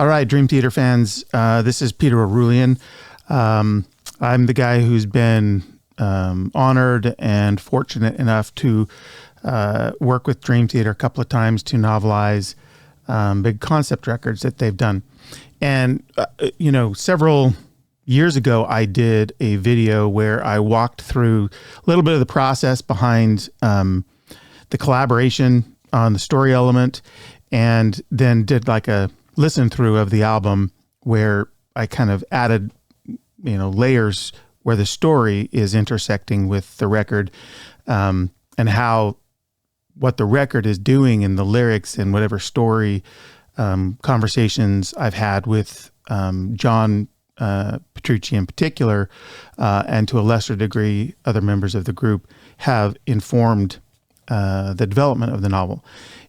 All right, Dream Theater fans, this is Peter Arulian. I'm the guy who's been honored and fortunate enough to work with Dream Theater a couple of times to novelize big concept records that they've done. And, several years ago, I did a video where I walked through a little bit of the process behind the collaboration on the story element, and then did like a listen through of the album where I kind of added, layers where the story is intersecting with the record, and how what the record is doing in the lyrics and whatever story conversations I've had with John Petrucci in particular, and to a lesser degree, other members of the group have informed the development of the novel.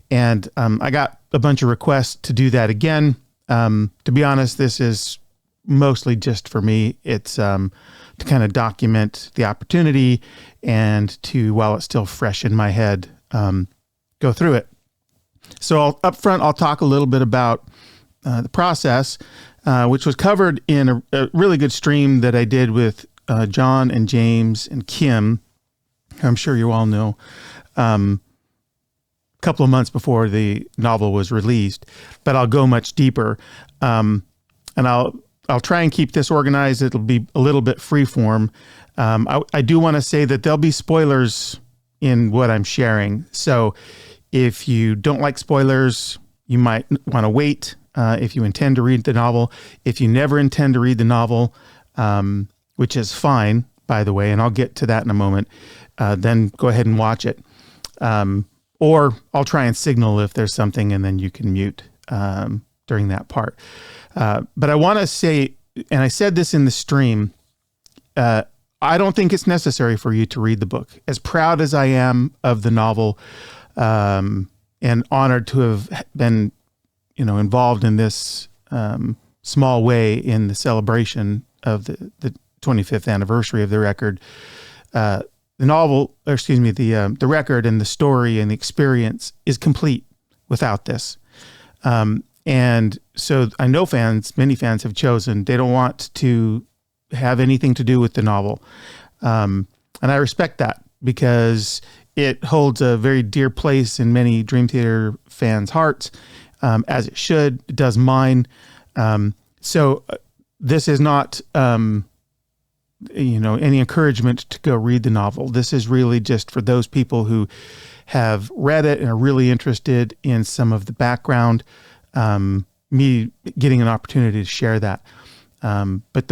And I got a bunch of requests to do that again. To be honest, this is mostly just for me. It's to kind of document the opportunity and to, while it's still fresh in my head, go through it. So up front, I'll talk a little bit about the process, which was covered in a really good stream that I did with John and James and Kim. I'm sure you all know. Couple of months before the novel was released, but I'll go much deeper. And I'll try and keep this organized. It'll be a little bit free form. I do want to say that there'll be spoilers in what I'm sharing. So if you don't like spoilers, you might want to wait if you intend to read the novel. If you never intend to read the novel, which is fine, by the way, and I'll get to that in a moment, then go ahead and watch it. Or I'll try and signal if there's something, and then you can mute during that part. But I want to say, and I said this in the stream, I don't think it's necessary for you to read the book. As proud as I am of the novel, and honored to have been, involved in this small way in the celebration of the 25th anniversary of the record, the record and the story and the experience is complete without this. And so I know many fans have chosen, they don't want to have anything to do with the novel. And I respect that because it holds a very dear place in many Dream Theater fans' hearts, as it should. It does mine. So this is not, any encouragement to go read the novel. This is really just for those people who have read it and are really interested in some of the background, me getting an opportunity to share that. But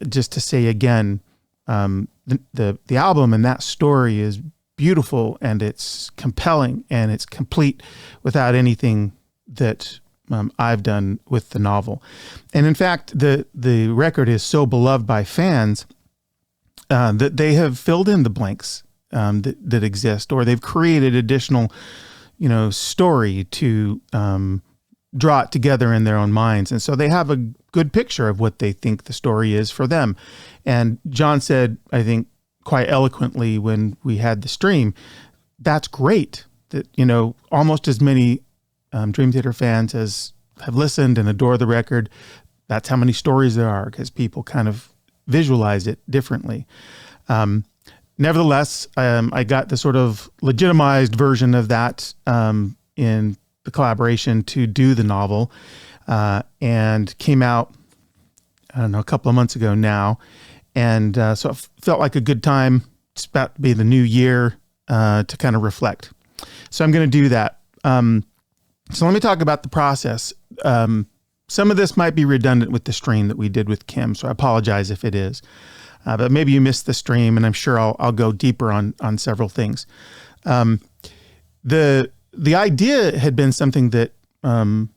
just to say again, the album and that story is beautiful, and it's compelling, and it's complete without anything that I've done with the novel. And in fact, the record is so beloved by fans that they have filled in the blanks that exist, or they've created additional, story to draw it together in their own minds. And so they have a good picture of what they think the story is for them. And John said, I think quite eloquently when we had the stream, that's great that, almost as many Dream Theater fans as have listened and adore the record. That's how many stories there are, because people kind of visualize it differently. Nevertheless, I got the sort of legitimized version of that in the collaboration to do the novel, and came out, a couple of months ago now. And so it felt like a good time. It's about to be the new year to kind of reflect. So I'm going to do that. So let me talk about the process. Some of this might be redundant with the stream that we did with Kim, so I apologize if it is. But maybe you missed the stream, and I'm sure I'll go deeper on several things. The idea had been something that John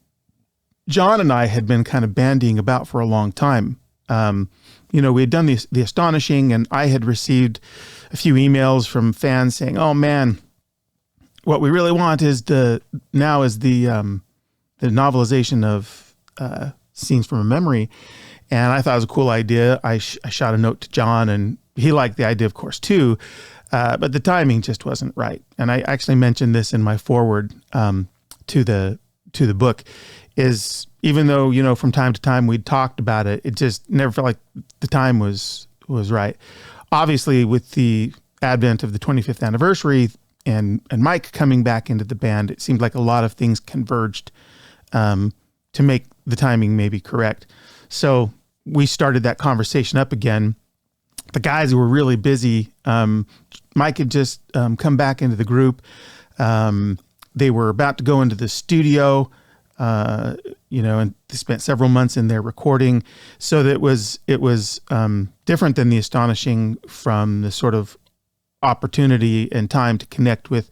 and I had been kind of bandying about for a long time. We had done the Astonishing, and I had received a few emails from fans saying, "Oh man, what we really want is the novelization of Scenes from a Memory." And I thought it was a cool idea. I shot a note to John, and he liked the idea, of course, too. But the timing just wasn't right. And I actually mentioned this in my foreword to the book, is, even though, from time to time we'd talked about it, it just never felt like the time was right. Obviously, with the advent of the 25th anniversary and Mike coming back into the band, it seemed like a lot of things converged to make the timing maybe correct. So we started that conversation up again. The guys were really busy. Mike had just come back into the group. They were about to go into the studio, and they spent several months in there recording. So that it was different than the Astonishing, from the sort of opportunity and time to connect with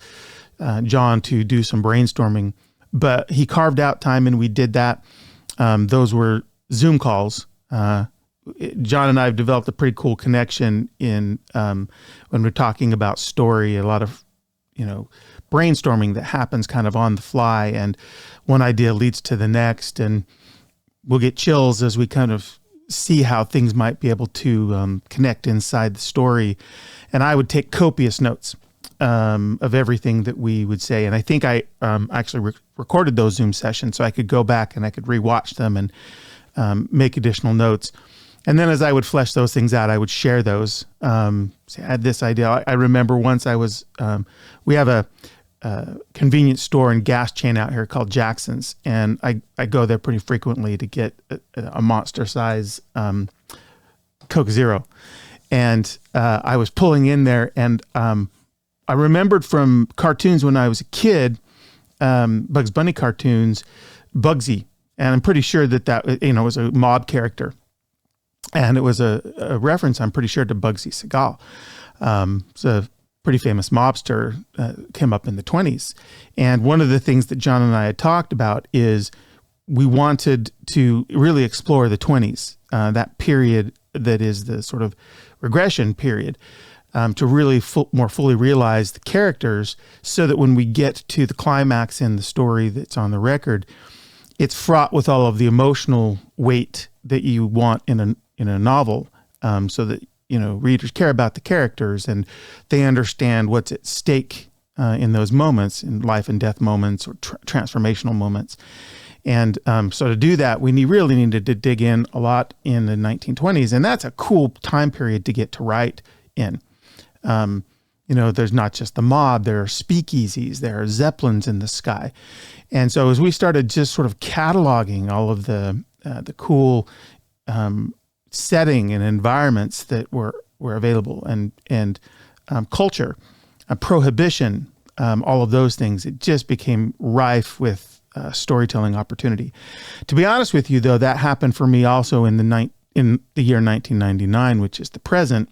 John to do some brainstorming. But he carved out time, and we did that. Those were Zoom calls. John and I have developed a pretty cool connection in when we're talking about story, a lot of, brainstorming that happens kind of on the fly, and one idea leads to the next, and we'll get chills as we kind of see how things might be able to connect inside the story. And I would take copious notes of everything that we would say. And I think I actually recorded those Zoom sessions so I could go back and I could rewatch them and make additional notes. And then as I would flesh those things out, I would share those. Say, I had this idea. I remember once we have a convenience store and gas chain out here called Jackson's. And I go there pretty frequently to get a monster size Coke Zero. And I was pulling in there, and I remembered from cartoons when I was a kid, Bugs Bunny cartoons, Bugsy. And I'm pretty sure that was a mob character. And it was a reference, I'm pretty sure, to Bugsy Siegel. It's a pretty famous mobster, came up in the 1920s. And one of the things that John and I had talked about is we wanted to really explore the 1920s, that period that is the sort of regression period, to really more fully realize the characters, so that when we get to the climax in the story that's on the record, it's fraught with all of the emotional weight that you want in a novel, so that readers care about the characters and they understand what's at stake in those moments, in life and death moments or transformational moments. And so to do that, we really needed to dig in a lot in the 1920s, and that's a cool time period to get to write in. There's not just the mob, there are speakeasies, there are Zeppelins in the sky. And so as we started just sort of cataloging all of the cool setting and environments that were available, and culture, prohibition, all of those things, it just became rife with storytelling opportunity. To be honest with you, though, that happened for me also in the year 1999, which is the present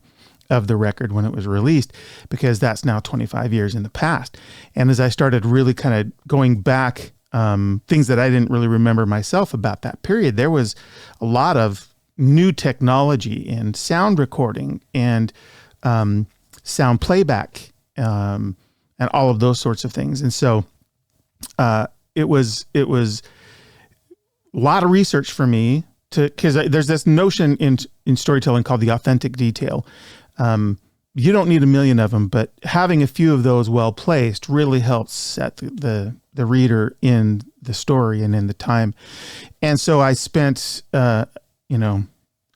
of the record when it was released, because that's now 25 years in the past. And as I started really kind of going back, things that I didn't really remember myself about that period, there was a lot of new technology in sound recording and sound playback, and all of those sorts of things. And so it was a lot of research for me, because there's this notion in storytelling called the authentic detail. You don't need a million of them, but having a few of those well placed really helps set the reader in the story and in the time. And so I spent an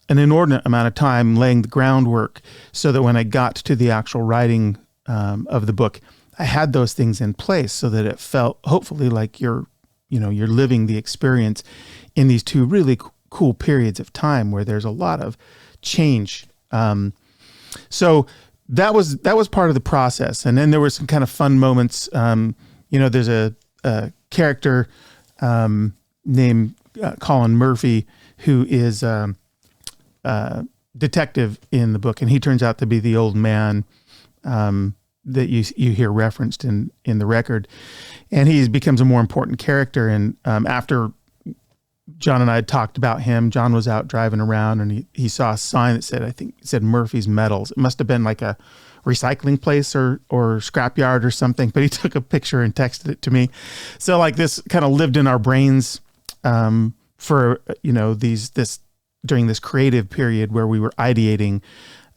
inordinate amount of time laying the groundwork, so that when I got to the actual writing of the book, I had those things in place, so that it felt hopefully like you're living the experience in these two really cool periods of time where there's a lot of change. So that was part of the process. And then there were some kind of fun moments. There's a character named Colin Murphy, who is detective in the book, and he turns out to be the old man that you hear referenced in the record, and he becomes a more important character. And after John and I had talked about him, John was out driving around, and he saw a sign that said Murphy's Metals. It must have been like a recycling place or scrapyard or something, but he took a picture and texted it to me. So like this kind of lived in our brains for during this creative period where we were ideating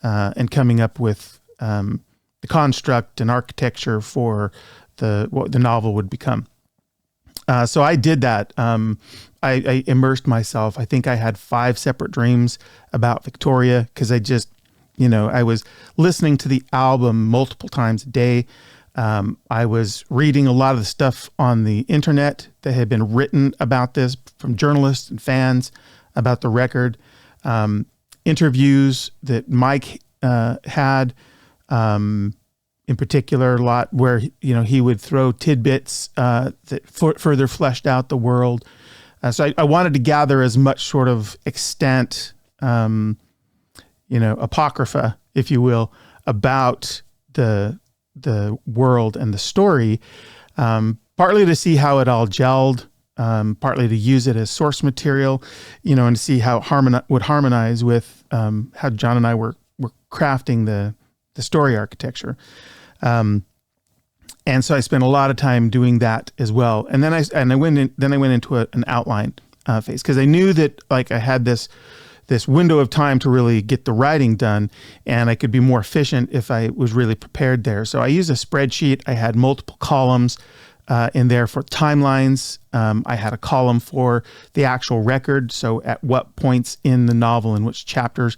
and coming up with the construct and architecture for what the novel would become. So I did that. I immersed myself. I think I had 5 separate dreams about Victoria because I was listening to the album multiple times a day. I was reading a lot of the stuff on the internet that had been written about this from journalists and fans about the record. Interviews that Mike had, in particular, a lot where he would throw tidbits that further fleshed out the world. So I wanted to gather as much sort of extant, apocrypha, if you will, about the world and the story, partly to see how it all gelled, partly to use it as source material, and to see how it would harmonize with how John and I were crafting the story architecture. And so I spent a lot of time doing that as well. And then I went into an outline phase because I knew that I had this window of time to really get the writing done, and I could be more efficient if I was really prepared there. So I used a spreadsheet. I had multiple columns in there for timelines. I had a column for the actual record. So at what points in the novel, in which chapters,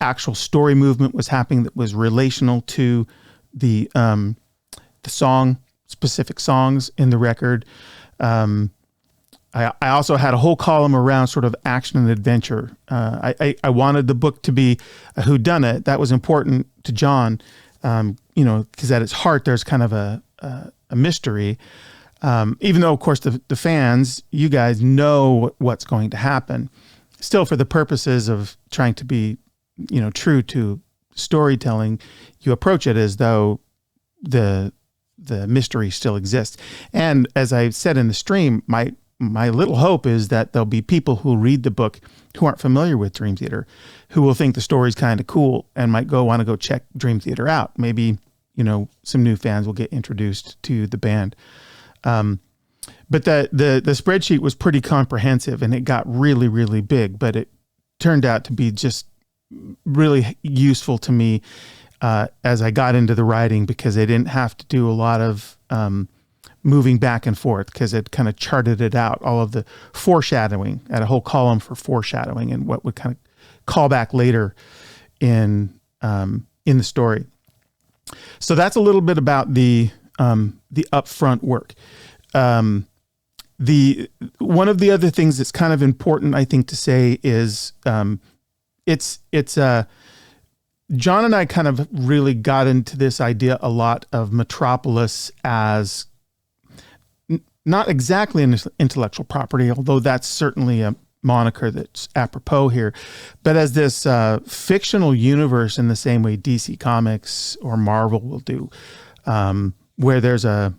actual story movement was happening that was relational to the specific songs in the record. I also had a whole column around sort of action and adventure. I wanted the book to be a whodunit. That was important to John, because at its heart there's kind of a mystery. Even though, of course, the fans, you guys know what's going to happen. Still, for the purposes of trying to be, true to storytelling, you approach it as though the mystery still exists. And as I said in the stream, my little hope is that there'll be people who read the book who aren't familiar with Dream Theater, who will think the story's kind of cool and might want to go check Dream Theater out. Maybe, some new fans will get introduced to the band. But the spreadsheet was pretty comprehensive, and it got really, really big, but it turned out to be just really useful to me as I got into the writing, because I didn't have to do a lot of moving back and forth, because it kind of charted it out, all of the foreshadowing. I had a whole column for foreshadowing and what would kind of call back later in the story. So that's a little bit about the upfront work. One of the other things that's kind of important, I think, to say is John and I kind of really got into this idea a lot of Metropolis as not exactly an intellectual property, although that's certainly a moniker that's apropos here, but as this fictional universe in the same way DC Comics or Marvel will do, where there's a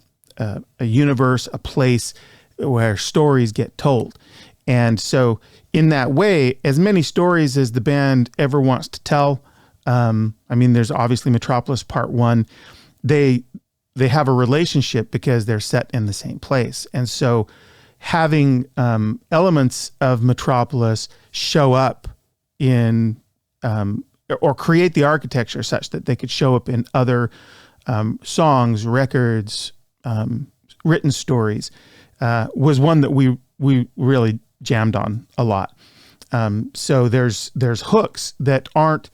universe, a place where stories get told. And so in that way, as many stories as the band ever wants to tell, there's obviously Metropolis Part 1. They have a relationship because they're set in the same place. And so having elements of Metropolis show up in, or create the architecture such that they could show up in other songs, records, written stories, was one that we really jammed on a lot. So there's hooks that aren't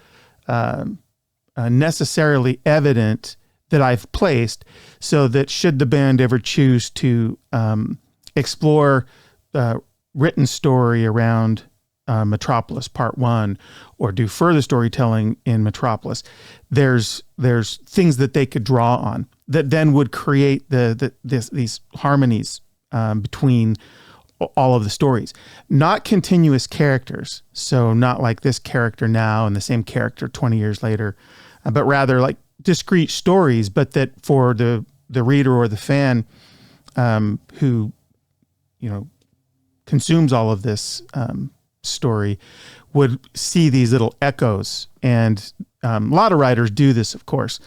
necessarily evident that I've placed, so that should the band ever choose to explore written story around Metropolis Part 1, or do further storytelling in Metropolis, there's things that they could draw on that then would create these harmonies between all of the stories. Not continuous characters, so not like this character now and the same character 20 years later, but rather like discrete stories, but that for the reader or the fan who consumes all of this story would see these little echoes. And a lot of writers do this, of course,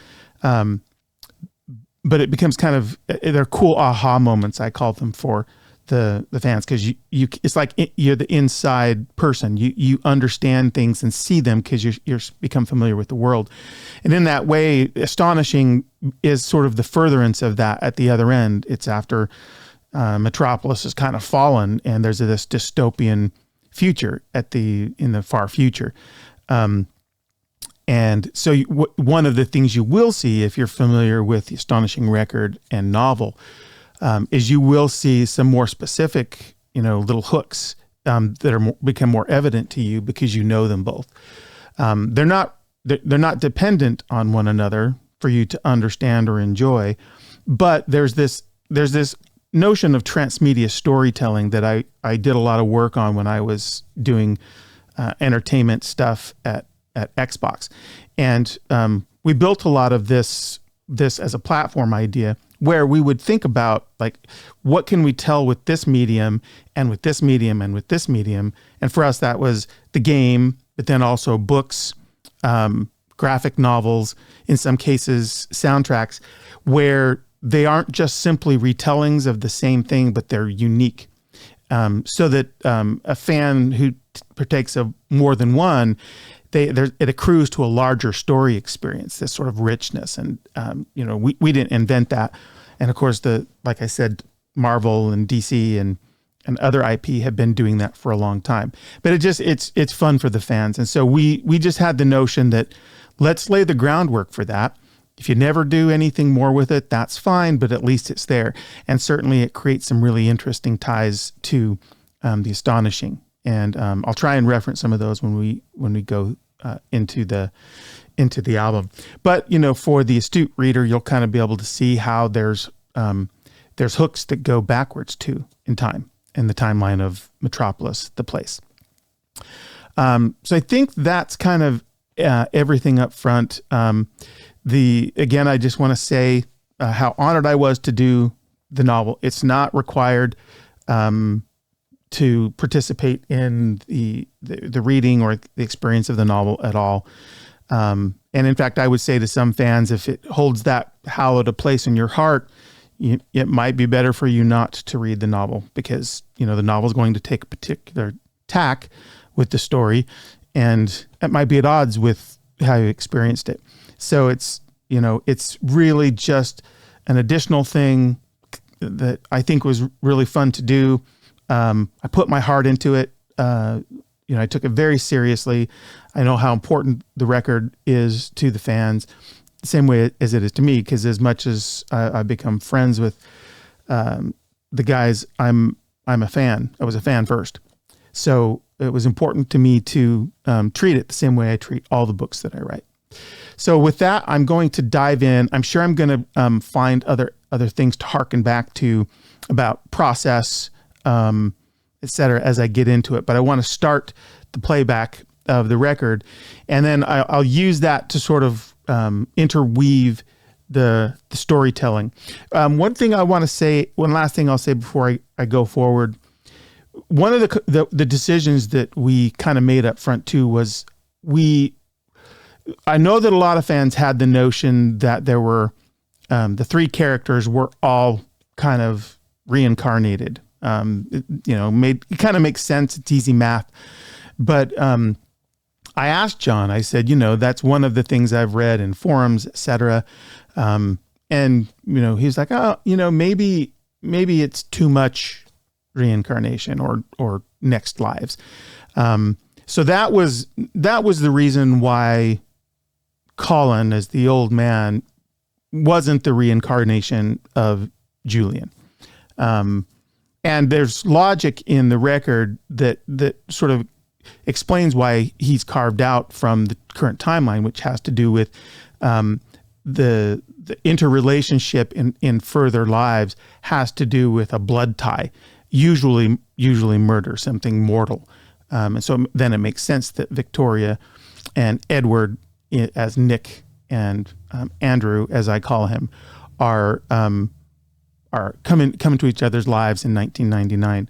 but it becomes kind of, they're cool aha moments, I call them, for the fans, because you it's like you're the inside person. You understand things and see them because you're become familiar with the world. And in that way, Astonishing is sort of the furtherance of that at the other end. It's after Metropolis has kind of fallen, and there's this dystopian future in the far future. And so one of the things you will see if you're familiar with the Astonishing record and novel is you will see some more specific, little hooks that become more evident to you because you know them both. They're not dependent on one another for you to understand or enjoy, but there's this notion of transmedia storytelling that I did a lot of work on when I was doing entertainment stuff at Xbox. And we built a lot of this as a platform idea where we would think about, like, what can we tell with this medium and with this medium and with this medium? And for us, that was the game, but then also books, graphic novels, in some cases, soundtracks, where they aren't just simply retellings of the same thing, but they're unique. So that a fan who partakes of more than one, it accrues to a larger story experience, this sort of richness. And, we didn't invent that. And of course, like I said, Marvel and DC and other IP have been doing that for a long time. But it's fun for the fans. And so we just had the notion that let's lay the groundwork for that. If you never do anything more with it, that's fine, but at least it's there. And certainly it creates some really interesting ties to the Astonishing. And I'll try and reference some of those when we go into the album. But for the astute reader, you'll kind of be able to see how there's hooks that go backwards too in time, in the timeline of Metropolis, the place. So I think that's kind of everything up front. Again, I just want to say how honored I was to do the novel. It's not required to participate in the reading or the experience of the novel at all. And in fact, I would say to some fans, if it holds that hallowed a place in your heart, it might be better for you not to read the novel, because the novel is going to take a particular tack with the story, and it might be at odds with how you experienced it. So it's really just an additional thing that I think was really fun to do. I put my heart into it. I took it very seriously. I know how important the record is to the fans, the same way as it is to me, because as much as I've become friends with the guys, I'm a fan. I was a fan first. So it was important to me to treat it the same way I treat all the books that I write. So with that, I'm going to dive in. I'm sure I'm going to find other things to harken back to about process, et cetera, as I get into it. But I want to start the playback of the record, and then I'll use that to sort of interweave the storytelling. One last thing I'll say before I go forward. One of the decisions that we kind of made up front too was I know that a lot of fans had the notion that there were the three characters were all kind of reincarnated. It kind of makes sense. It's easy math. But I asked John, I said, that's one of the things I've read in forums, et cetera. And he's like, oh, maybe it's too much reincarnation or next lives. So that was the reason why Colin, as the old man, wasn't the reincarnation of Julian. And there's logic in the record that sort of explains why he's carved out from the current timeline, which has to do with the interrelationship in further lives has to do with a blood tie, usually murder, something mortal. And so then it makes sense that Victoria and Edward, as Nick, and Andrew, as I call him, are coming to each other's lives in 1999.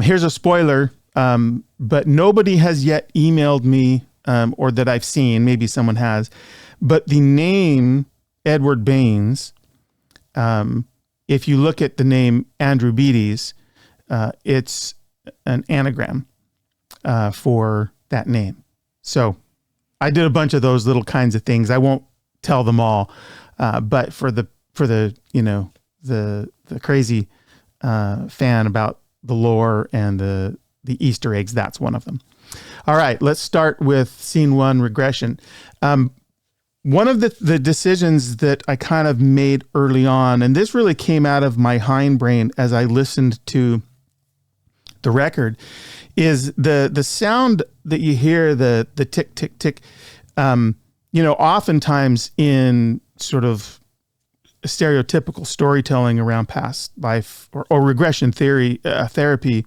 Here's a spoiler, but nobody has yet emailed me, or that I've seen, maybe someone has, but the name Edward Baines, if you look at the name Andrew Beatties, it's an anagram for that name. So I did a bunch of those little kinds of things. I won't tell them all, but for the crazy fan about the lore and the Easter eggs. That's one of them. All right, let's start with scene one, regression. One of the decisions that I kind of made early on, and this really came out of my hindbrain as I listened to the record, is the sound that you hear, the tick, tick, tick. Oftentimes in sort of stereotypical storytelling around past life or regression therapy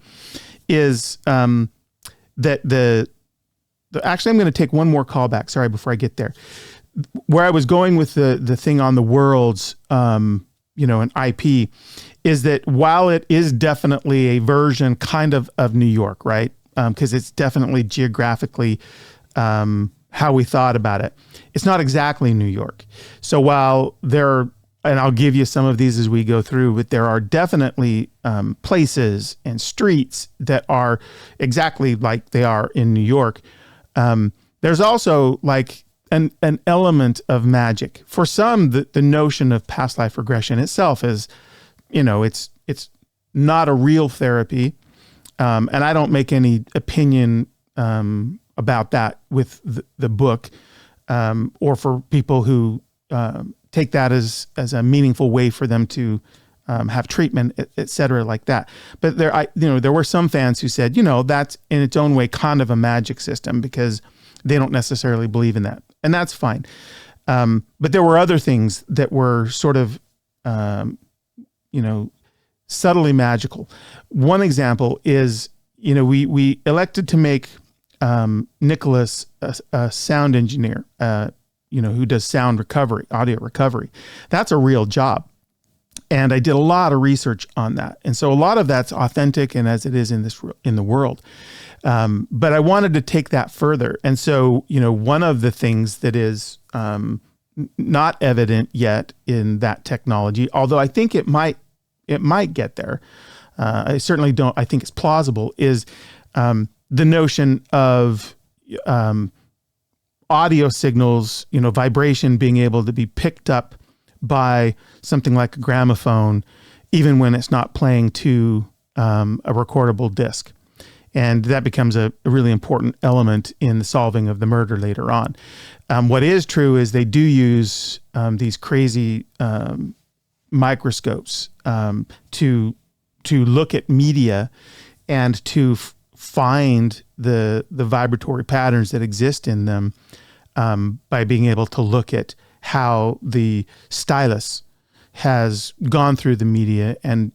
is that actually, I'm going to take one more callback. Sorry, before I get there. Where I was going with the thing on the worlds, an IP, is that while it is definitely a version kind of New York, right? Because it's definitely geographically how we thought about it. It's not exactly New York. So while and I'll give you some of these as we go through, but there are definitely places and streets that are exactly like they are in New York. There's also like an element of magic. For some, the notion of past life regression itself is, it's not a real therapy. And I don't make any opinion about that with the book, or for people who take that as a meaningful way for them to have treatment, et cetera, like that. But there were some fans who said, that's in its own way kind of a magic system because they don't necessarily believe in that. And that's fine. But there were other things that were sort of, subtly magical. One example is, we elected to make Nicholas a sound engineer, who does sound recovery, audio recovery. That's a real job. And I did a lot of research on that. And so a lot of that's authentic and as it is in the world. But I wanted to take that further. And so, one of the things that is not evident yet in that technology, although I think it might get there, I certainly don't, I think it's plausible, is the notion of audio signals, vibration being able to be picked up by something like a gramophone, even when it's not playing to a recordable disc. And that becomes a really important element in the solving of the murder later on. What is true is they do use these crazy microscopes to look at media and to find the vibratory patterns that exist in them by being able to look at how the stylus has gone through the media and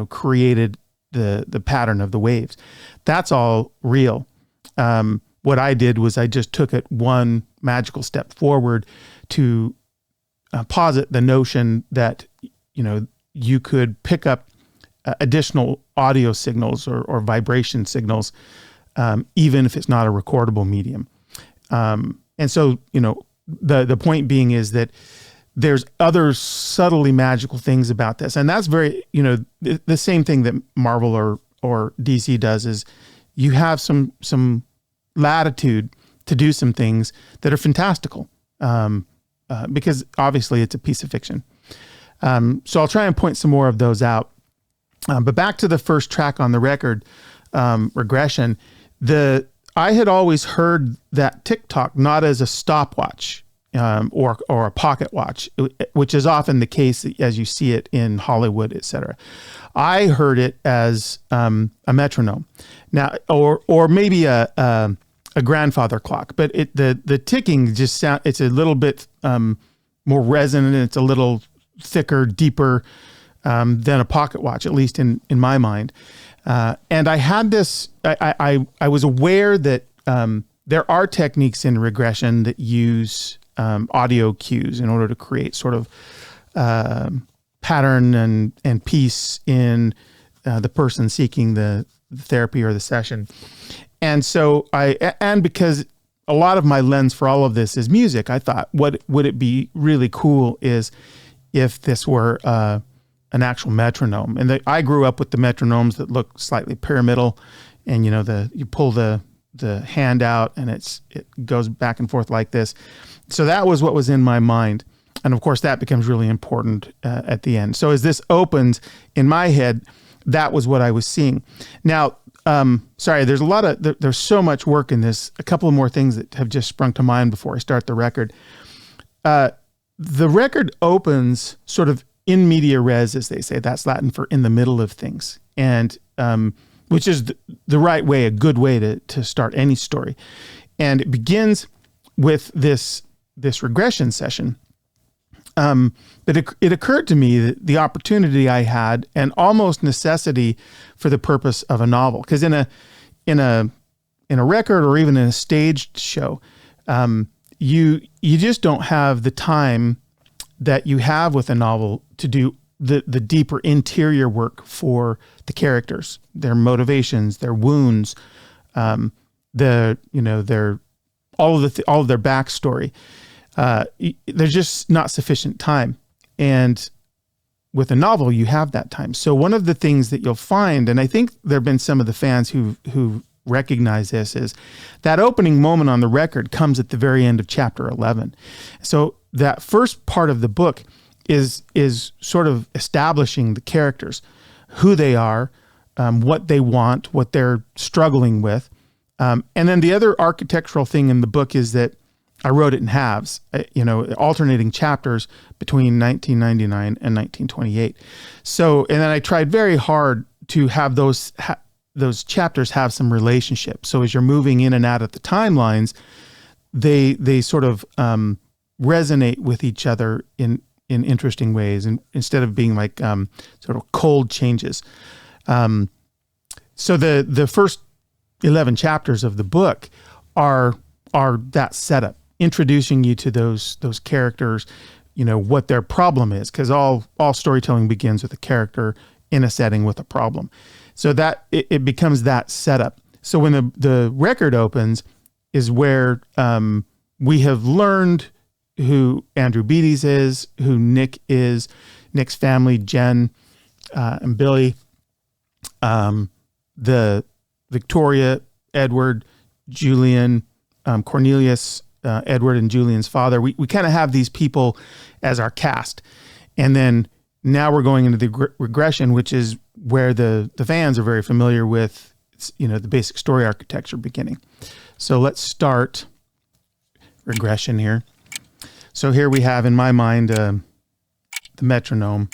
created the pattern of the waves. That's all real. What I did was I just took it one magical step forward to posit the notion that you could pick up additional audio signals or vibration signals, even if it's not a recordable medium. And so the point being is that there's other subtly magical things about this. And that's very, the same thing that Marvel or DC does is you have some latitude to do some things that are fantastical, because obviously it's a piece of fiction. So I'll try and point some more of those out. But back to the first track on the record, Regression, I had always heard that tick-tock not as a stopwatch, or a pocket watch, which is often the case as you see it in Hollywood, et cetera. I heard it as a metronome, now, or maybe a grandfather clock. But the ticking just sound, it's a little bit more resonant. It's a little thicker, deeper than a pocket watch, at least in my mind. And I had this. I was aware that there are techniques in regression that use audio cues in order to create sort of pattern and piece in the person seeking the therapy or the session. And so because a lot of my lens for all of this is music, I thought, what would it be really cool is if this were an actual metronome. And I grew up with the metronomes that look slightly pyramidal, and you pull the hand out and it goes back and forth like this. So that was what was in my mind. And of course that becomes really important at the end. So as this opens in my head, that was what I was seeing. Now, sorry, there's so much work in this. A couple of more things that have just sprung to mind before I start the record. The record opens sort of in media res, as they say. That's Latin for in the middle of things, and which is the right way, a good way to start any story. And it begins with this regression session. But it occurred to me that the opportunity I had, and almost necessity for the purpose of a novel, because in a record or even in a staged show, you just don't have the time that you have with a novel to do the deeper interior work for the characters, their motivations, their wounds, their all of their backstory. There's just not sufficient time. And with a novel, you have that time. So one of the things that you'll find, and I think there have been some of the fans who recognize this, is that opening moment on the record comes at the very end of chapter 11. So that first part of the book is sort of establishing the characters, who they are, what they want, what they're struggling with. And then the other architectural thing in the book is that I wrote it in halves, alternating chapters between 1999 and 1928. So, and then I tried very hard to have those chapters have some relationship. So as you're moving in and out of the timelines, they sort of resonate with each other in interesting ways, and instead of being like sort of cold changes. So the first 11 chapters of the book are that setup, introducing you to those characters, what their problem is, because all storytelling begins with a character in a setting with a problem. So that it becomes that setup. So when the record opens is where we have learned who Andrew Beatties is, who Nick is, Nick's family, Jen and Billy, the Victoria, Edward, Julian, Cornelius, Edward and Julian's father. We kind of have these people as our cast. And then now we're going into the regression, which is where the fans are very familiar with, the basic story architecture beginning. So let's start regression here. So here we have, in my mind, the metronome.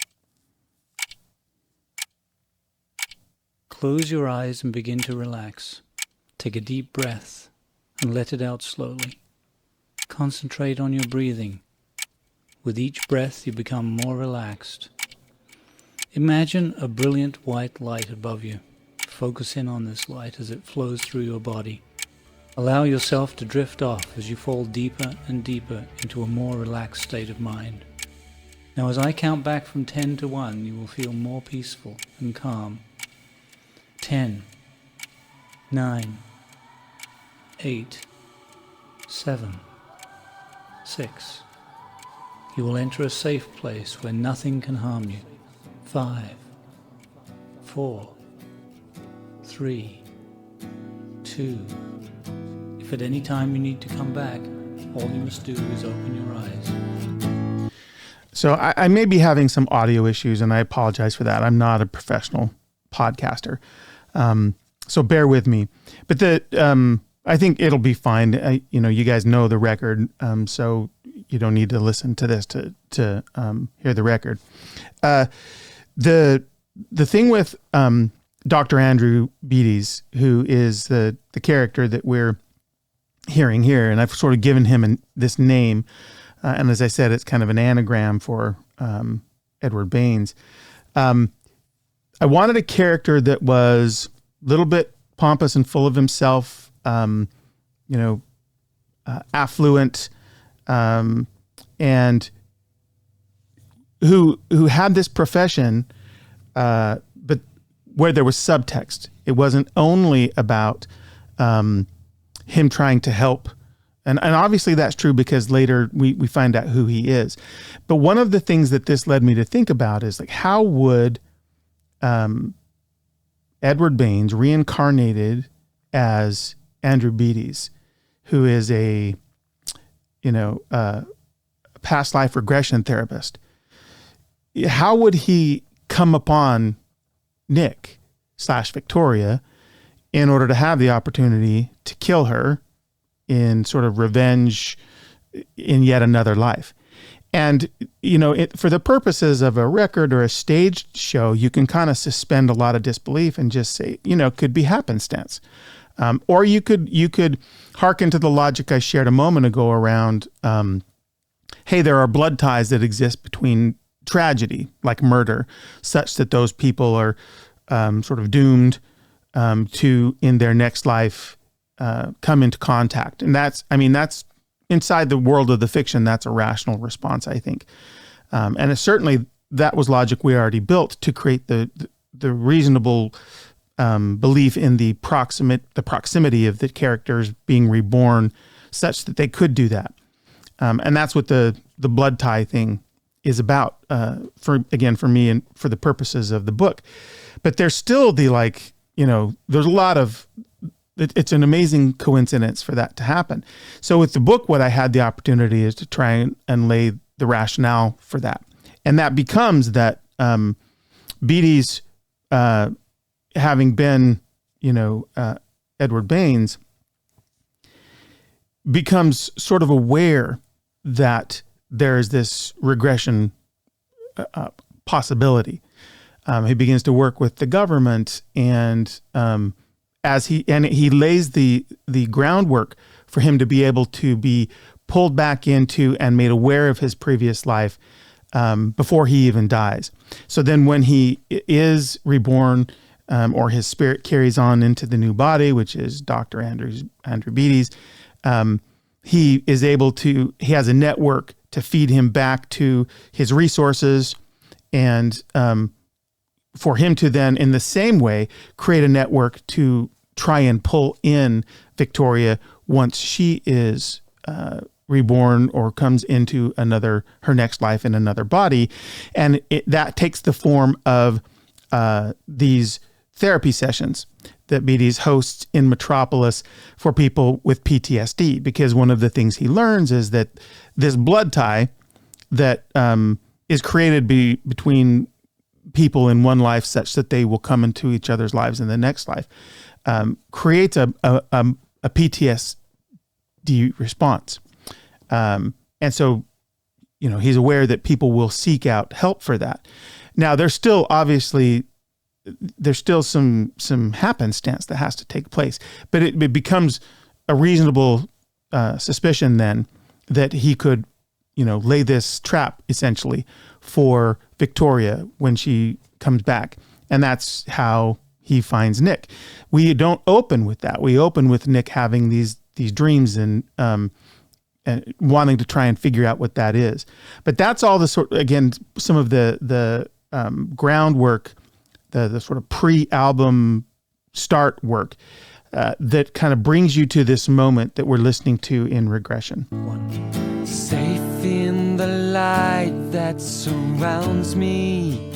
Close your eyes and begin to relax. Take a deep breath and let it out slowly. Concentrate on your breathing. With each breath, you become more relaxed. Imagine a brilliant white light above you. Focus in on this light as it flows through your body. Allow yourself to drift off as you fall deeper and deeper into a more relaxed state of mind. Now, as I count back from 10 to 1, you will feel more peaceful and calm. 10, 9, 8, 7, 6. You will enter a safe place where nothing can harm you. 5, 4, 3, 2. If at any time you need to come back, all you must do is open your eyes. So I may be having some audio issues, and I apologize for that. I'm not a professional podcaster. So bear with me. But I think it'll be fine. You guys know the record, so you don't need to listen to this to hear the record. The thing with Dr. Andrew Beatties, who is the character that we're hearing here, and I've sort of given him this name, and as I said, it's kind of an anagram for Edward Baines. I wanted a character that was a little bit pompous and full of himself, affluent, and who had this profession, but where there was subtext. It wasn't only about him trying to help. And obviously that's true because later we find out who he is. But one of the things that this led me to think about is, like, how would Edward Baines, reincarnated as Andrew Beatties, who is a past life regression therapist, how would he come upon Nick / Victoria in order to have the opportunity to kill her in sort of revenge in yet another life. And, for the purposes of a record or a staged show, you can kind of suspend a lot of disbelief and just say, could be happenstance. Or you could hearken to the logic I shared a moment ago around, hey, there are blood ties that exist between tragedy, like murder, such that those people are sort of doomed to, in their next life, come into contact. And that's inside the world of the fiction, that's a rational response, I think. And it's certainly that was logic we already built to create the reasonable belief in the proximity of the characters being reborn such that they could do that. And that's what the blood tie thing is about, for me and for the purposes of the book. But there's still there's a lot of, it's an amazing coincidence for that to happen. So with the book, what I had the opportunity is to try and lay the rationale for that. And that becomes that Beatty's, having been, Edward Baines, becomes sort of aware that there's this regression possibility. He begins to work with the government, and he lays the groundwork for him to be able to be pulled back into and made aware of his previous life before he even dies. So then when he is reborn, or his spirit carries on into the new body, which is Dr. Andrew Beatty's, he has a network to feed him back to his resources, and for him to then, in the same way, create a network to try and pull in Victoria once she is reborn or comes into her next life in another body. And that takes the form of these therapy sessions that Beatty's hosts in Metropolis for people with PTSD, because one of the things he learns is that this blood tie that is created between people in one life such that they will come into each other's lives in the next life creates a PTSD response. And so, he's aware that people will seek out help for that. Now, there's still some happenstance that has to take place, but it becomes a reasonable suspicion then that he could, lay this trap essentially for Victoria when she comes back. And that's how he finds Nick. We don't open with that. We open with Nick having these dreams and wanting to try and figure out what that is. But that's all some of the groundwork, the sort of pre-album start work that kind of brings you to this moment that we're listening to in Regression. Safe in the light that surrounds me,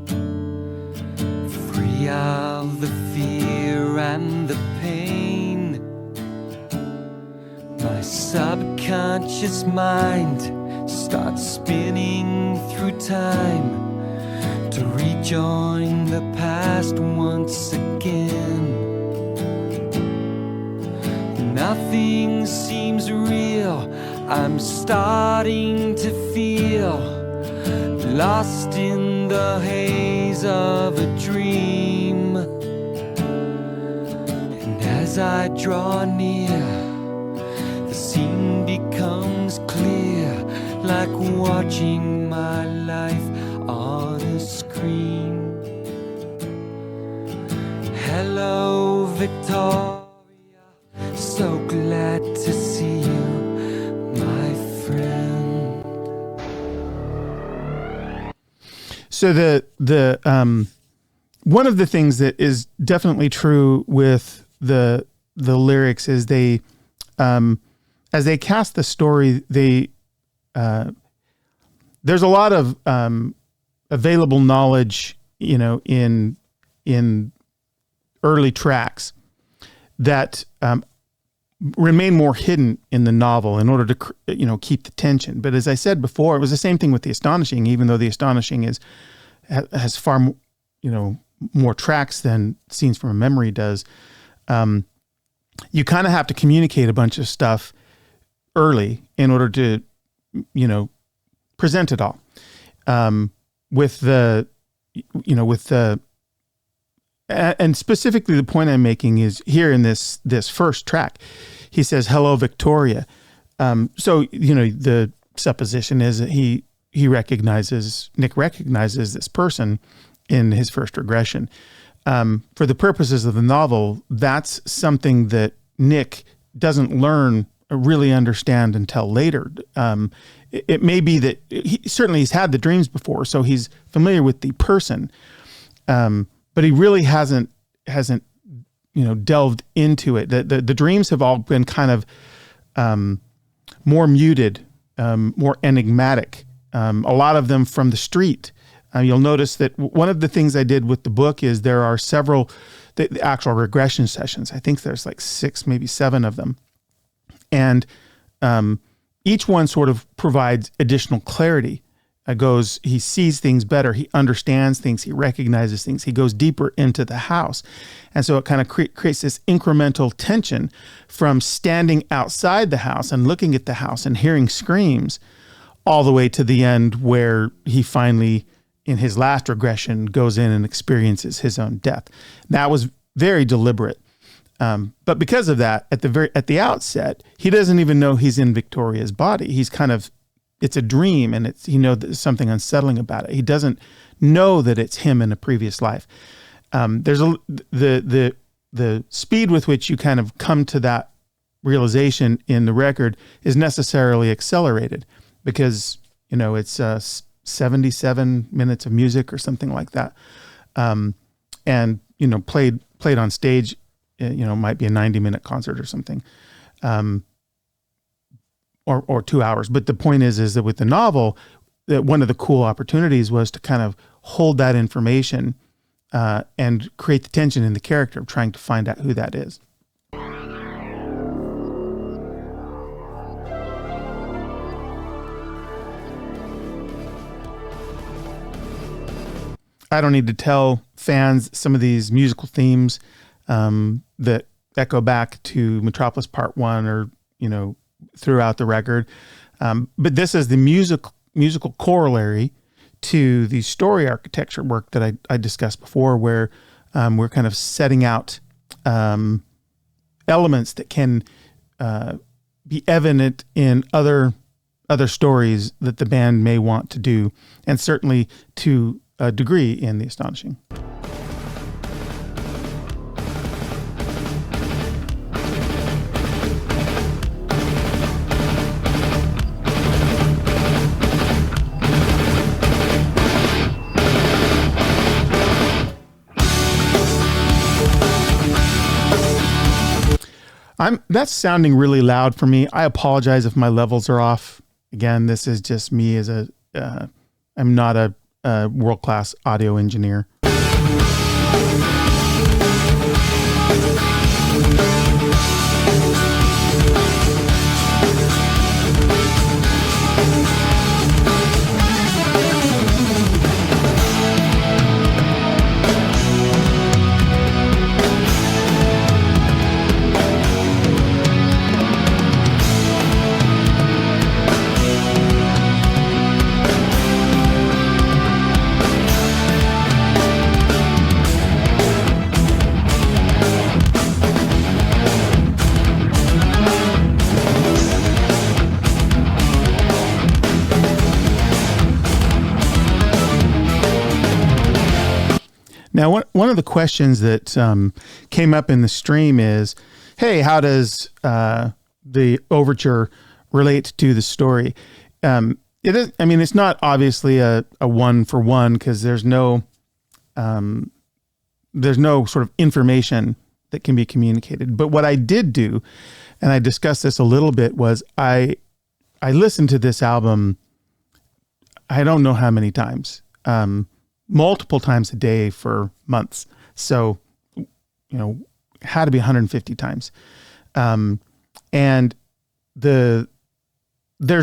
free of the fear and the pain, my subconscious mind starts spinning through time to rejoin the past once again. Nothing seems real, I'm starting to feel lost in the haze of a dream. And as I draw near, the scene becomes clear, like watching my life on a screen. Hello, Victoria, so glad to see you, my friend. So the one of the things that is definitely true with the lyrics is they as they cast the story, there's a lot of available knowledge, in early tracks that remain more hidden in the novel in order to keep the tension. But as I said before, it was the same thing with the Astonishing, even though the Astonishing has far more tracks than Scenes from a Memory does, you kind of have to communicate a bunch of stuff early in order to, present it all. And specifically the point I'm making is here in this first track, he says, "Hello, Victoria." So, the supposition is that Nick recognizes this person in his first regression. For the purposes of the novel, that's something that Nick doesn't really understand until later. It may be that he's had the dreams before, so he's familiar with the person, but he really hasn't delved into it. The dreams have all been kind of more muted, more enigmatic. A lot of them from the street. You'll notice that one of the things I did with the book is there are several the actual regression sessions. I think there's like 6, maybe 7 of them. And each one sort of provides additional clarity. He sees things better. He understands things. He recognizes things. He goes deeper into the house. And so it kind of creates this incremental tension from standing outside the house and looking at the house and hearing screams all the way to the end where he finally, in his last regression, goes in and experiences his own death. That was very deliberate. But because of that, at the outset, he doesn't even know he's in Victoria's body. He's it's a dream, and there's something unsettling about it. He doesn't know that it's him in a previous life. There's the speed with which you kind of come to that realization in the record is necessarily accelerated because, it's 77 minutes of music or something like that. And, played on stage, might be a 90-minute concert or something. Or 2 hours. But the point is that with the novel, that one of the cool opportunities was to kind of hold that information and create the tension in the character of trying to find out who that is. I don't need to tell fans some of these musical themes that echo back to Metropolis Part 1 or, throughout the record. But this is the musical corollary to the story architecture work that I discussed before, where we're kind of setting out elements that can be evident in other stories that the band may want to do, and certainly to a degree in The Astonishing. That's sounding really loud for me. I apologize if my levels are off. Again, this is just me I'm not a world-class audio engineer. Now, one of the questions that came up in the stream is, hey, how does the overture relate to the story? It is. I mean, it's not obviously a one-for-one because there's no sort of information that can be communicated. But what I did do, and I discussed this a little bit, was I listened to this album, I don't know how many times, multiple times a day for months. So, had to be 150 times. And there's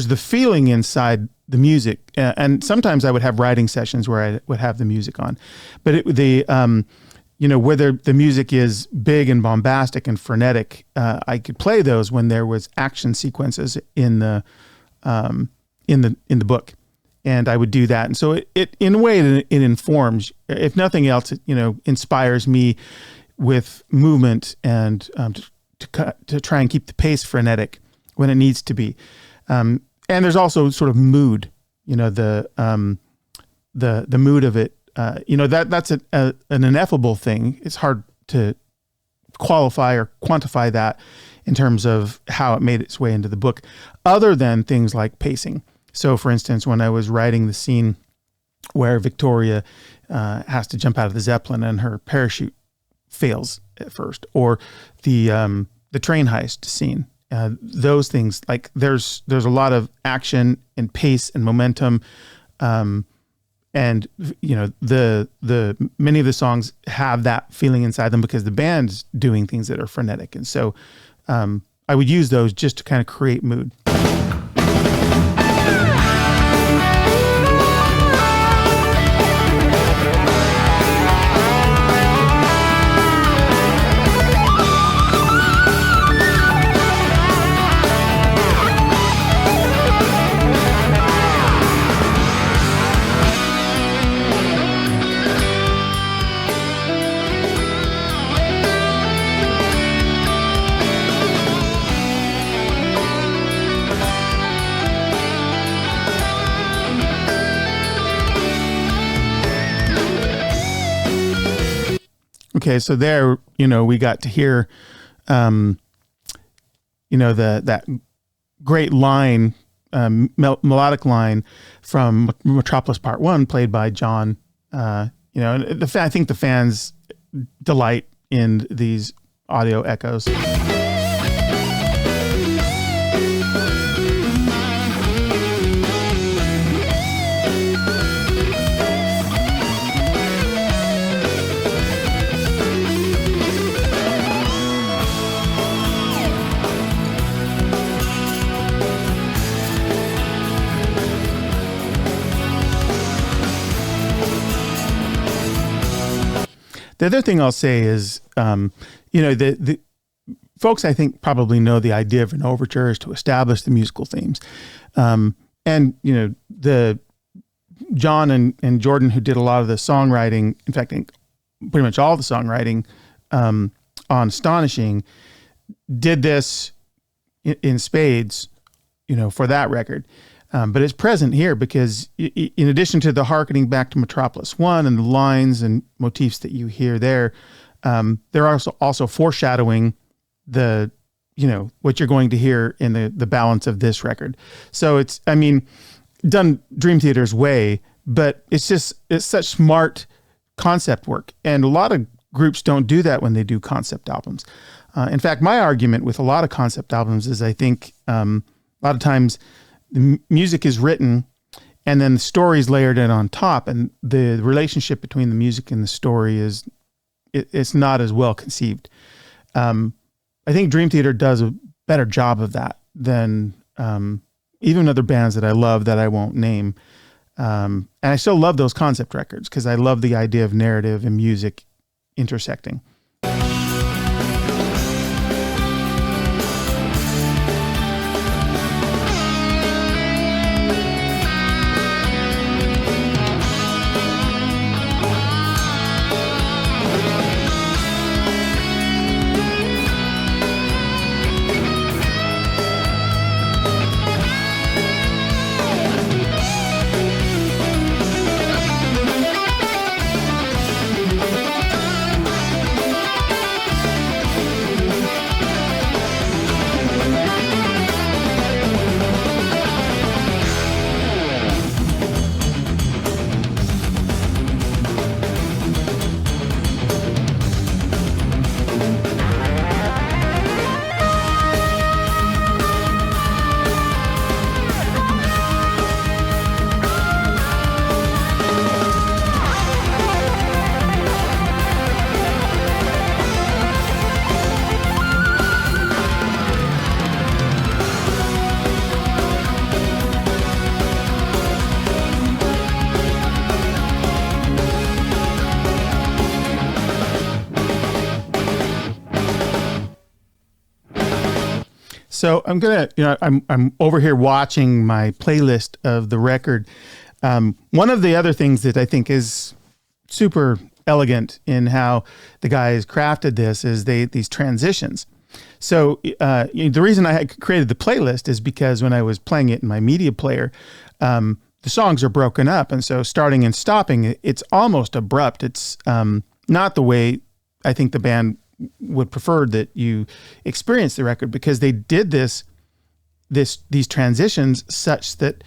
the feeling inside the music, and sometimes I would have writing sessions where I would have the music on, but whether the music is big and bombastic and frenetic, I could play those when there was action sequences in the book, and I would do that. And so it in a way it informs, if nothing else, it inspires me with movement and to try and keep the pace frenetic when it needs to be. And there's also sort of mood, the mood of it. That's an ineffable thing. It's hard to qualify or quantify that in terms of how it made its way into the book, other than things like pacing. So, for instance, when I was writing the scene where Victoria has to jump out of the Zeppelin and her parachute fails at first, or the train heist scene. Those things, like there's a lot of action and pace and momentum, and the many of the songs have that feeling inside them because the band's doing things that are frenetic, and so I would use those just to kind of create mood. Okay, so there, we got to hear, that great line, melodic line from Metropolis Part 1, played by John. I think the fans delight in these audio echoes. The other thing I'll say is, the folks I think probably know the idea of an overture is to establish the musical themes. The John and Jordan, who did a lot of the songwriting, in fact, pretty much all the songwriting on Astonishing, did this in spades, for that record. But it's present here because in addition to the hearkening back to Metropolis 1 and the lines and motifs that you hear there, they're also foreshadowing what you're going to hear in the balance of this record. So it's done Dream Theater's way, but it's such smart concept work. And a lot of groups don't do that when they do concept albums. In fact, my argument with a lot of concept albums is I think a lot of times the music is written and then the story is layered in on top, and the relationship between the music and the story it's not as well conceived. I think Dream Theater does a better job of that than even other bands that I love that I won't name. And I still love those concept records because I love the idea of narrative and music intersecting. So I'm gonna, I'm over here watching my playlist of the record. One of the other things that I think is super elegant in how the guys crafted this is these transitions. So the reason I had created the playlist is because when I was playing it in my media player, the songs are broken up, and so starting and stopping, it's almost abrupt. It's not the way I think the band would prefer that you experience the record, because they did these transitions such that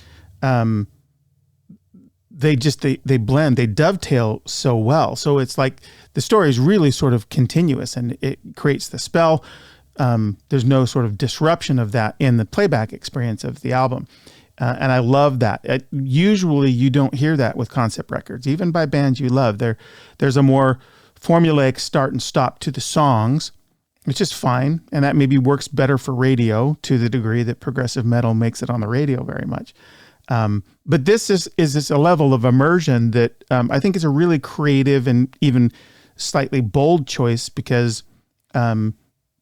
they blend, they dovetail so well. So it's like the story is really sort of continuous, and it creates the spell. There's no sort of disruption of that in the playback experience of the album. And I love that. Usually you don't hear that with concept records, even by bands you love. There's a more formulaic start and stop to the songs, which is fine. And that maybe works better for radio to the degree that progressive metal makes it on the radio very much. But this is a level of immersion that I think is a really creative and even slightly bold choice, because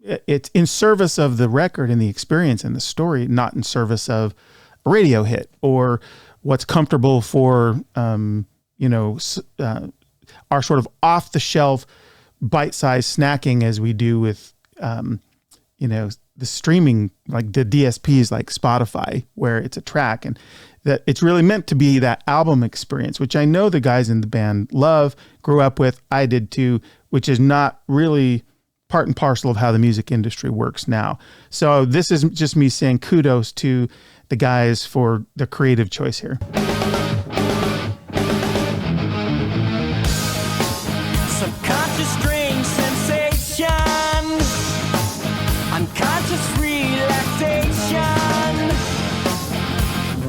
it's in service of the record and the experience and the story, not in service of a radio hit or what's comfortable for, our sort of off the shelf bite-sized snacking, as we do with, the streaming, like the DSPs like Spotify, where it's a track, and that it's really meant to be that album experience, which I know the guys in the band love, grew up with. I did too, which is not really part and parcel of how the music industry works now. So this is just me saying kudos to the guys for the creative choice here. Subconscious string sensation, unconscious relaxation.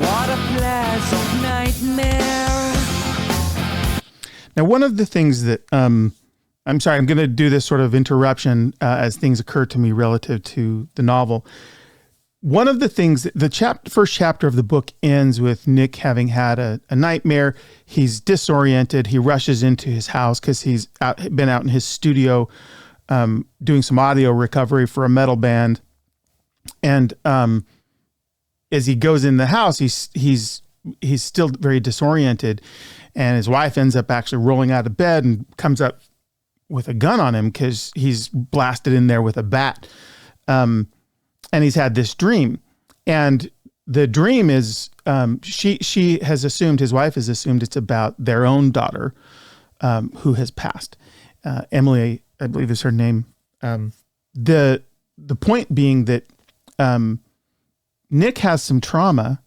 What a pleasant nightmare. Now, one of the things that I'm sorry, I'm going to do this sort of interruption as things occur to me relative to the novel. One of the things, the first chapter of the book ends with Nick having had a nightmare. He's disoriented. He rushes into his house because he's been out in his studio doing some audio recovery for a metal band. And as he goes in the house, he's still very disoriented. And his wife ends up actually rolling out of bed and comes up with a gun on him because he's blasted in there with a bat. And he's had this dream, and the dream is she has assumed, his wife has assumed, it's about their own daughter who has passed. Emily, I believe is her name. The point being that Nick has some trauma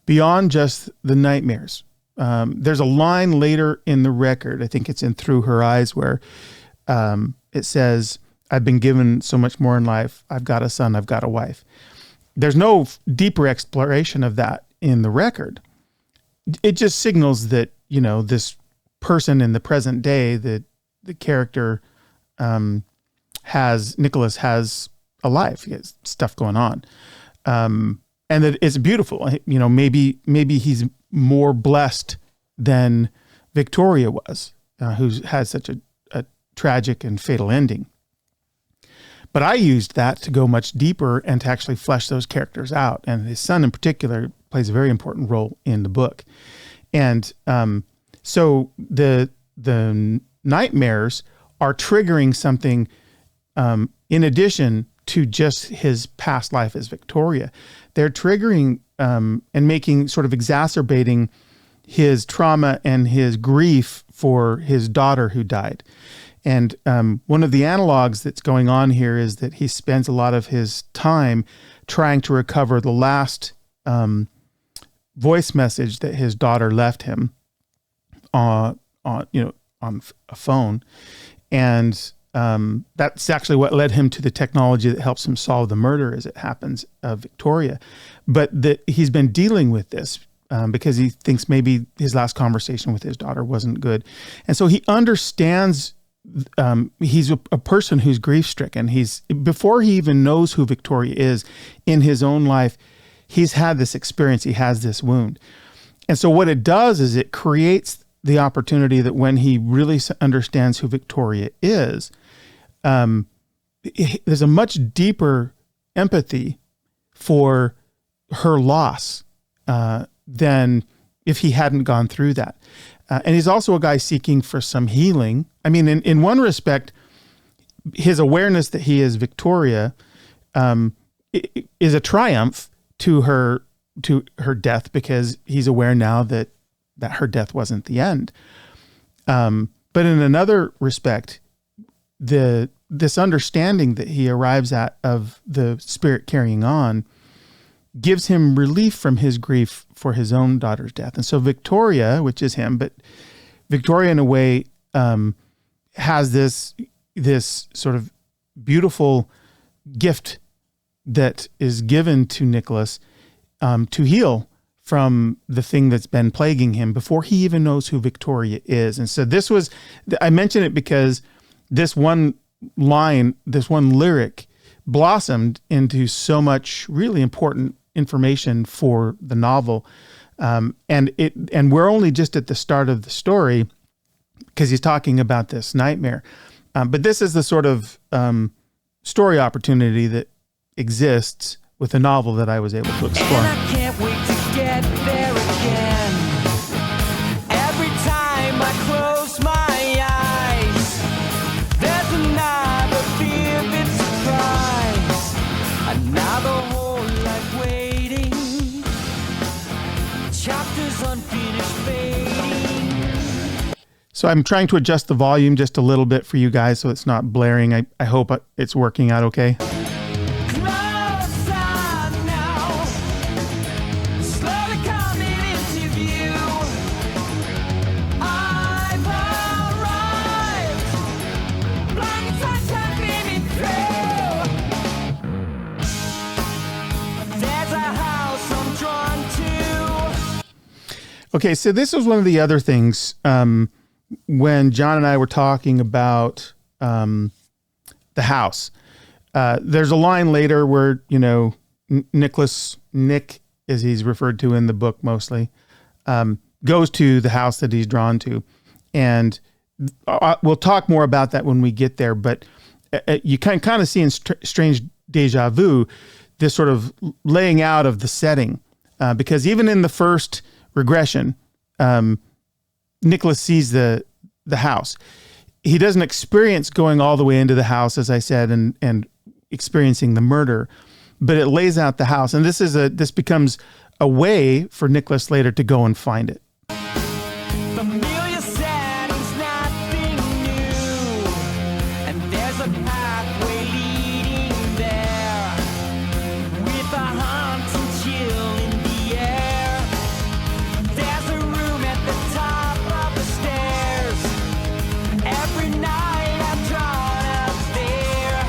beyond just the nightmares. There's a line later in the record, I think it's in Through Her Eyes, where it says, I've been given so much more in life. I've got a son. I've got a wife. There's no deeper exploration of that in the record. It just signals that, this person in the present day, that the character Nicholas has a life. He has stuff going on. And that it's beautiful. Maybe he's more blessed than Victoria was, who had such a tragic and fatal ending. But I used that to go much deeper and to actually flesh those characters out. And his son in particular plays a very important role in the book. And so the nightmares are triggering something in addition to just his past life as Victoria. They're triggering and making, sort of exacerbating his trauma and his grief for his daughter who died. And one of the analogs that's going on here is that he spends a lot of his time trying to recover the last voice message that his daughter left him on a phone. And that's actually what led him to the technology that helps him solve the murder, as it happens, of Victoria. But that he's been dealing with this because he thinks maybe his last conversation with his daughter wasn't good. And so he understands. He's a person who's grief-stricken. Before he even knows who Victoria is in his own life, he's had this experience. He has this wound. And so what it does is it creates the opportunity that when he really understands who Victoria is, there's a much deeper empathy for her loss than if he hadn't gone through that. And he's also a guy seeking for some healing. I mean, in one respect, his awareness that he is Victoria is a triumph to her death, because he's aware now that her death wasn't the end. But in another respect, this understanding that he arrives at of the spirit carrying on gives him relief from his grief for his own daughter's death. And so Victoria, which is him, but Victoria in a way has this sort of beautiful gift that is given to Nicholas to heal from the thing that's been plaguing him before he even knows who Victoria is. And so I mention it because this one line, this one lyric blossomed into so much really important information for the novel. And we're only just at the start of the story because he's talking about this nightmare. But this is the sort of story opportunity that exists with the novel that I was able to explore. And I can't wait to get there again. Every time I close my eyes, there's another vivid surprise, another whole life waiting, chapters unfinished fading. So I'm trying to adjust the volume just a little bit for you guys so it's not blaring. I hope it's working out okay. Okay, so this was one of the other things when John and I were talking about the house. There's a line later where, Nick, as he's referred to in the book mostly, goes to the house that he's drawn to. And we'll talk more about that when we get there, but you can kind of see in Strange Deja Vu this sort of laying out of the setting, because even in the first Regression, Nicholas sees the house. He doesn't experience going all the way into the house, as I said, and experiencing the murder, but it lays out the house. And this becomes a way for Nicholas later to go and find it. Familiar settings, nothing new, and there's a pathway leading there, with a haunting chill in the air. There's a room at the top of the stairs. Every night I've drawn up there,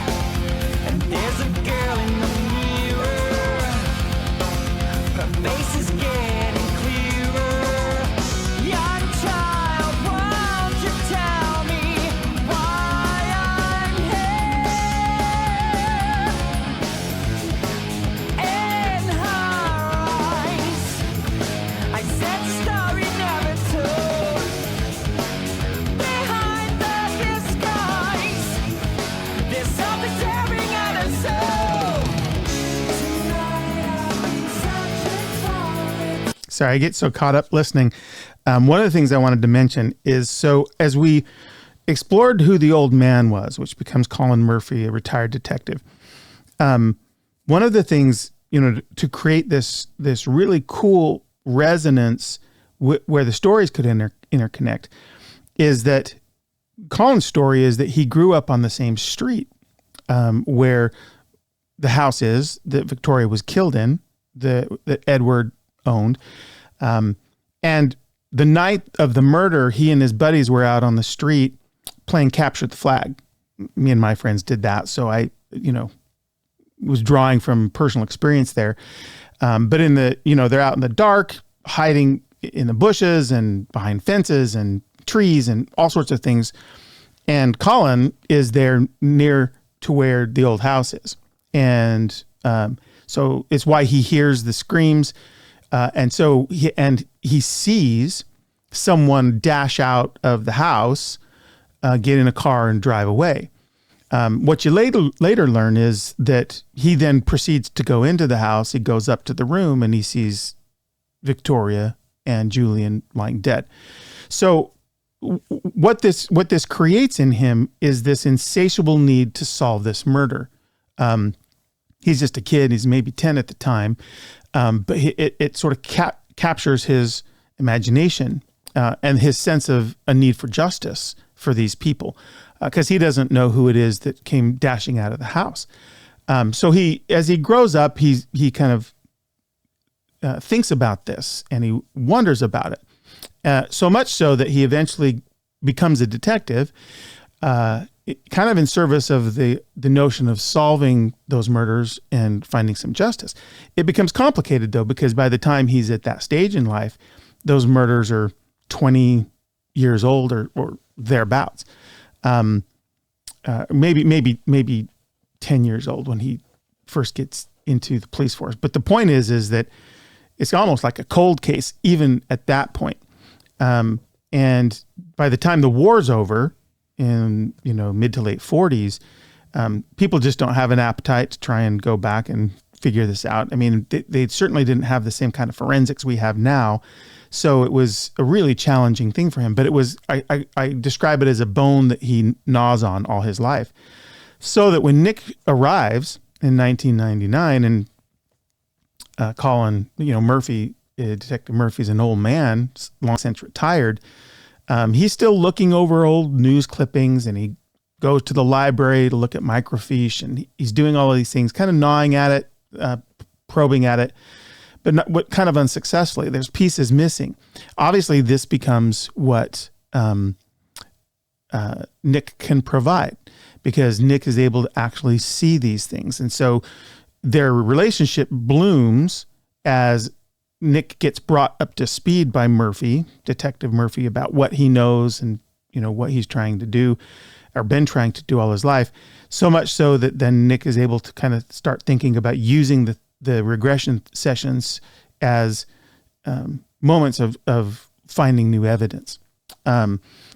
and there's a girl in the mirror. Her face is getting clearer. Young child, won't you tell me why I'm here? In her eyes, I said the story never told. Behind the disguise, there's something tearing at her soul. Tonight I've been searching for it. Sorry, I get so caught up listening. One of the things I wanted to mention is, so as we explored who the old man was, which becomes Colin Murphy, a retired detective, one of the things, to create this really cool resonance where the stories could interconnect, is that Colin's story is that he grew up on the same street where the house is that Victoria was killed in, that Edward owned. And the night of the murder, he and his buddies were out on the street playing Capture the Flag. Me and my friends did that. So I, was drawing from personal experience there. But they're out in the dark, hiding in the bushes and behind fences and trees and all sorts of things. And Colin is there near to where the old house is. And so it's why he hears the screams. And so he sees someone dash out of the house, get in a car and drive away. What you later learn is that he then proceeds to go into the house. He goes up to the room and he sees Victoria and Julian lying dead. So what this creates in him is this insatiable need to solve this murder. He's just a kid. He's maybe 10 at the time, but it sort of captures his imagination and his sense of a need for justice for these people, because he doesn't know who it is that came dashing out of the house. So as he grows up, he kind of thinks about this and he wonders about it. So much so that he eventually becomes a detective, kind of in service of the notion of solving those murders and finding some justice. It becomes complicated though, because by the time he's at that stage in life, those murders are 20 years old or thereabouts. Maybe 10 years old when he first gets into the police force. But the point is that it's almost like a cold case, even at that point. And by the time the war's over in, mid to late 40s, people just don't have an appetite to try and go back and figure this out. I mean, they certainly didn't have the same kind of forensics we have now. So it was a really challenging thing for him, but it was, I describe it as a bone that he gnaws on all his life. So that when Nick arrives in 1999 and Colin, Murphy, Detective Murphy's an old man, long since retired, he's still looking over old news clippings and he goes to the library to look at microfiche and he's doing all of these things, kind of gnawing at it, probing at it, but kind of unsuccessfully. There's pieces missing. Obviously, this becomes what Nick can provide, because Nick is able to actually see these things. And so their relationship blooms as Nick gets brought up to speed by Murphy, Detective Murphy, about what he knows and, what he's trying to do or been trying to do all his life. So much so that then Nick is able to kind of start thinking about using the regression sessions as moments of finding new evidence.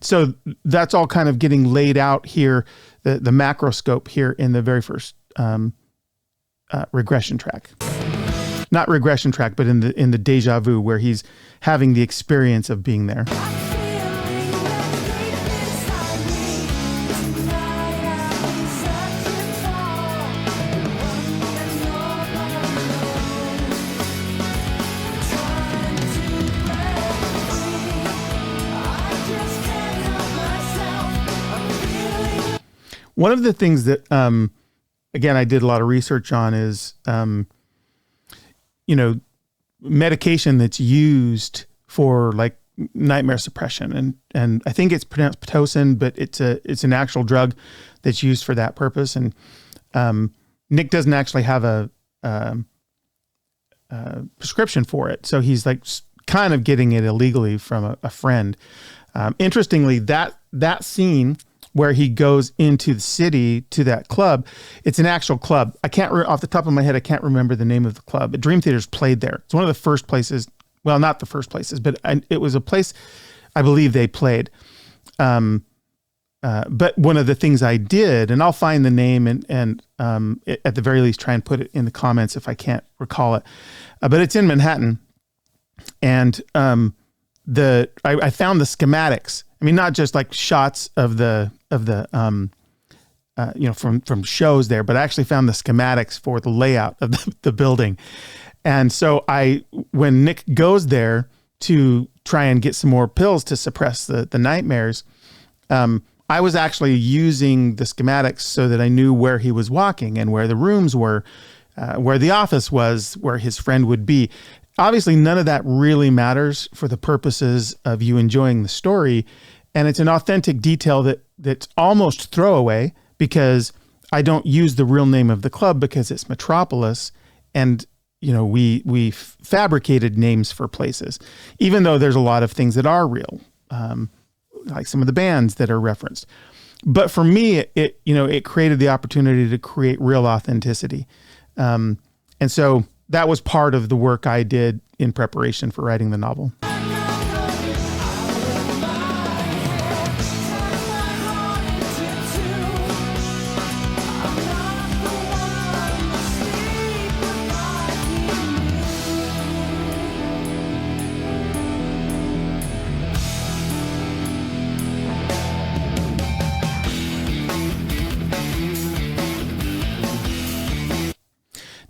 So that's all kind of getting laid out here, the macro scope here in the very first regression track. Not regression track, but in the deja vu, where he's having the experience of being there. One of the things that, again, I did a lot of research on is, medication that's used for like nightmare suppression. And I think it's pronounced Pitocin, but it's an actual drug that's used for that purpose. And Nick doesn't actually have a prescription for it. So he's like kind of getting it illegally from a friend. Interestingly, that scene where he goes into the city to that club, it's an actual club. I can't, off the top of my head, I can't remember the name of the club. But Dream Theater's played there. It's one of the first places, well, not the first places, but it was a place I believe they played. But one of the things I did, and I'll find the name and at the very least try and put it in the comments if I can't recall it. But it's in Manhattan. And I found the schematics. I mean, not just like shots of the from shows there, but I actually found the schematics for the layout of the building. And so when Nick goes there to try and get some more pills to suppress the nightmares, I was actually using the schematics so that I knew where he was walking and where the rooms were, where the office was, where his friend would be. Obviously, none of that really matters for the purposes of you enjoying the story. And it's an authentic detail that's almost throwaway, because I don't use the real name of the club because it's Metropolis. And, we fabricated names for places, even though there's a lot of things that are real, like some of the bands that are referenced. But for me, it created the opportunity to create real authenticity. And so that was part of the work I did in preparation for writing the novel.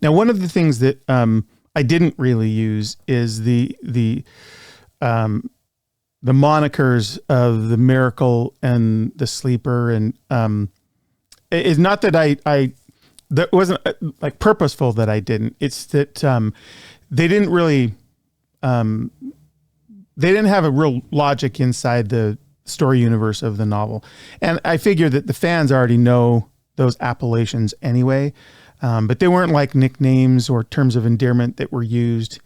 Now, one of the things that I didn't really use is the monikers of the Miracle and the Sleeper, and it's not that I that wasn't like purposeful that I didn't. It's that they didn't really they didn't have a real logic inside the story universe of the novel, and I figured that the fans already know those appellations anyway, but they weren't like nicknames or terms of endearment that were used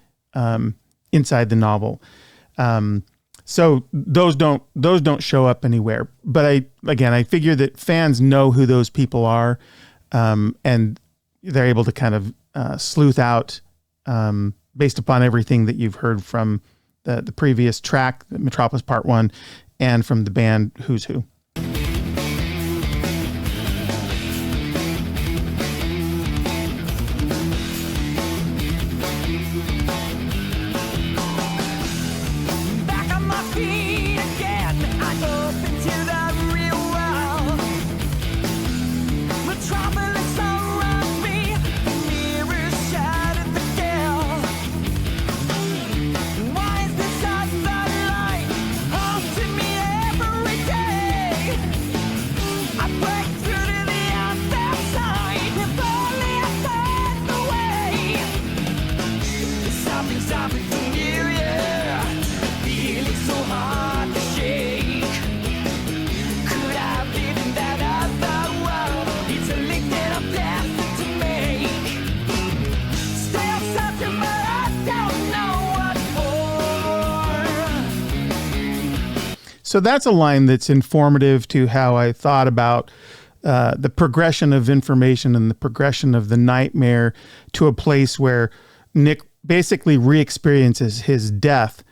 inside the novel. So those don't show up anywhere. But I figure that fans know who those people are, and they're able to kind of sleuth out based upon everything that you've heard from the previous track, Metropolis Part 1, and from the band Who's Who. Back on my feet again, I up into the real world. Metropolis surrounds me, mirrors shattered the gale. Why is this other light haunting me every day? I break through to the other side, if only I find the way. There's something from you, yeah. Feeling so hard to shake. Could I have lived in that other world? It's a leap that I'm destined to make. Still searching, but I don't know what for. So that's a line that's informative to how I thought about the progression of information and the progression of the nightmare to a place where Nick basically re-experiences his death,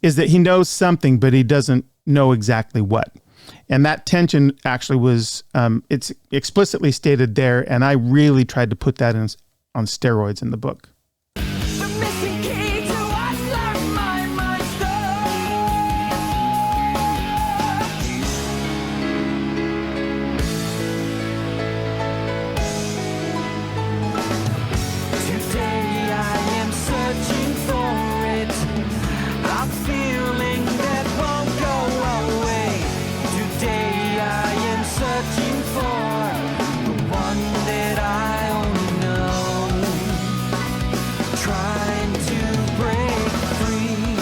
is that he knows something, but he doesn't know exactly what. And that tension actually was, it's explicitly stated there, and I really tried to put that on steroids in the book. The missing key to unlock my mind's door. Today I am searching for it. I'm feeling that won't go away. Today I am searching for the one that I only know. Trying to break free.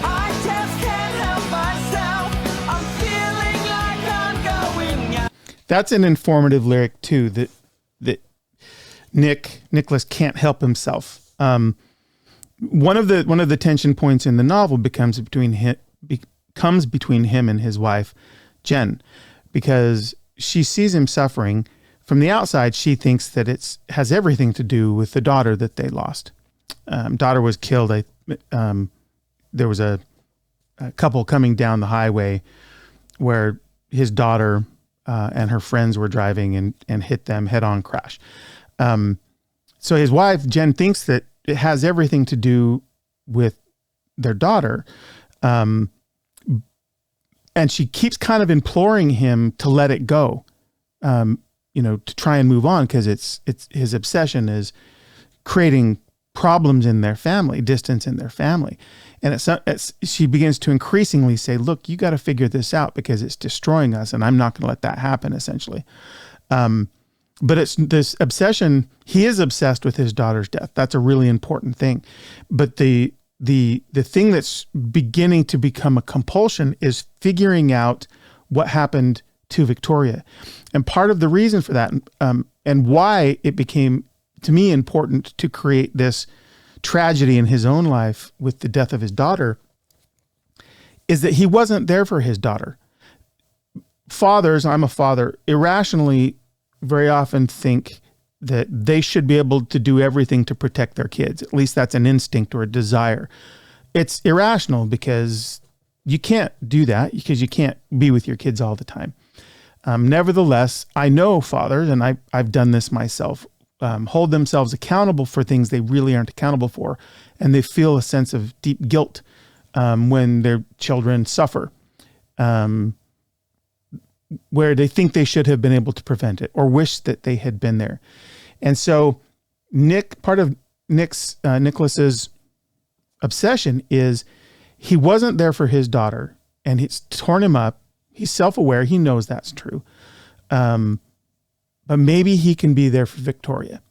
I just can't help myself. I'm feeling like I'm going out. That's an informative lyric too, that Nicholas can't help himself. One of the tension points in the novel becomes between him and his wife, Jen, because she sees him suffering. From the outside, she thinks that it has everything to do with the daughter that they lost. Daughter was killed. There was a couple coming down the highway where his daughter and her friends were driving and hit them head-on crash. So his wife, Jen, thinks that it has everything to do with their daughter. And she keeps kind of imploring him to let it go, to try and move on, because it's his obsession is creating problems in their family, distance in their family. And she begins to increasingly say, look, you got to figure this out because it's destroying us, and I'm not going to let that happen, essentially. But it's this obsession. He is obsessed with his daughter's death. That's a really important thing. But the thing that's beginning to become a compulsion is figuring out what happened to Victoria. And part of the reason for that, and why it became, to me, important to create this tragedy in his own life with the death of his daughter, is that he wasn't there for his daughter. Fathers, I'm a father, irrationally very often think that they should be able to do everything to protect their kids. At least that's an instinct or a desire. It's irrational because you can't do that, because you can't be with your kids all the time. Nevertheless, I know fathers, and I've done this myself, hold themselves accountable for things they really aren't accountable for, and they feel a sense of deep guilt when their children suffer, where they think they should have been able to prevent it or wish that they had been there. And so part of Nicholas's obsession is he wasn't there for his daughter, and it's torn him up. He's self-aware. He knows that's true. But maybe he can be there for Victoria,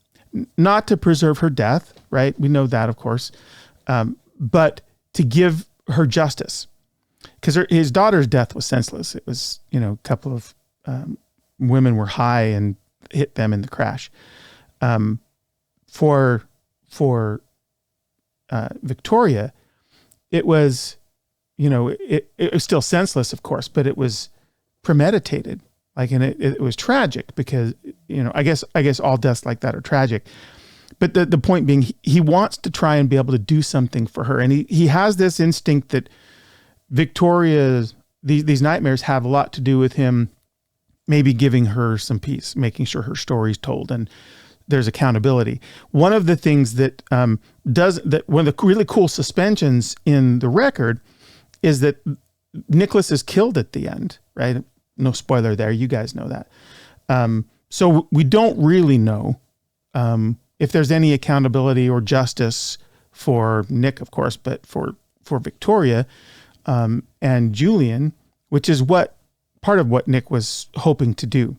not to preserve her death, right? We know that, of course, but to give her justice, because his daughter's death was senseless. It was, a couple of women were high and hit them in the crash. For Victoria, it was, it was still senseless, of course, but it was premeditated. And it was tragic because, I guess all deaths like that are tragic. But the point being, he wants to try and be able to do something for her. And he has this instinct that Victoria's, these nightmares have a lot to do with him maybe giving her some peace, making sure her story's told and there's accountability. One of the things that one of the really cool suspensions in the record is that Nicholas is killed at the end, right? No spoiler there. You guys know that. So we don't really know if there's any accountability or justice for Nick, of course, but for Victoria and Julian, which is part of what Nick was hoping to do.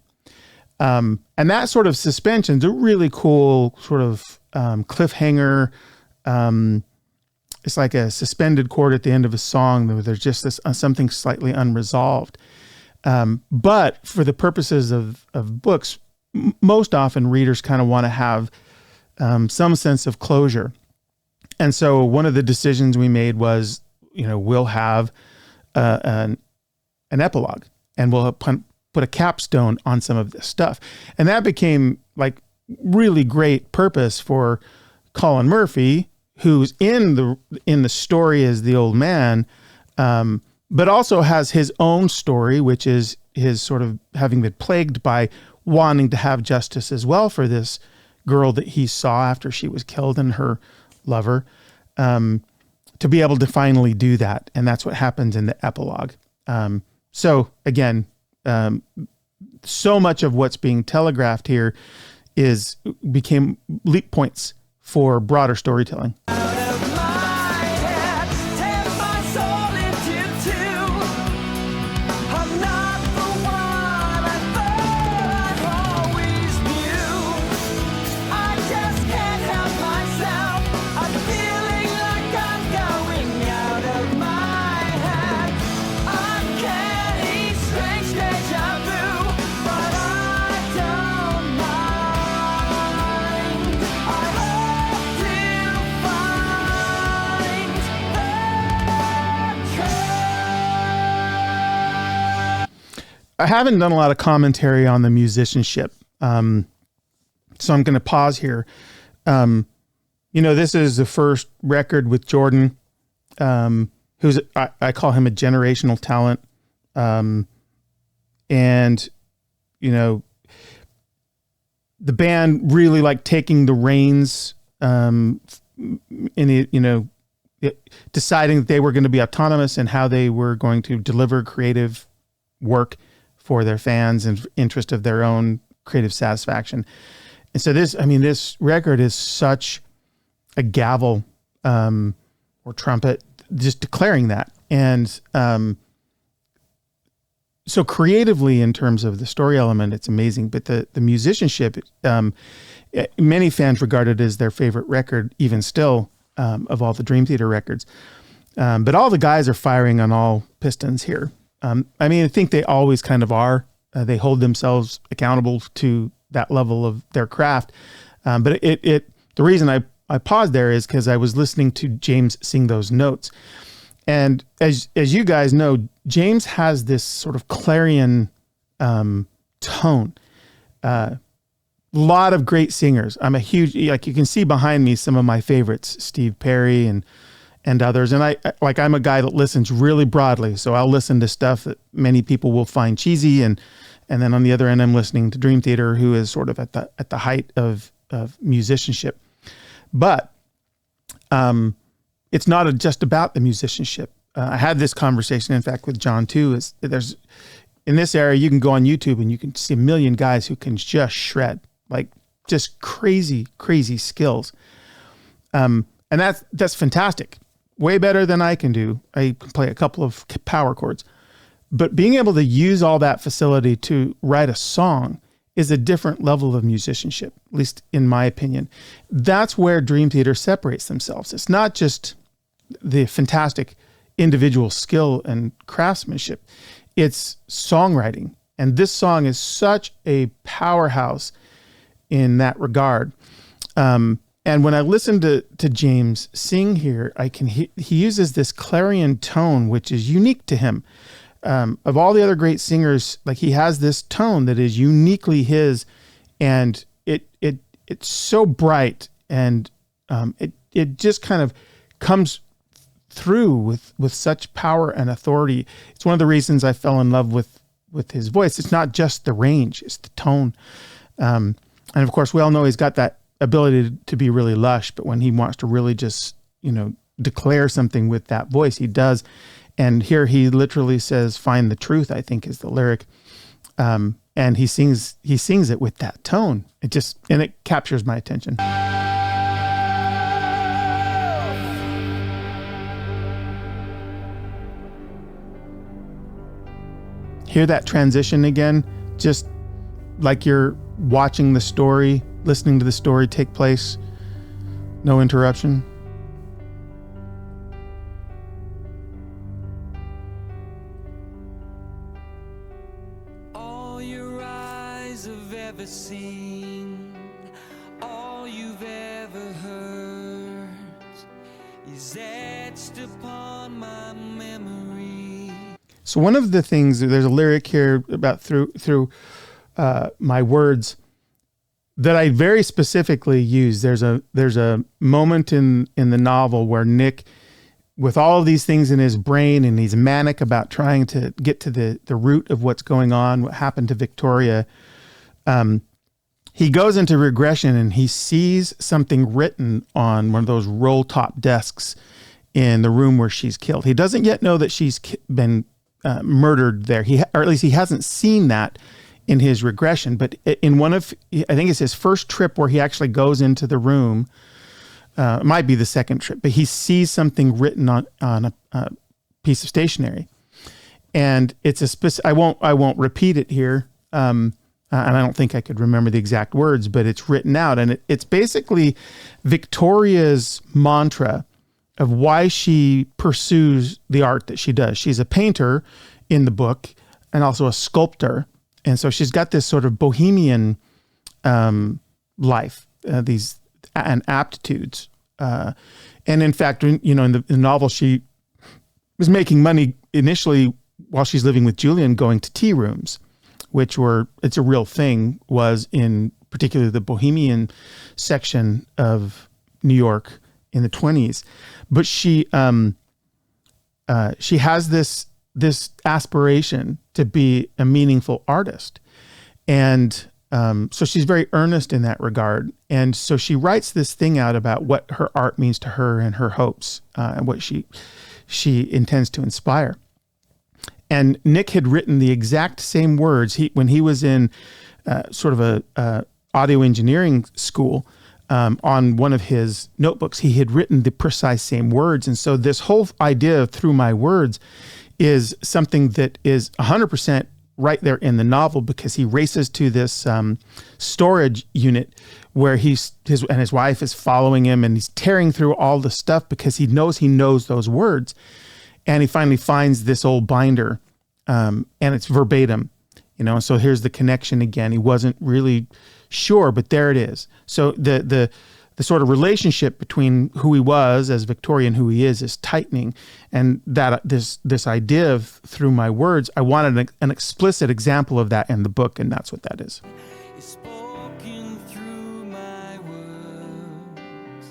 And that sort of suspension is a really cool sort of cliffhanger. It's like a suspended chord at the end of a song where there's just this something slightly unresolved. But for the purposes of books, most often readers kind of want to have some sense of closure. And so one of the decisions we made was, we'll have an epilogue, and we'll put a capstone on some of this stuff. And that became like really great purpose for Colin Murphy, who's in the story as the old man, but also has his own story, which is his sort of having been plagued by wanting to have justice as well for this girl that he saw after she was killed and her lover, to be able to finally do that. And that's what happens in the epilogue. So again, so much of what's being telegraphed here became leap points for broader storytelling. I haven't done a lot of commentary on the musicianship. So I'm going to pause here. This is the first record with Jordan, who's, I call him a generational talent. And, the band really like taking the reins, deciding that they were going to be autonomous in how they were going to deliver creative work for their fans and interest of their own creative satisfaction. And so this record is such a gavel or trumpet, just declaring that. And so creatively, in terms of the story element, it's amazing. But the musicianship, many fans regard it as their favorite record, even still, of all the Dream Theater records. But all the guys are firing on all pistons here. I think they always kind of are. They hold themselves accountable to that level of their craft. But the reason I paused there is because I was listening to James sing those notes. And as you guys know, James has this sort of clarion tone. Lot of great singers. I'm a huge, you can see behind me some of my favorites, Steve Perry and others. And I'm a guy that listens really broadly. So I'll listen to stuff that many people will find cheesy. And then on the other end, I'm listening to Dream Theater, who is sort of at the height of musicianship. But it's not just about the musicianship. I had this conversation, in fact, with John too, there's, in this area, you can go on YouTube and you can see a million guys who can just shred, like just crazy, crazy skills. And that's fantastic. Way better than I can do. I can play a couple of power chords. But being able to use all that facility to write a song is a different level of musicianship, at least in my opinion. That's where Dream Theater separates themselves. It's not just the fantastic individual skill and craftsmanship. It's songwriting. And this song is such a powerhouse in that regard. And when I listen to James sing here, he uses this clarion tone, which is unique to him. Of all the other great singers, like he has this tone that is uniquely his, and it's so bright, and it just kind of comes through with such power and authority. It's one of the reasons I fell in love with his voice. It's not just the range, it's the tone. And of course, we all know he's got that ability to be really lush, but when he wants to really just, declare something with that voice, he does. And here he literally says, "Find the truth," I think is the lyric. And he sings it with that tone. It captures my attention. Hear that transition again, just like you're watching the story, listening to the story take place. No interruption. All your eyes have ever seen, all you've ever heard is etched upon my memory. So one of the things, there's a lyric here about through my words that I very specifically use. There's a moment in the novel where Nick, with all of these things in his brain, and he's manic about trying to get to the root of what's going on, what happened to Victoria, he goes into regression and he sees something written on one of those roll top desks in the room where she's killed. He doesn't yet know that she's been murdered there. Or at least he hasn't seen that in his regression, but in I think it's his first trip where he actually goes into the room. It might be the second trip, but he sees something written on a piece of stationery, and it's I won't repeat it here, and I don't think I could remember the exact words, but it's written out, and it's basically Victoria's mantra of why she pursues the art that she does. She's a painter in the book, and also a sculptor. And so she's got this sort of bohemian life, these aptitudes. And in fact, in the novel, she was making money initially while she's living with Julian, going to tea rooms, it's a real thing, was in particularly the bohemian section of New York in the 1920s. But she has this aspiration to be a meaningful artist. And so she's very earnest in that regard. And so she writes this thing out about what her art means to her and her hopes, and what she intends to inspire. And Nick had written the exact same words when he was in sort of a audio engineering school. On one of his notebooks, he had written the precise same words. And so this whole idea of through my words is something that is 100% right there in the novel, because he races to this storage unit where his wife is following him, and he's tearing through all the stuff because he knows those words. And he finally finds this old binder, and it's verbatim, so here's the connection again. He wasn't really sure, but there it is. So the sort of relationship between who he was as Victoria and who he is tightening, and that this idea of through my words, I wanted an explicit example of that in the book, and that's what that is. Spoken through my words,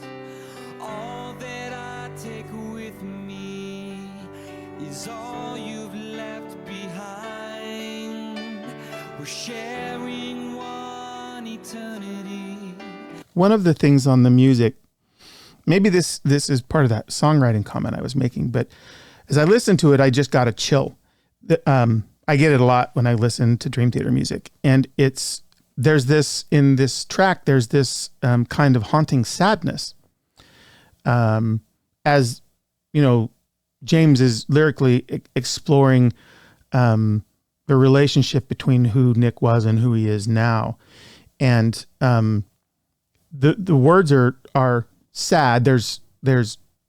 all that I take with me is all you've left behind. We're sharing one eternity. One of the things on the music, maybe this is part of that songwriting comment I was making, but as I listened to it, I just got a chill. I get it a lot when I listen to Dream Theater music, and it's there's this in this track. There's this kind of haunting sadness, as you know. James is lyrically exploring the relationship between who Nick was and who he is now, and the words are sad. There's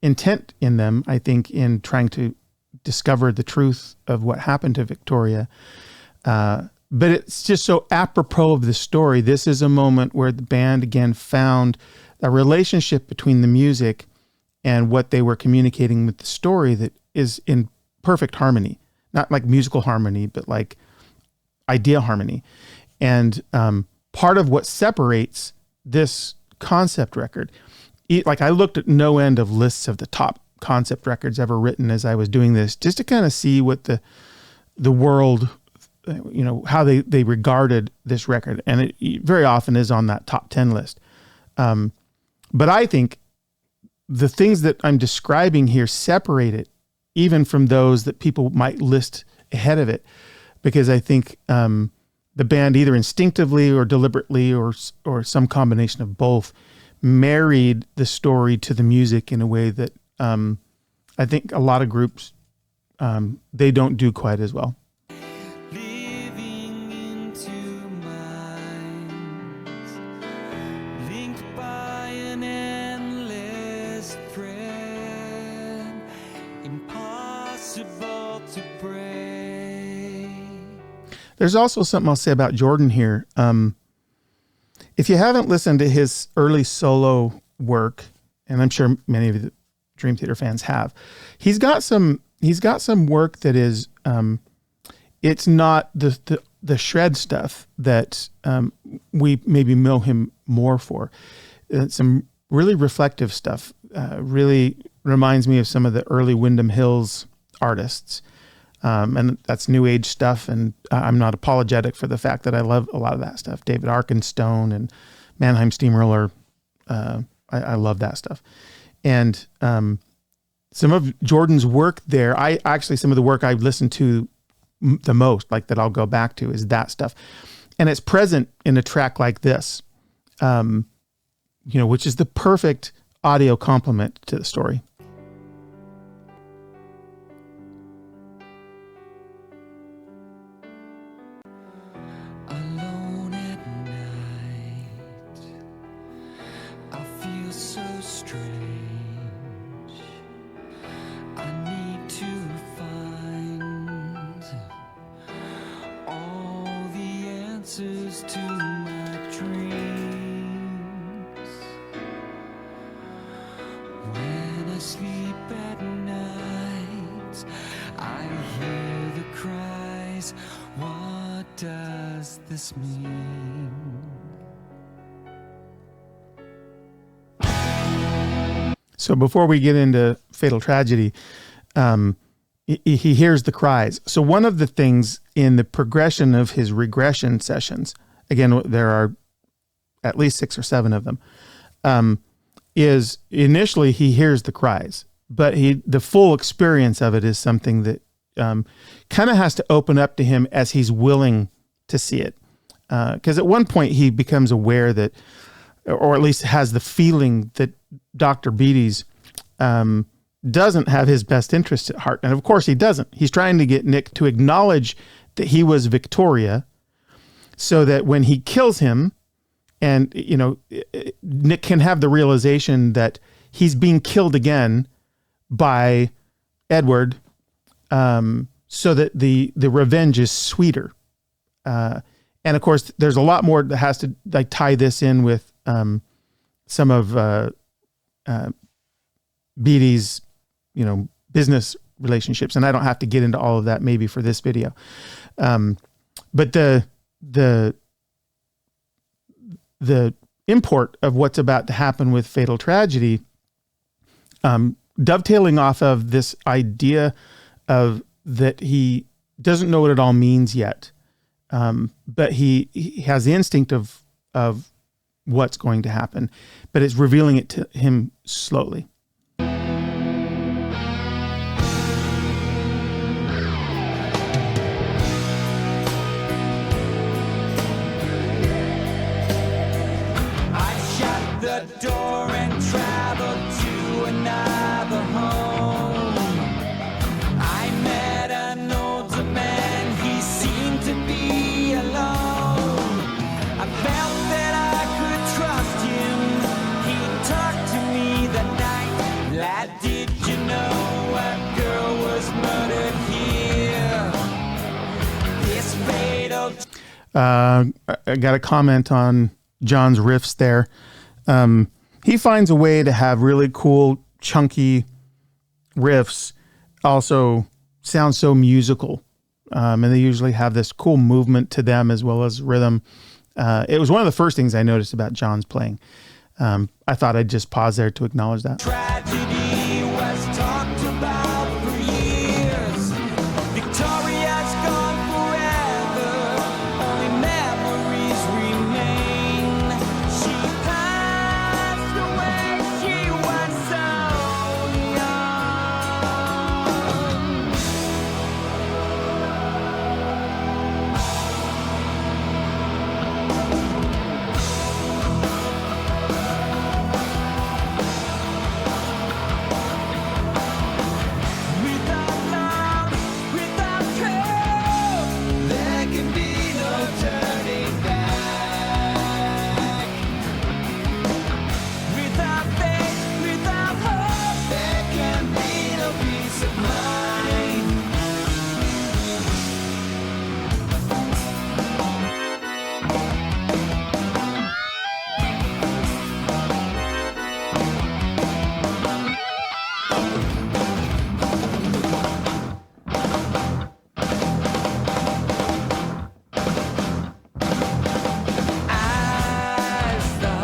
intent in them, I think, in trying to discover the truth of what happened to Victoria. But it's just so apropos of the story. This is a moment where the band again found a relationship between the music and what they were communicating with the story that is in perfect harmony, not like musical harmony, but like idea harmony. And part of what separates this concept record, like I looked at no end of lists of the top concept records ever written as I was doing this, just to kind of see what the world, you know, how they regarded this record. And it very often is on that top 10 list. But I think the things that I'm describing here separate it even from those that people might list ahead of it, because I think the band either instinctively or deliberately or some combination of both married the story to the music in a way that I think a lot of groups, they don't do quite as well. Living into minds, linked by an endless thread, impossible to break. There's also something I'll say about Jordan here. If you haven't listened to his early solo work, and I'm sure many of the Dream Theater fans have, he's got some work that is, it's not the shred stuff that we maybe know him more for. Some really reflective stuff. Really reminds me of some of the early Wyndham Hills artists. And that's new age stuff. And I'm not apologetic for the fact that I love a lot of that stuff. David Arkenstone and Mannheim Steamroller. I love that stuff. And some of Jordan's work there, some of the work I've listened to the most, like that I'll go back to, is that stuff. And it's present in a track like this, which is the perfect audio complement to the story. Alone at night, I feel so strange. I need to find all the answers to my dreams. When I sleep at night, I hear the cries. What does this mean? So before we get into Fatal Tragedy, he hears the cries. So one of the things in the progression of his regression sessions, again, there are at least 6 or 7 of them, is initially he hears the cries, but the full experience of it is something that kind of has to open up to him as he's willing to see it. Because at one point he becomes aware that, or at least has the feeling that Dr. Beatty's doesn't have his best interest at heart. And of course he doesn't. He's trying to get Nick to acknowledge that he was Victoria so that when he kills him and, Nick can have the realization that he's being killed again by Edward, so that the revenge is sweeter. And of course there's a lot more that has to tie this in with some of Beatty's, business relationships. And I don't have to get into all of that maybe for this video. But the import of what's about to happen with Fatal Tragedy, dovetailing off of this idea of that he doesn't know what it all means yet. But he has the instinct of what's going to happen, but it's revealing it to him slowly. another home. I met an older man, he seemed to be alone. I felt that I could trust him, he talked to me that night. Lad, did you know a girl was murdered here? This fatal I got a comment on John's riffs there. He finds a way to have really cool, chunky riffs also sound so musical. And they usually have this cool movement to them as well as rhythm. It was one of the first things I noticed about John's playing. I thought I'd just pause there to acknowledge that. tragedy was talked about for years. Victoria's gone forever, only memories remain. She passed away, she was so young. Without love, without care, there can be no turning back. Without faith, without hope, there can be no peace of mind. As the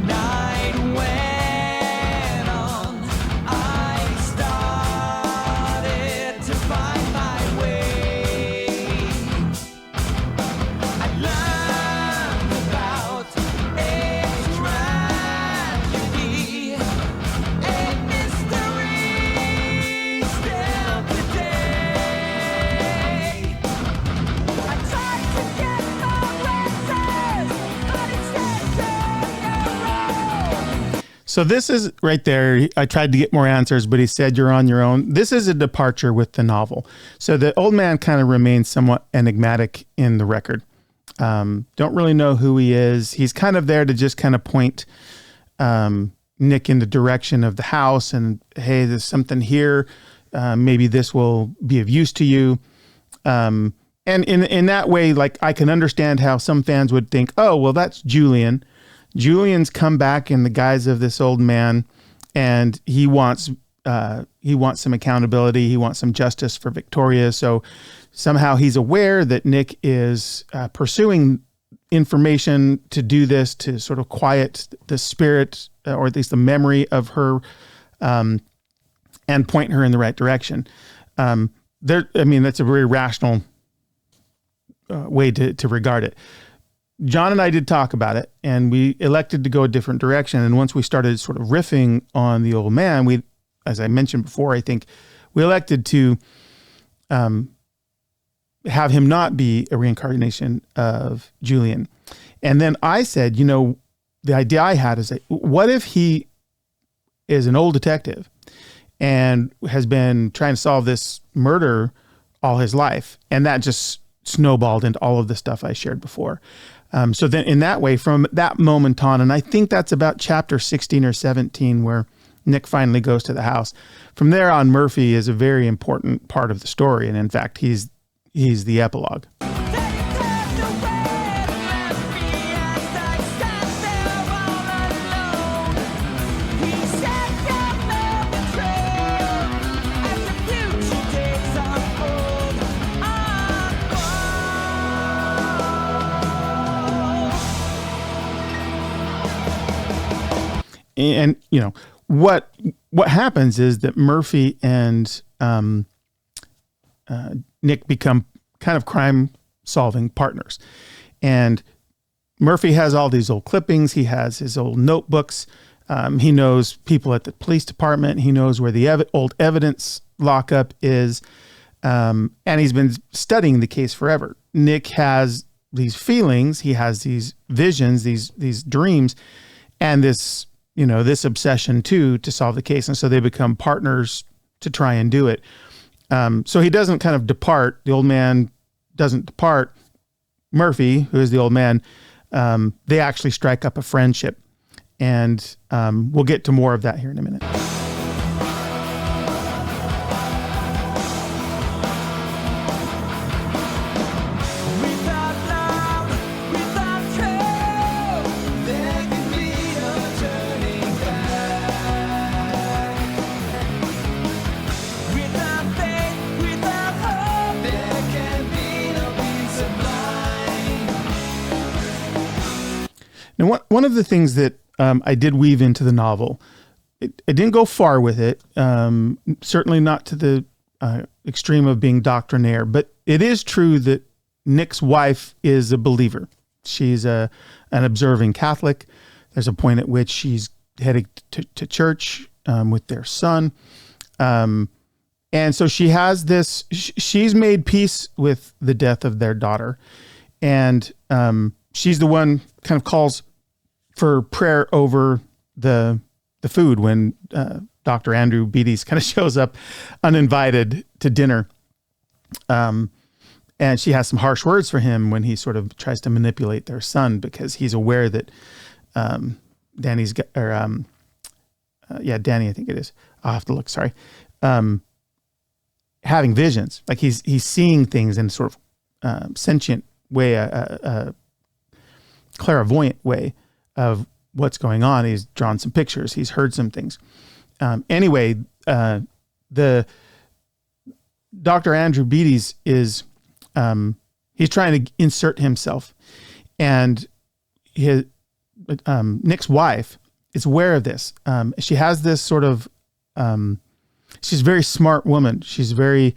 night went on, I started to find my way. I learned about a tragedy, a mystery still today. I tried to get more answers, but instead turned around. So this is right there. I tried to get more answers, but he said, you're on your own. This is a departure with the novel. So the old man kind of remains somewhat enigmatic in the record. Don't really know who he is. He's kind of there to just kind of point Nick in the direction of the house and, hey, there's something here. Maybe this will be of use to you. And in that way, like, I can understand how some fans would think, oh, well, that's Julian. Julian's come back in the guise of this old man, and he wants some accountability. He wants some justice for Victoria. So somehow he's aware that Nick is pursuing information to do this, to sort of quiet the spirit, or at least the memory of her, and point her in the right direction. That's a very rational way to regard it. John and I did talk about it, and we elected to go a different direction. And once we started sort of riffing on the old man, we, as I mentioned before, I think we elected to have him not be a reincarnation of Julian. And then I said, the idea I had is that, what if he is an old detective and has been trying to solve this murder all his life, and that just snowballed into all of the stuff I shared before. So then in that way, from that moment on, and I think that's about chapter 16 or 17, where Nick finally goes to the house. From there on, Murphy is a very important part of the story. And in fact, he's the epilogue. They turned away and left me as I sat there all alone. He set down the trail as the future days unfold. And what happens is that Murphy and Nick become kind of crime-solving partners. And Murphy has all these old clippings. He has his old notebooks. He knows people at the police department. He knows where the old evidence lockup is. And he's been studying the case forever. Nick has these feelings. He has these visions, these dreams, and this this obsession too, to solve the case. And so they become partners to try and do it. So he doesn't kind of depart. The old man doesn't depart. Murphy, who is the old man, they actually strike up a friendship. And we'll get to more of that here in a minute. Without love, without truth, there can be no turning back. Without faith, without hope, there can be no peace of mind. Now, one of the things that I did weave into the novel, I didn't go far with it, certainly not to the extreme of being doctrinaire, but it is true that Nick's wife is a believer. She's an observing Catholic. There's a point at which she's heading to church with their son. And so she has this, she's made peace with the death of their daughter. And she's the one kind of calls for prayer over the food when Dr. Andrew Beatties kind of shows up uninvited to dinner. And she has some harsh words for him when he sort of tries to manipulate their son, because he's aware that Danny, I think it is. I'll have to look, sorry. Having visions, like he's seeing things in sort of sentient way, a clairvoyant way of what's going on. He's drawn some pictures. He's heard some things. Anyway, the Dr. Andrew Beatties is, he's trying to insert himself, and his, Nick's wife is aware of this. She has this sort of, she's a very smart woman. She's very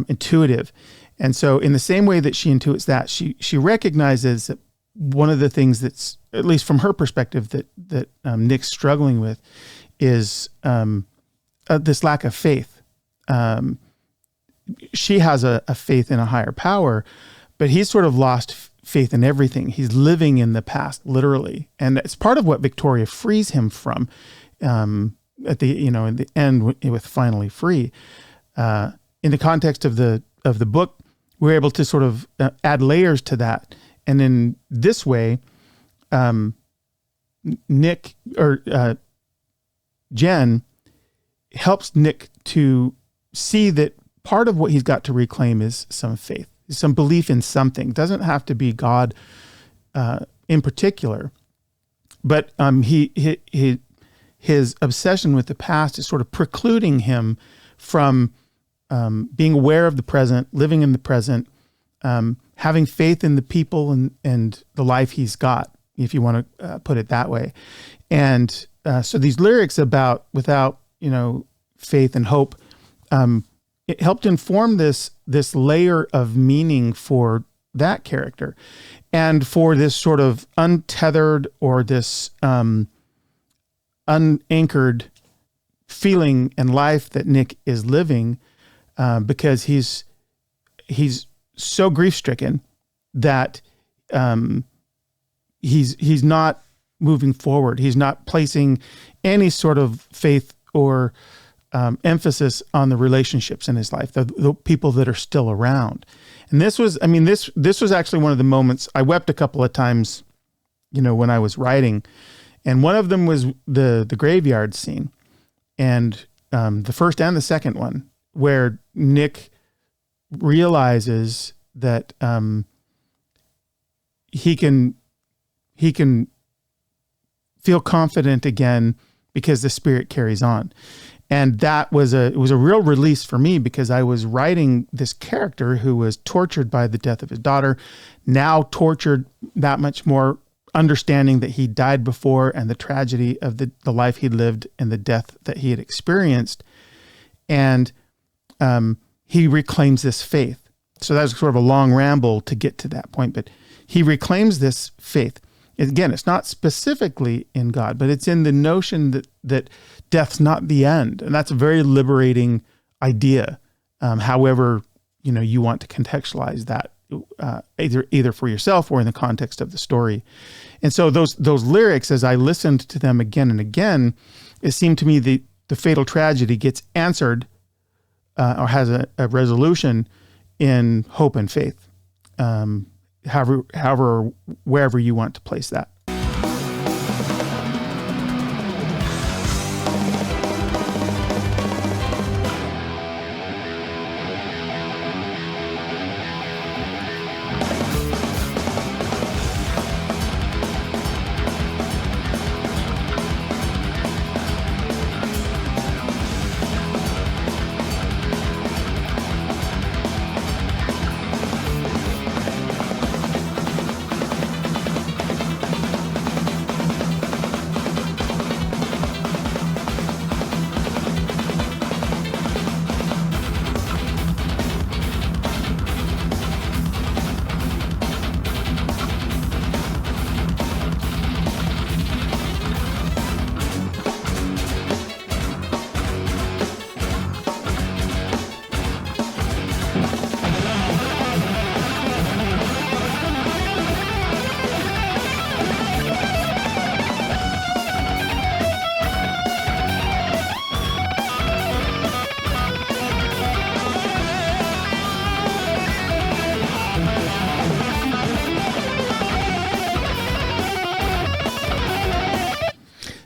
intuitive. And so in the same way that she intuits that, she recognizes that one of the things that's, at least from her perspective, that Nick's struggling with is this lack of faith. She has a faith in a higher power, but he's sort of lost faith in everything. He's living in the past, literally. And it's part of what Victoria frees him from at the, in the end with Finally Free. In the context of the book, we're able to sort of add layers to that. And in this way, Nick or Jen helps Nick to see that part of what he's got to reclaim is some faith, some belief in something. It doesn't have to be God in particular, but his obsession with the past is sort of precluding him from being aware of the present, living in the present, having faith in the people and the life he's got, if you want to put it that way. And so these lyrics about without, faith and hope, it helped inform this layer of meaning for that character, and for this sort of untethered or this unanchored feeling and life that Nick is living, because he's so grief-stricken that he's not moving forward. He's not placing any sort of faith or emphasis on the relationships in his life, the people that are still around. And this was actually one of the moments I wept a couple of times, when I was writing. And one of them was the graveyard scene, and the first and the second one, where Nick realizes that he can feel confident again because the spirit carries on. And that was it was a real release for me, because I was writing this character who was tortured by the death of his daughter, now tortured that much more, understanding that he died before, and the tragedy of the life he lived and the death that he had experienced. And he reclaims this faith. So that was sort of a long ramble to get to that point, but he reclaims this faith. Again, it's not specifically in God, but it's in the notion that death's not the end. And that's a very liberating idea. However, you want to contextualize that either for yourself or in the context of the story. And so those lyrics, as I listened to them again and again, it seemed to me the fatal tragedy gets answered or has a resolution in hope and faith. However, wherever you want to place that.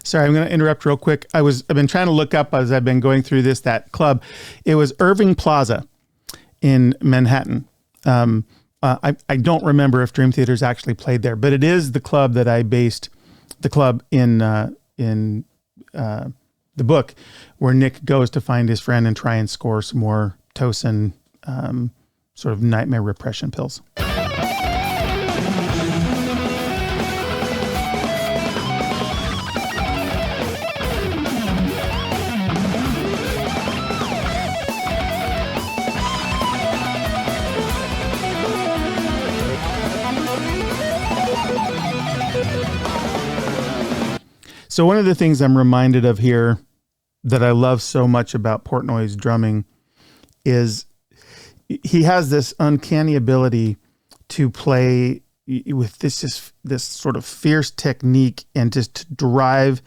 Sorry, I'm going to interrupt real quick. I've been trying to look up as I've been going through that club. It was Irving Plaza in Manhattan. I don't remember if Dream Theater's actually played there, but it is the club that I based the club in the book, where Nick goes to find his friend and try and score some more Tosin sort of nightmare repression pills. So one of the things I'm reminded of here that I love so much about Portnoy's drumming is he has this uncanny ability to play with this sort of fierce technique and just to drive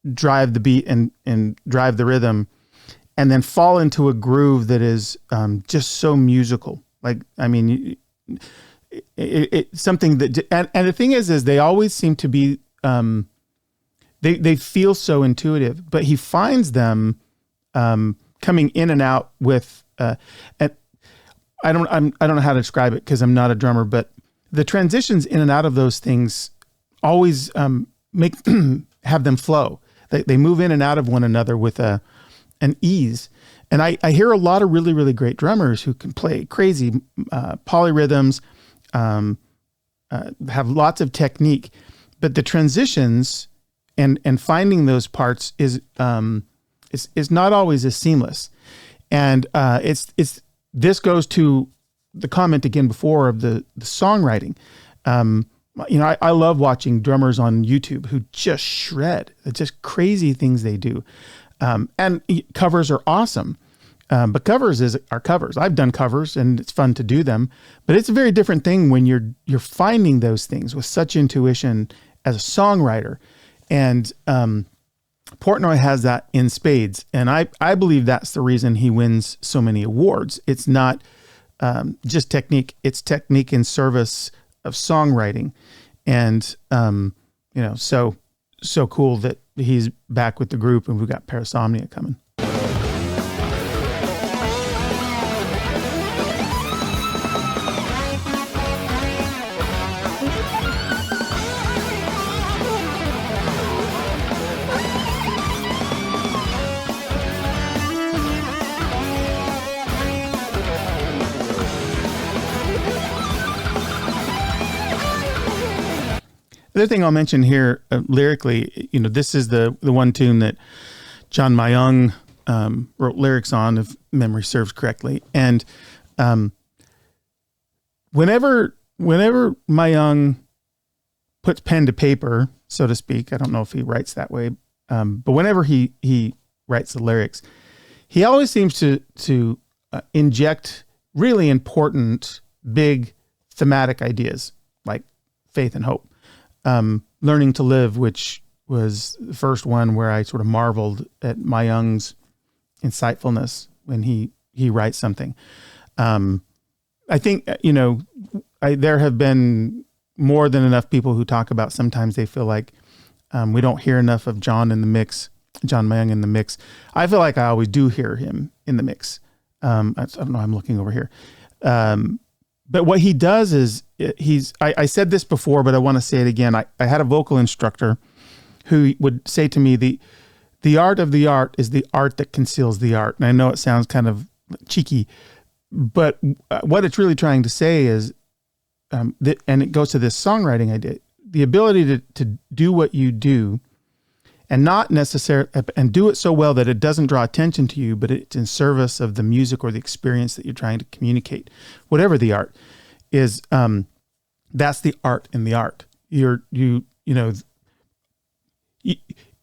the beat and drive the rhythm, and then fall into a groove that is just so musical. Like, I mean, it's something that, and the thing is they always seem to be, they feel so intuitive, but he finds them coming in and out with, and I don't know how to describe it because I'm not a drummer, but the transitions in and out of those things always have them flow. They move in and out of one another with an ease. And I hear a lot of really, really great drummers who can play crazy polyrhythms, have lots of technique, but the transitions and finding those parts is not always as seamless. And this goes to the comment again before of the songwriting. I love watching drummers on YouTube who just shred. It's just crazy things they do. And covers are awesome. But covers are covers. I've done covers and it's fun to do them, but it's a very different thing when you're finding those things with such intuition as a songwriter. And Portnoy has that in spades. And I believe that's the reason he wins so many awards. It's not just technique. It's technique in service of songwriting. And, so cool that he's back with the group and we've got Parasomnia coming. The other thing I'll mention here lyrically, this is the one tune that John Myung wrote lyrics on, if memory serves correctly. And whenever Myung puts pen to paper, so to speak, I don't know if he writes that way, but whenever he writes the lyrics, he always seems to inject really important, big thematic ideas like faith and hope. Learning to Live, which was the first one where I sort of marveled at Myung's insightfulness when he writes something. I think, there have been more than enough people who talk about sometimes they feel like we don't hear enough of John Myung in the mix. I feel like I always do hear him in the mix. I don't know, I'm looking over here. But what he does is I said this before, but I want to say it again. I had a vocal instructor who would say to me, the art of the art is the art that conceals the art. And I know it sounds kind of cheeky, but what it's really trying to say is, and it goes to this songwriting idea, the ability to do what you do and not necessarily, and do it so well that it doesn't draw attention to you, but it's in service of the music or the experience that you're trying to communicate. Whatever the art is, that's the art in the art. It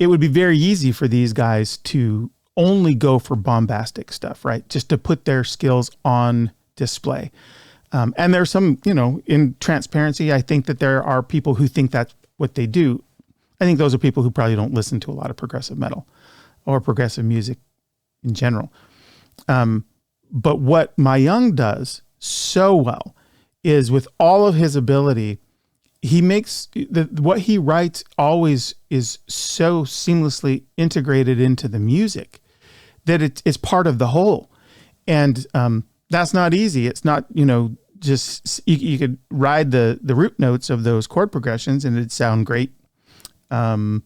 would be very easy for these guys to only go for bombastic stuff, right? Just to put their skills on display. And there's some, in transparency, I think that there are people who think that's what they do. I think those are people who probably don't listen to a lot of progressive metal or progressive music in general. But what Myung does so well is, with all of his ability, he makes what he writes always is so seamlessly integrated into the music that it's part of the whole. And that's not easy. It's not, just you could ride the root notes of those chord progressions and it'd sound great. But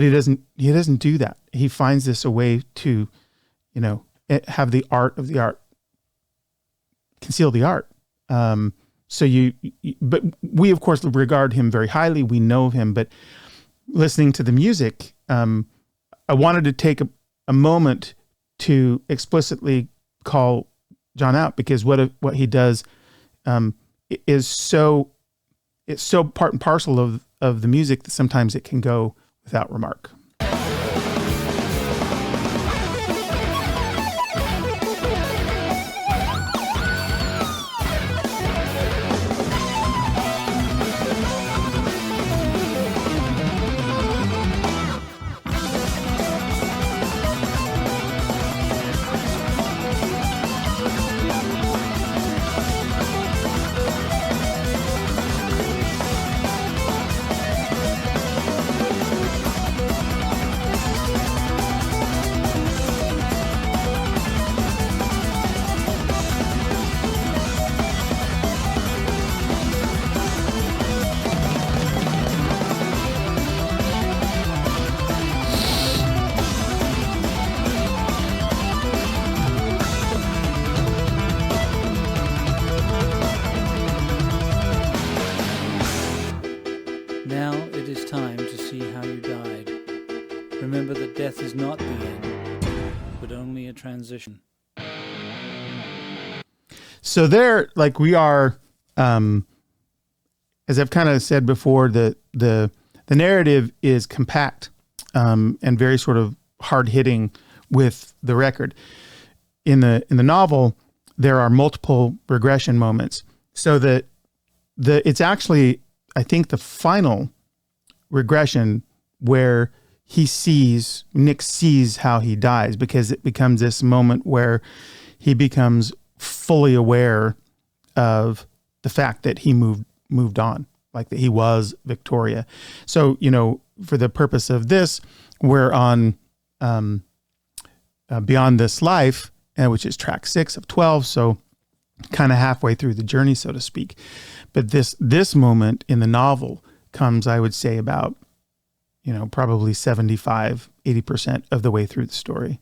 he doesn't do that. He finds this a way to, have the art of the art conceal the art. But we of course regard him very highly. We know him, but listening to the music, I wanted to take a moment to explicitly call John out, because what he does, is so part and parcel of the music that sometimes it can go without remark. Now it is time to see how you died. Remember that death is not the end, but only a transition. So there, like we are, as I've kind of said before, the narrative is compact and very sort of hard hitting with the record. In the novel, there are multiple regression moments, so that it's actually, I think, the final regression where Nick sees how he dies, because it becomes this moment where he becomes fully aware of the fact that he moved on, like that he was Victoria. So, for the purpose of this, we're on Beyond This Life, which is track 6 of 12. So kind of halfway through the journey, so to speak. But this moment in the novel comes, I would say, about, probably 75, 80% of the way through the story.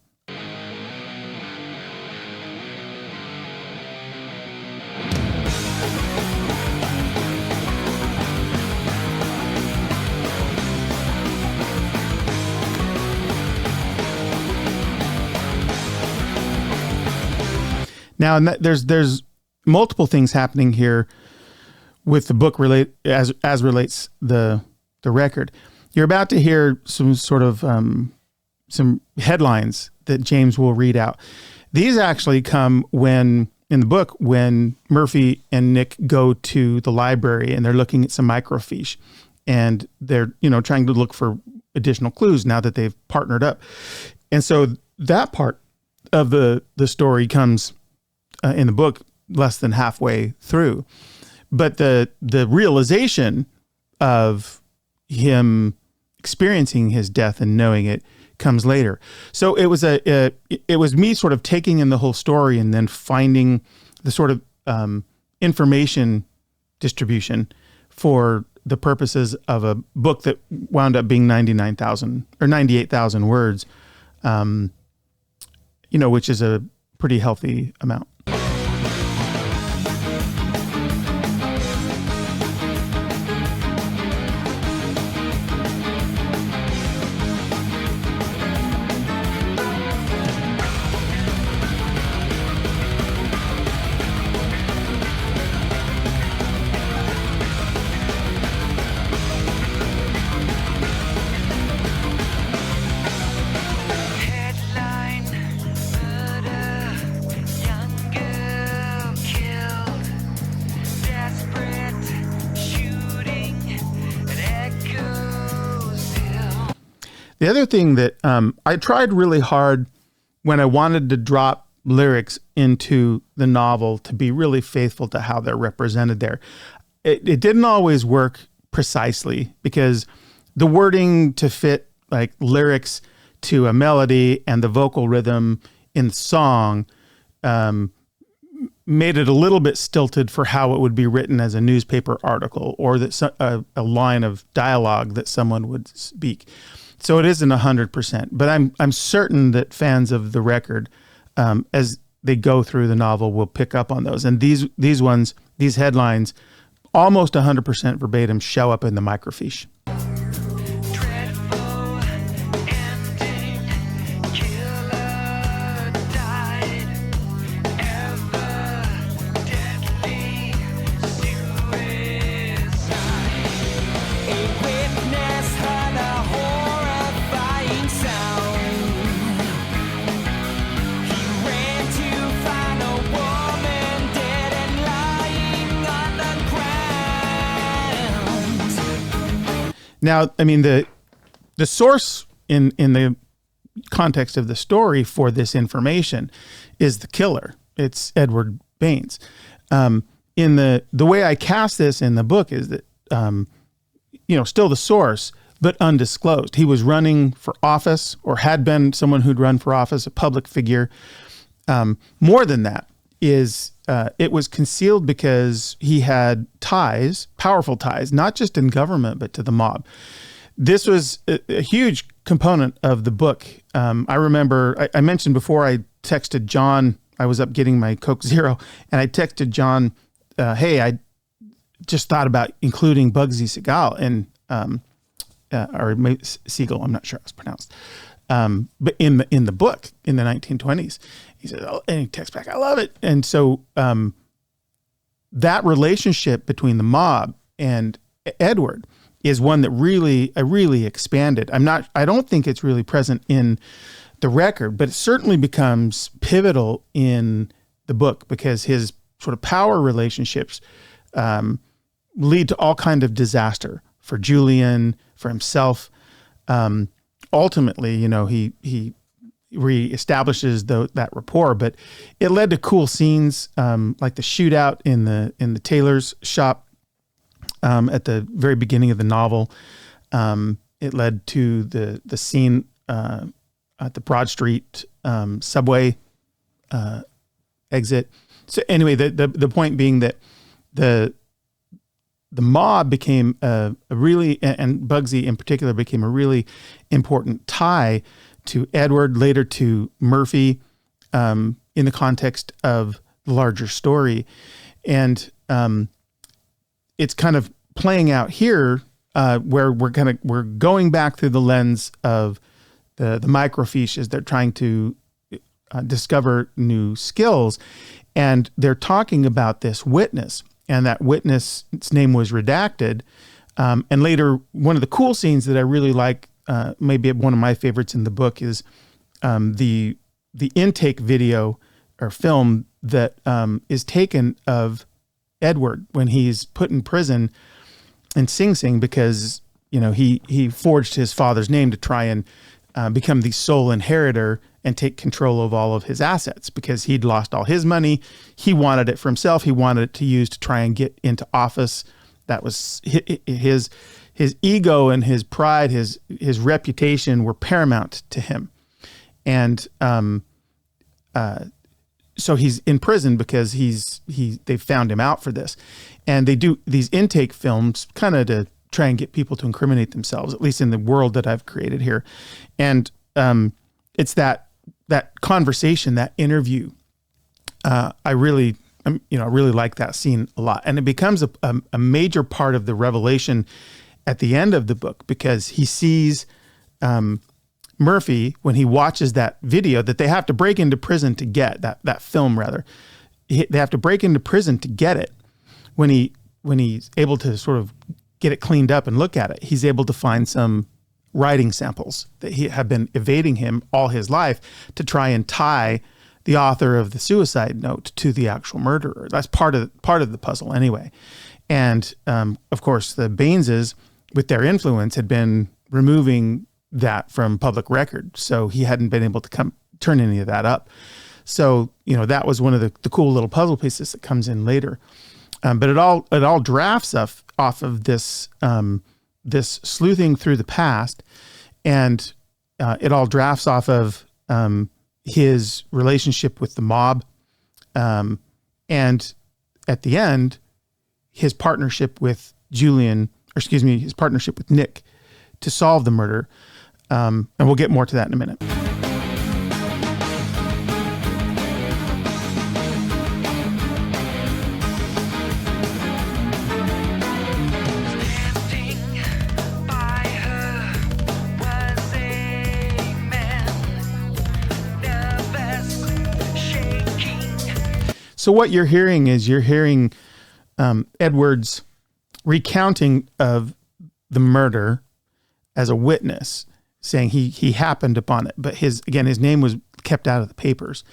Now, and there's multiple things happening here with the book as relates the record. You're about to hear some sort of some headlines that James will read out. These actually come when in the book when Murphy and Nick go to the library and they're looking at some microfiche, and they're, trying to look for additional clues now that they've partnered up. And so that part of the story comes in the book less than halfway through. But the realization of him experiencing his death and knowing it comes later. So it was me sort of taking in the whole story and then finding the sort of information distribution for the purposes of a book that wound up being 99,000 or 98,000 words, which is a pretty healthy amount. The other thing that I tried really hard when I wanted to drop lyrics into the novel to be really faithful to how they're represented there. It didn't always work precisely because the wording to fit like lyrics to a melody and the vocal rhythm in the song made it a little bit stilted for how it would be written as a newspaper article or that a line of dialogue that someone would speak. So it isn't 100%, but I'm certain that fans of the record, as they go through the novel, will pick up on those. And these headlines, almost 100% verbatim, show up in the microfiche. Now, I mean, the source in the context of the story for this information is the killer. It's Edward Baines. In the way I cast this in the book is that, still the source, but undisclosed. He was running for office or had been someone who'd run for office, a public figure. More than that is it was concealed because he had ties, powerful ties, not just in government, but to the mob. This was a huge component of the book. I remember I mentioned before I texted John, I was up getting my Coke Zero, and I texted John, hey, I just thought about including Bugsy Siegel and or Siegel, I'm not sure how it's pronounced, but in the book in the 1920s. He said, oh, and he texts back, I love it. And so that relationship between the mob and Edward is one that really expanded. I don't think it's really present in the record, but it certainly becomes pivotal in the book because his sort of power relationships lead to all kind of disaster for Julian, for himself. Ultimately, he reestablishes that rapport, but it led to cool scenes like the shootout in the tailor's shop at the very beginning of the novel. It led to the scene at the Broad Street subway exit. So anyway, the point being that the mob became a really, and Bugsy in particular, became a really important tie to Edward, later to Murphy, in the context of the larger story. And it's kind of playing out here where we're going back through the lens of the microfiche as they're trying to discover new skills. And they're talking about this witness, and that witness, its name was redacted. And later, one of the cool scenes that I really like, maybe one of my favorites in the book, is the intake video or film that is taken of Edward when he's put in prison in Sing Sing because, he forged his father's name to try and become the sole inheritor and take control of all of his assets because he'd lost all his money. He wanted it for himself. He wanted it to use to try and get into office. That was his ego and his pride, his reputation were paramount to him. And so he's in prison because they found him out for this. And they do these intake films kind of to try and get people to incriminate themselves, at least in the world that I've created here. And it's that conversation, that interview. I really like that scene a lot. And it becomes a major part of the revelation at the end of the book because he sees Murphy, when he watches that video that they have to break into prison to get, that film rather, they have to break into prison to get it. When he's able to sort of get it cleaned up and look at it, he's able to find some writing samples that have been evading him all his life to try and tie the author of the suicide note to the actual murderer. That's part of the puzzle anyway. And of course, the Baineses, with their influence, had been removing that from public record, so he hadn't been able to turn any of that up. So that was one of the cool little puzzle pieces that comes in later. But it all drafts off of this this sleuthing through the past, and it all drafts off of his relationship with the mob, and at the end, his partnership with his partnership with Nick to solve the murder. And we'll get more to that in a minute. So what you're hearing is Edward's recounting of the murder as a witness, saying he happened upon it, but his name was kept out of the papers.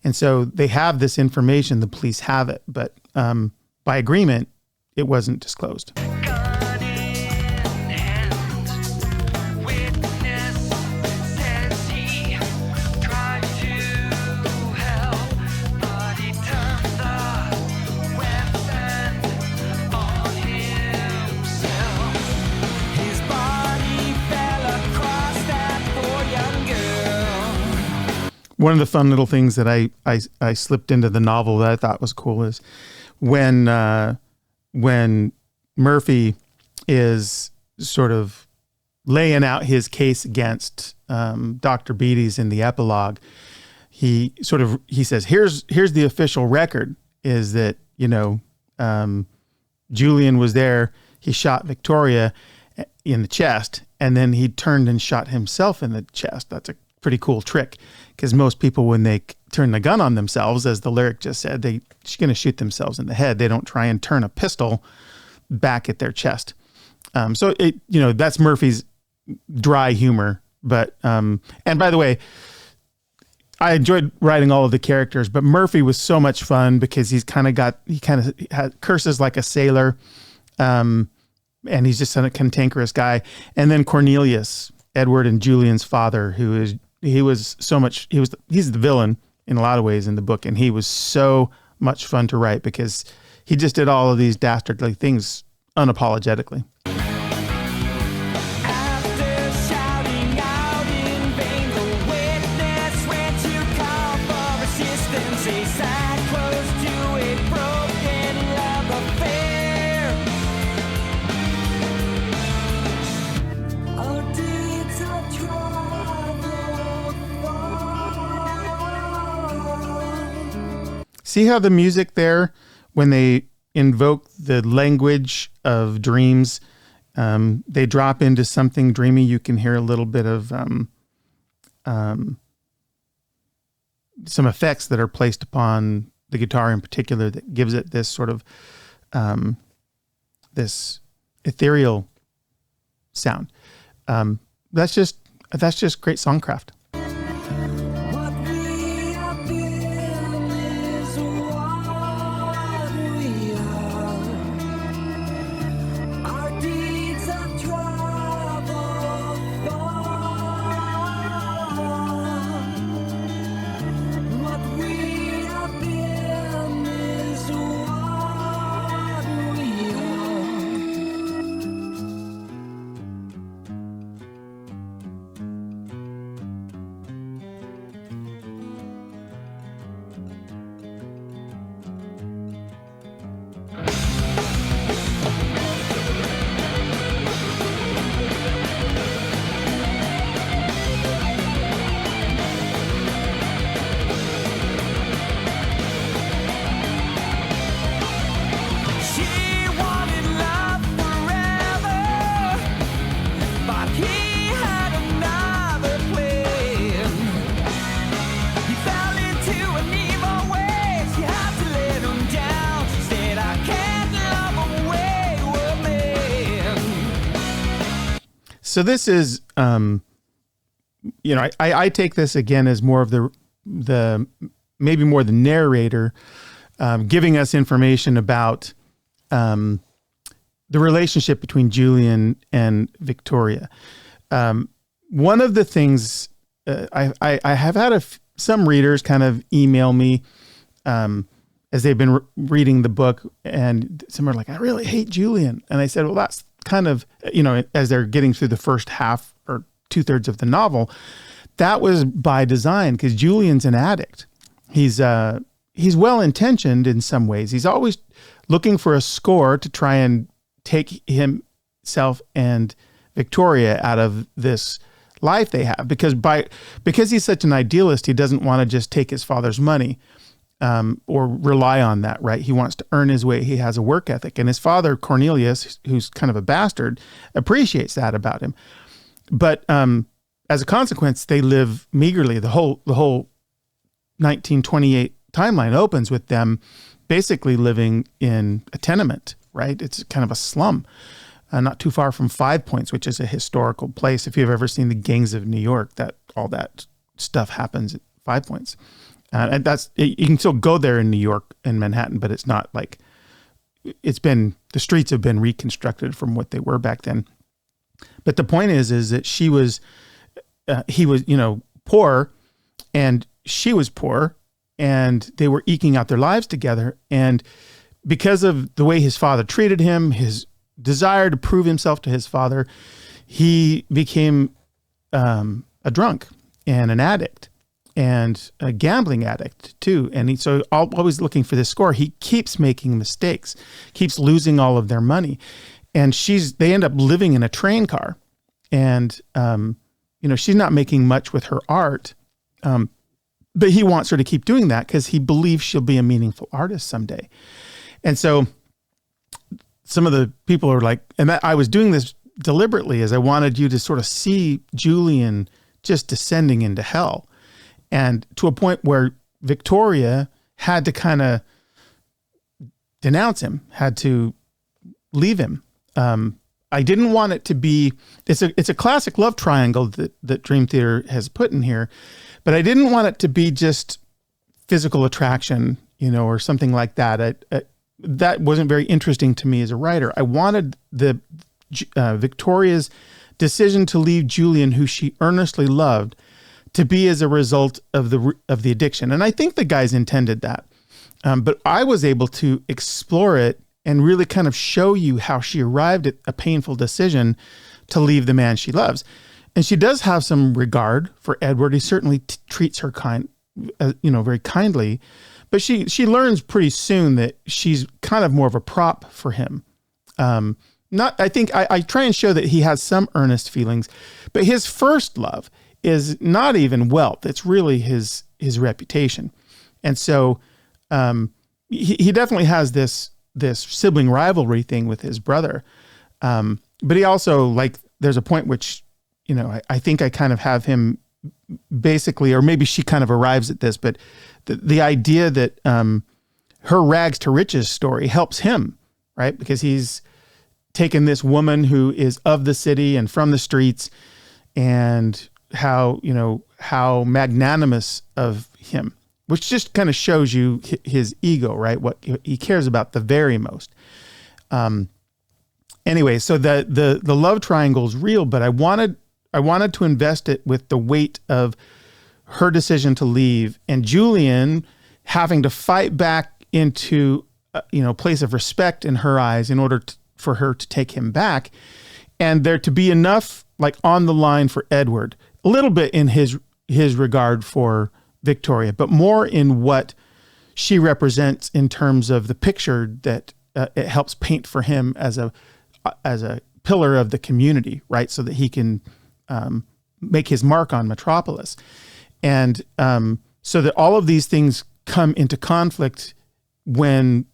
And so they have this information, the police have it, but by agreement, it wasn't disclosed. One of the fun little things that I slipped into the novel that I thought was cool is when Murphy is sort of laying out his case against Dr. Beatty's in the epilogue, he says, here's the official record is that, Julian was there, he shot Victoria in the chest, and then he turned and shot himself in the chest. That's a pretty cool trick, because most people, when they turn the gun on themselves, as the lyric just said, they're going to shoot themselves in the head. They don't try and turn a pistol back at their chest. So that's Murphy's dry humor. But and by the way, I enjoyed writing all of the characters, but Murphy was so much fun because he kind of curses like a sailor, and he's just a cantankerous guy. And then Cornelius, Edward and Julian's father, he's the villain in a lot of ways in the book, and he was so much fun to write because he just did all of these dastardly things unapologetically. See how the music there, when they invoke the language of dreams, they drop into something dreamy. You can hear a little bit of some effects that are placed upon the guitar in particular that gives it this sort of this ethereal sound. That's just great songcraft. What we are building is So this is, I take this again as more of the maybe more the narrator giving us information about the relationship between Julian and Victoria. One of the things I have had some readers kind of email me as they've been reading the book, and some are like, I really hate Julian. And I said, well, that's kind of, as they're getting through the first half or 2/3 of the novel, that was by design, because Julian's an addict. He's well-intentioned in some ways. He's always looking for a score to try and take himself and Victoria out of this life they have, because he's such an idealist, he doesn't want to just take his father's money or rely on that, right? He wants to earn his way. He has a work ethic, and his father, Cornelius, who's kind of a bastard, appreciates that about him. But as a consequence, they live meagerly. The whole 1928 timeline opens with them basically living in a tenement, right? It's kind of a slum, not too far from 5 Points, which is a historical place. If you've ever seen the Gangs of New York, all that stuff happens at 5 Points. And you can still go there in New York and Manhattan, but it's not like the streets have been reconstructed from what they were back then. But the point is that he was, poor, and she was poor, and they were eking out their lives together. And because of the way his father treated him, his desire to prove himself to his father, he became a drunk and an addict, and a gambling addict too. And so always looking for this score. He keeps making mistakes, keeps losing all of their money. And they end up living in a train car, and, she's not making much with her art. But he wants her to keep doing that because he believes she'll be a meaningful artist someday. And so some of the people are like, and I was doing this deliberately, as I wanted you to sort of see Julian just descending into hell, and to a point where Victoria had to kind of denounce him, had to leave him. I didn't want it to be, it's a classic love triangle that Dream Theater has put in here, but I didn't want it to be just physical attraction, or something like that. That wasn't very interesting to me as a writer. I wanted Victoria's decision to leave Julian, who she earnestly loved, to be as a result of the addiction. And I think the guys intended that. But I was able to explore it and really kind of show you how she arrived at a painful decision to leave the man she loves. And she does have some regard for Edward. He certainly treats her very kindly, but she learns pretty soon that she's kind of more of a prop for him. I try and show that he has some earnest feelings, but his first love is not even wealth. It's really his reputation. And so he definitely has this sibling rivalry thing with his brother. But he also, there's a point which, I think I kind of have him basically, or maybe she kind of arrives at this, but the idea that her rags to riches story helps him, right? Because he's taken this woman who is of the city and from the streets, and how magnanimous of him, which just kind of shows you his ego, right? What he cares about the very most. Anyway, so the love triangle is real, but I wanted to invest it with the weight of her decision to leave, and Julian having to fight back into a place of respect in her eyes in order for her to take him back, and there to be enough on the line for Edward, a little bit in his regard for Victoria, but more in what she represents in terms of the picture that it helps paint for him as a pillar of the community, right? So that he can make his mark on Metropolis. And so that all of these things come into conflict when,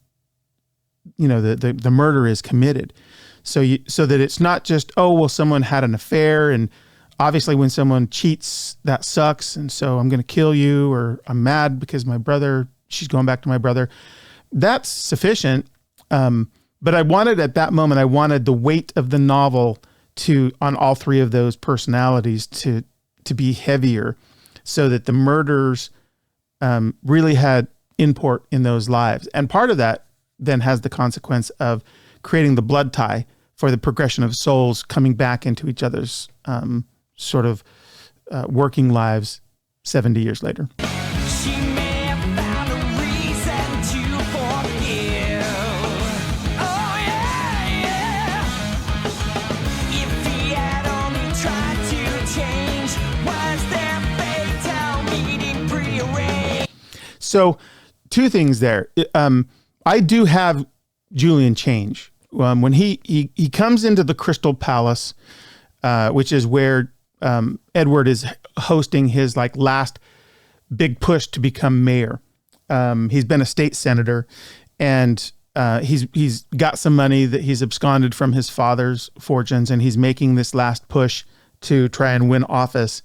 the murder is committed. So that it's not just, someone had an affair, and obviously when someone cheats, that sucks, and so I'm going to kill you, or I'm mad because she's going back to my brother. That's sufficient. But at that moment, I wanted the weight of the novel on all three of those personalities to be heavier, so that the murders really had import in those lives. And part of that then has the consequence of creating the blood tie for the progression of souls coming back into each other's sort of working lives 70 years later. She may have found a reason to forgive. Oh yeah, yeah. If he had only tried to change, was their fatal meeting prearranged? So, two things there. I do have Julian change. When he comes into the Crystal Palace, which is where Edward is hosting his like last big push to become mayor. He's been a state senator, and he's got some money that he's absconded from his father's fortunes, and he's making this last push to try and win office.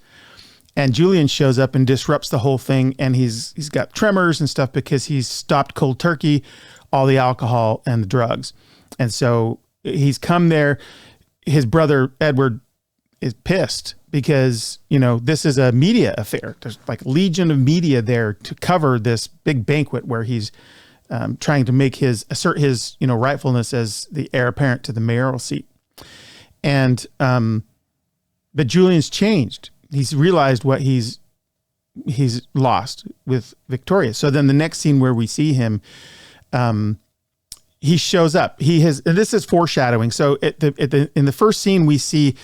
And Julian shows up and disrupts the whole thing, and he's got tremors and stuff because he's stopped cold turkey all the alcohol and the drugs. And so he's come there. His brother Edward is pissed because, this is a media affair. There's like a legion of media there to cover this big banquet where he's trying to assert his, rightfulness as the heir apparent to the mayoral seat. And, but Julian's changed. He's realized what he's lost with Victoria. So then the next scene where we see him, he shows up. And this is foreshadowing. So in the first scene, we see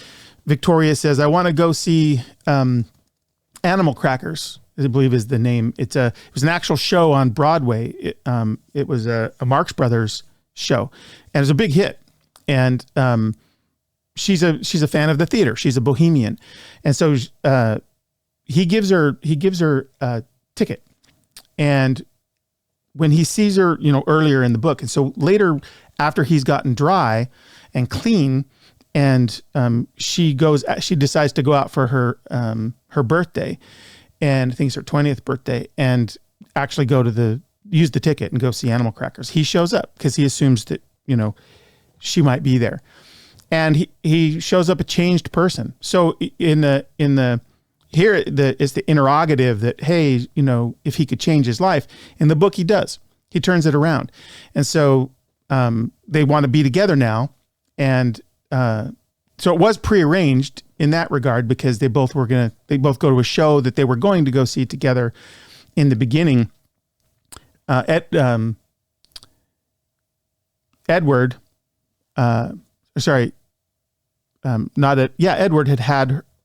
Victoria says, "I want to go see Animal Crackers," I believe is the name. It was an actual show on Broadway. It was a Marx Brothers show, and it was a big hit. And she's a fan of the theater. She's a bohemian, and so he gives her a ticket. And when he sees her, earlier in the book, and so later after he's gotten dry and clean, and she decides to go out for her birthday, and I think it's her 20th birthday, and actually use the ticket and go see Animal Crackers. He shows up because he assumes that she might be there, and he shows up a changed person. So it's the interrogative that, hey, if he could change his life. In the book, he does. He turns it around. And so they want to be together now. And so it was prearranged in that regard because they both go to a show that they were going to go see together in the beginning. Edward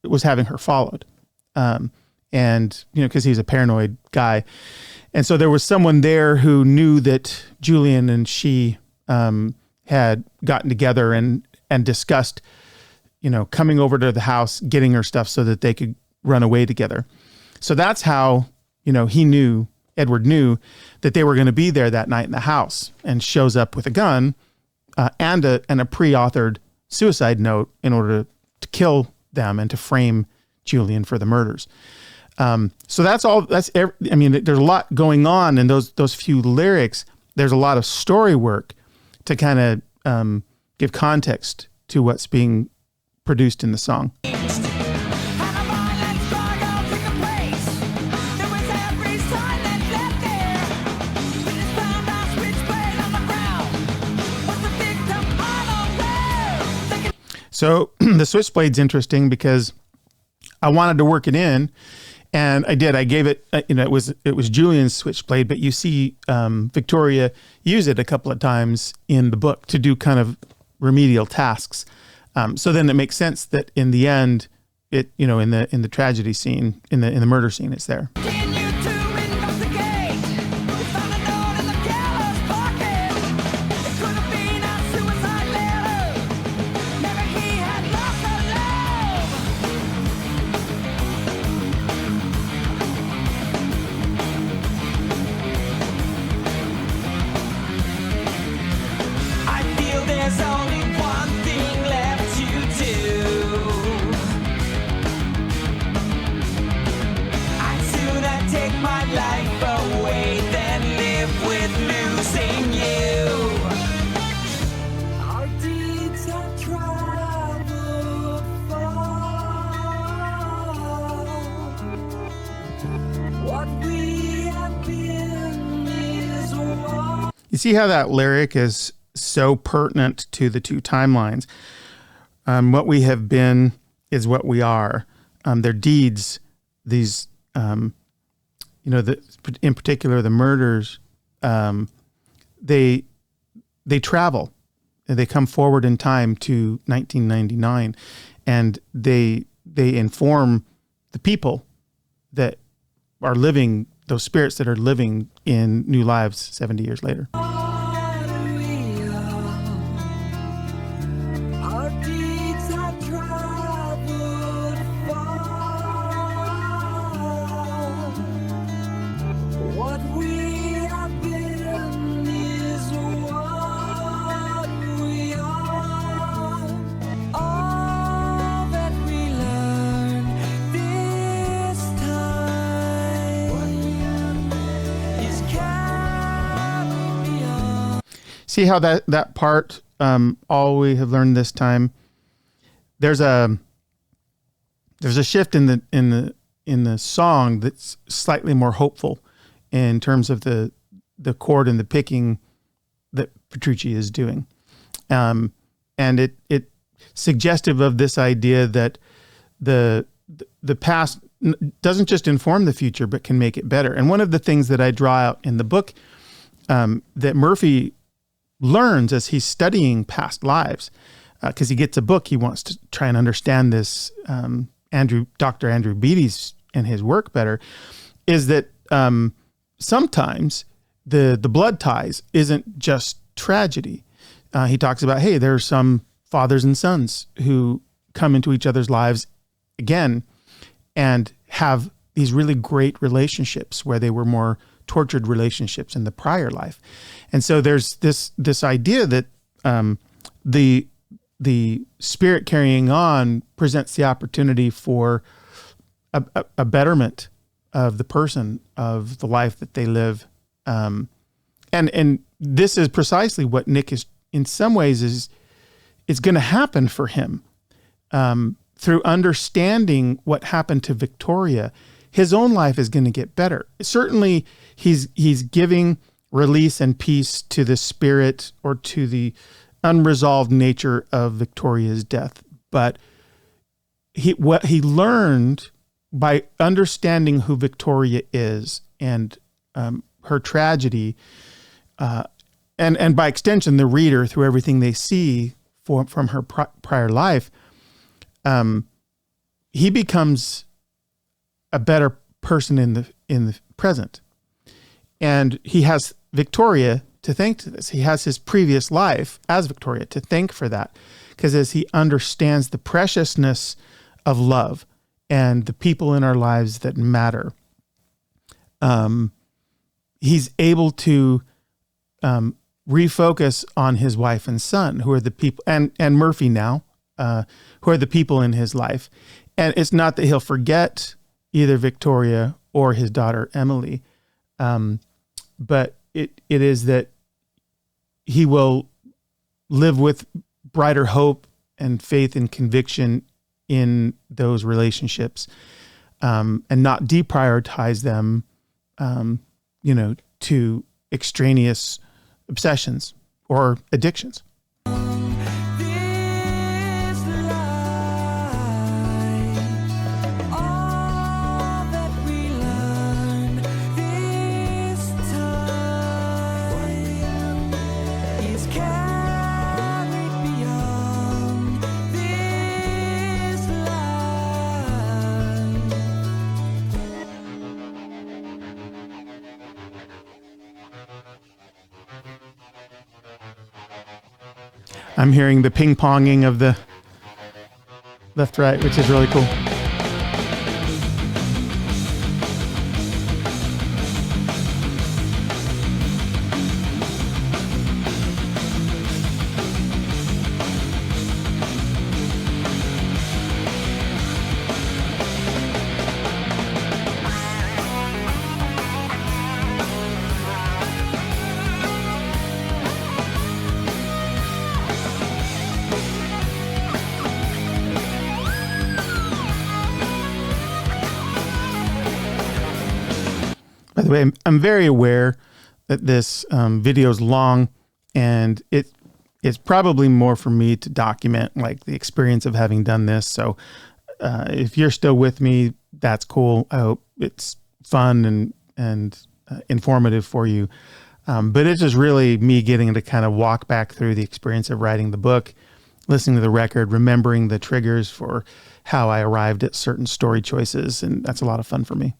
was having her followed. And because he's a paranoid guy. And so there was someone there who knew that Julian and she had gotten together and discussed, coming over to the house, getting her stuff so that they could run away together. So that's how, Edward knew that they were going to be there that night in the house, and shows up with a gun and a pre-authored suicide note in order to kill them and to frame Julian for the murders. So that's all. There's a lot going on in those few lyrics. There's a lot of story work to kind of give context to what's being produced in the song. So the switchblade's interesting because I wanted to work it in, and I did. I gave it, it was Julian's switchblade, but you see Victoria use it a couple of times in the book to do kind of remedial tasks. So then it makes sense that in the end, in the tragedy scene, in the murder scene, it's there. What we have been is what. You see how that lyric is so pertinent to the two timelines. What we have been is what we are. Their deeds, these, in particular, the murders, they travel. They come forward in time to 1999, and they inform the people that are living, those spirits that are living in new lives 70 years later. Our deeds have traveled far. What we have been is what we are. All that we learn this time is carried beyond. See how that part, all we have learned this time. There's a shift in the song that's slightly more hopeful in terms of the chord and the picking that Petrucci is doing, and it suggestive of this idea that the past doesn't just inform the future but can make it better. And one of the things that I draw out in the book that Murphy learns as he's studying past lives, because he gets a book, he wants to try and understand this Dr. Andrew Beattie's and his work better, is that sometimes the blood ties isn't just tragedy. He talks about, hey, there are some fathers and sons who come into each other's lives again and have these really great relationships where they were more tortured relationships in the prior life. And so there's this idea that the spirit carrying on presents the opportunity for a betterment of the person, of the life that they live. And this is precisely what Nick is, in some ways, is going to happen for him. Through understanding what happened to Victoria, his own life is going to get better. Certainly, he's giving release and peace to the spirit or to the unresolved nature of Victoria's death. But what he learned by understanding who Victoria is and her tragedy, and by extension, the reader, through everything they see from her prior life, he becomes a better person in the present. And he has Victoria to thank to this. He has his previous life as Victoria to thank for that, because as he understands the preciousness of love and the people in our lives that matter, he's able to refocus on his wife and son, who are the people, and Murphy now, who are the people in his life. And it's not that he'll forget either Victoria or his daughter Emily, but it is that he will live with brighter hope and faith and conviction in those relationships, and not deprioritize them, to extraneous obsessions or addictions. This life, all that we learn this time is carried beyond this life. I'm hearing the ping-ponging of the left-right, which is really cool. By the way, I'm very aware that this video is long, and it's probably more for me to document like the experience of having done this. So if you're still with me, that's cool. I hope it's fun and informative for you. But it's just really me getting to kind of walk back through the experience of writing the book, listening to the record, remembering the triggers for how I arrived at certain story choices. And that's a lot of fun for me.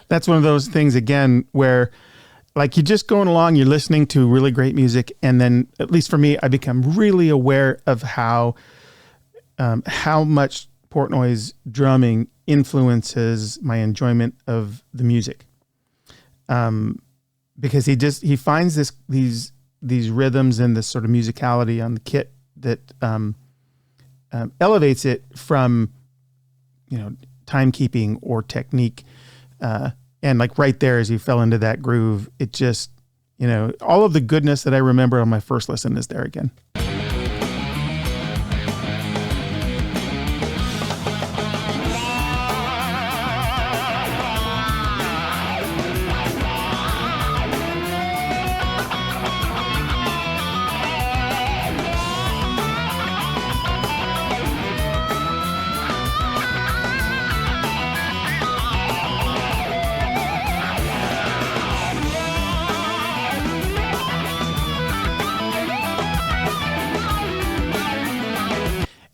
That's one of those things, again, where like you're just going along, you're listening to really great music. And then, at least for me, I become really aware of how much Portnoy's drumming influences my enjoyment of the music. Because he finds these rhythms and this sort of musicality on the kit that elevates it from, timekeeping or technique. And like right there, as he fell into that groove, it just, all of the goodness that I remember on my first listen is there again.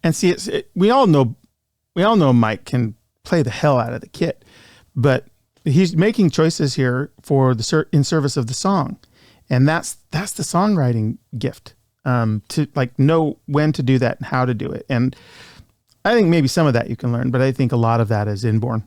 And see, we all know Mike can play the hell out of the kit, but he's making choices here for in service of the song, and that's the songwriting gift, to like know when to do that and how to do it. And I think maybe some of that you can learn, but I think a lot of that is inborn.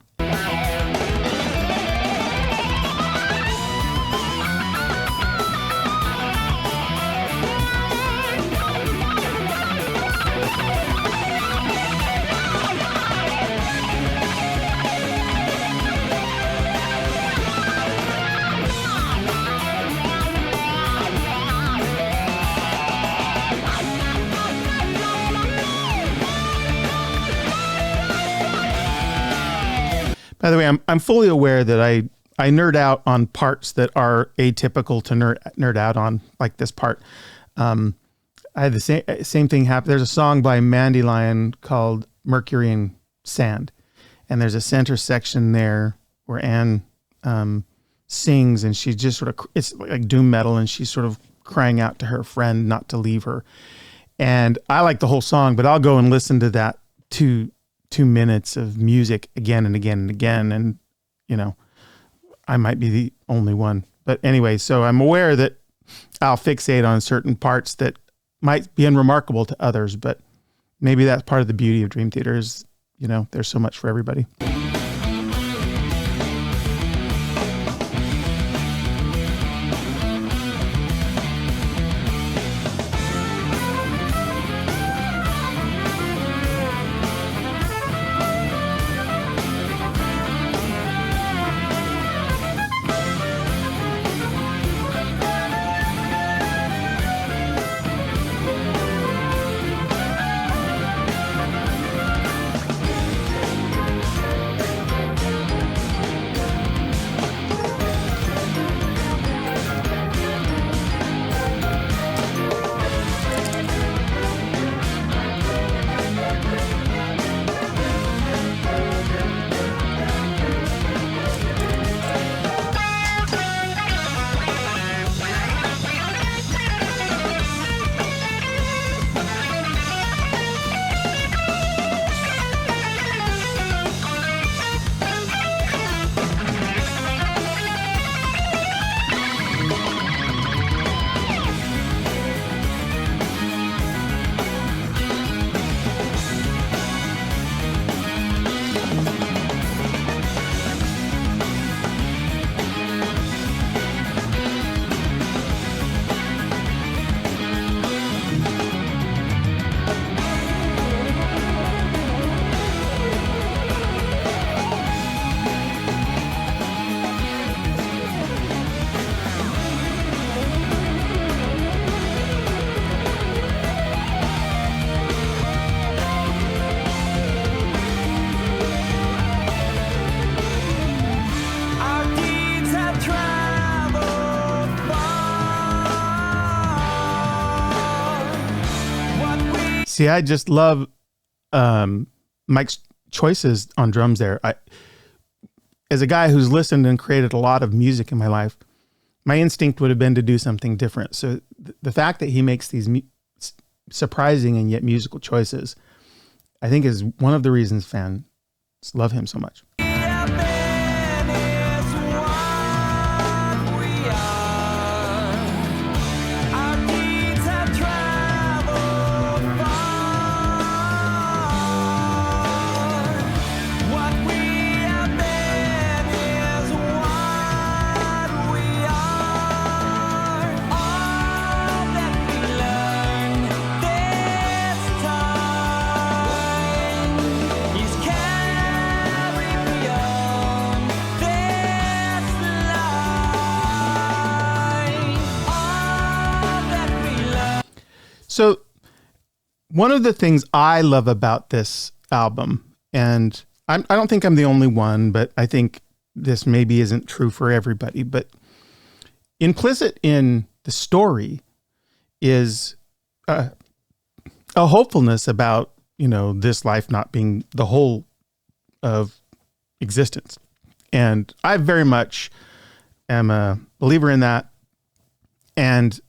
By the way, I'm fully aware that I nerd out on parts that are atypical to nerd out on, like this part. I had the same thing happen. There's a song by Mandy Lion called Mercury and Sand, and there's a center section there where Anne sings, and she just sort of, it's like doom metal, and she's sort of crying out to her friend not to leave her. And I like the whole song, but I'll go and listen to that 2 minutes of music again and again and again. And, I might be the only one. But anyway, so I'm aware that I'll fixate on certain parts that might be unremarkable to others, but maybe that's part of the beauty of Dream Theater is, there's so much for everybody. See, I just love Mike's choices on drums there. As a guy who's listened and created a lot of music in my life, my instinct would have been to do something different. So the fact that he makes these surprising and yet musical choices, I think is one of the reasons fans love him so much. So one of the things I love about this album, and I don't think I'm the only one, but I think this maybe isn't true for everybody, but implicit in the story is a hopefulness about, this life not being the whole of existence. And I very much am a believer in that. And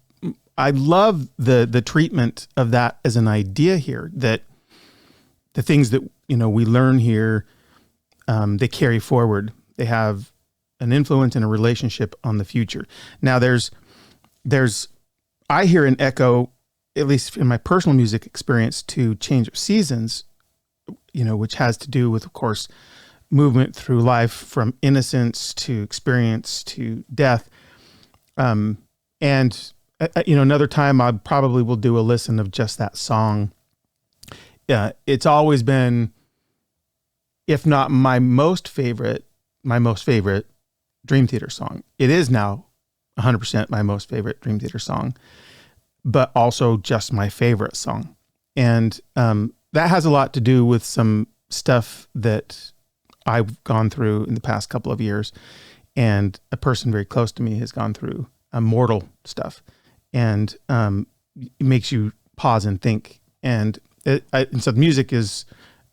I love the treatment of that as an idea here, that the things that, we learn here, they carry forward. They have an influence and a relationship on the future. Now I hear an echo, at least in my personal music experience, to Change of Seasons, which has to do with, of course, movement through life from innocence to experience to death. And another time I probably will do a listen of just that song. It's always been, if not my most favorite Dream Theater song. It is now 100% my most favorite Dream Theater song, but also just my favorite song. And that has a lot to do with some stuff that I've gone through in the past couple of years, and a person very close to me has gone through mortal stuff. And it makes you pause and think. And so the music is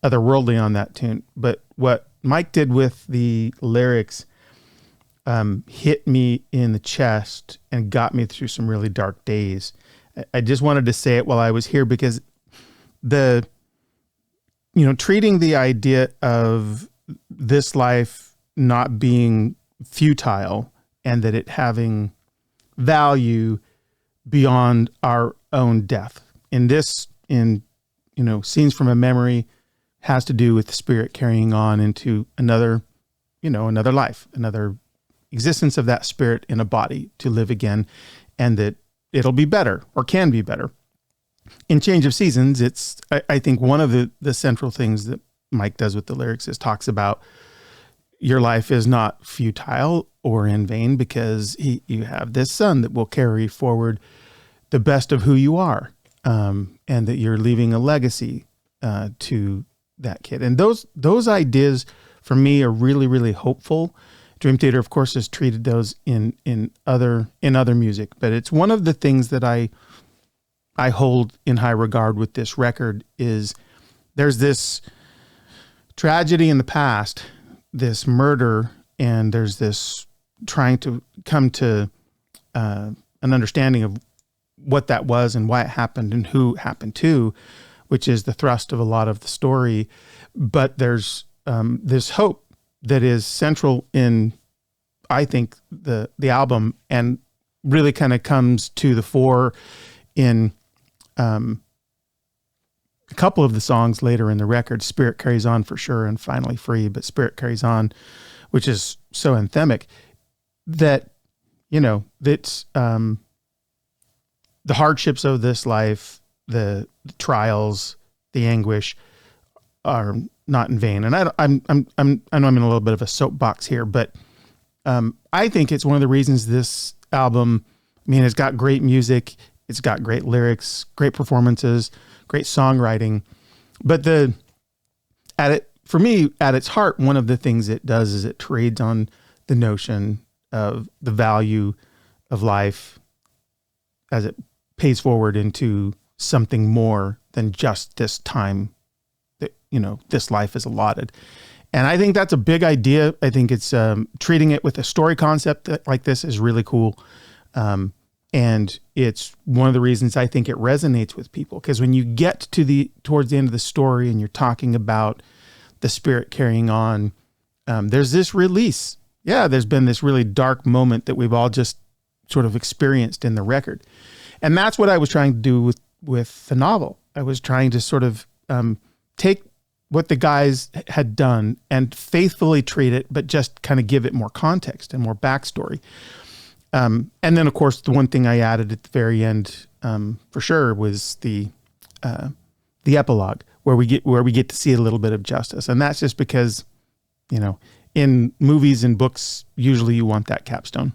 otherworldly on that tune. But what Mike did with the lyrics hit me in the chest and got me through some really dark days. I just wanted to say it while I was here, because treating the idea of this life not being futile and that it having value beyond our own death. Scenes from a Memory has to do with the spirit carrying on into another life, another existence of that spirit in a body to live again, and that it'll be better or can be better. In Change of Seasons, it's, I think one of the central things that Mike does with the lyrics is talks about your life is not futile or in vain, because you have this son that will carry forward the best of who you are, and that you're leaving a legacy to that kid. And those ideas for me are really, really hopeful. Dream Theater, of course, has treated those in other music, but it's one of the things that I hold in high regard with this record. Is there's this tragedy in the past, this murder, and there's this trying to come to an understanding of what that was and why it happened and who it happened to, which is the thrust of a lot of the story. But there's this hope that is central in, I think, the album, and really kind of comes to the fore in a couple of the songs later in the record. Spirit Carries On for sure, and Finally Free, but Spirit Carries On, which is so anthemic that, that's the hardships of this life, the trials, the anguish are not in vain. And I know I'm in a little bit of a soapbox here, but I think it's one of the reasons this album, it's got great music, it's got great lyrics, great performances, great songwriting, but for me, at its heart, one of the things it does is it trades on the notion of the value of life as it pays forward into something more than just this time that, this life is allotted. And I think that's a big idea. I think it's treating it with a story concept like this is really cool. And it's one of the reasons I think it resonates with people, because when you get towards the end of the story and you're talking about the spirit carrying on, there's this release. Yeah, there's been this really dark moment that we've all just sort of experienced in the record. And that's what I was trying to do with the novel. I was trying to sort of take what the guys had done and faithfully treat it, but just kind of give it more context and more backstory. And then, of course, the one thing I added at the very end, for sure, was the epilogue, where we get to see a little bit of justice, and that's just because, in movies and books, usually you want that capstone.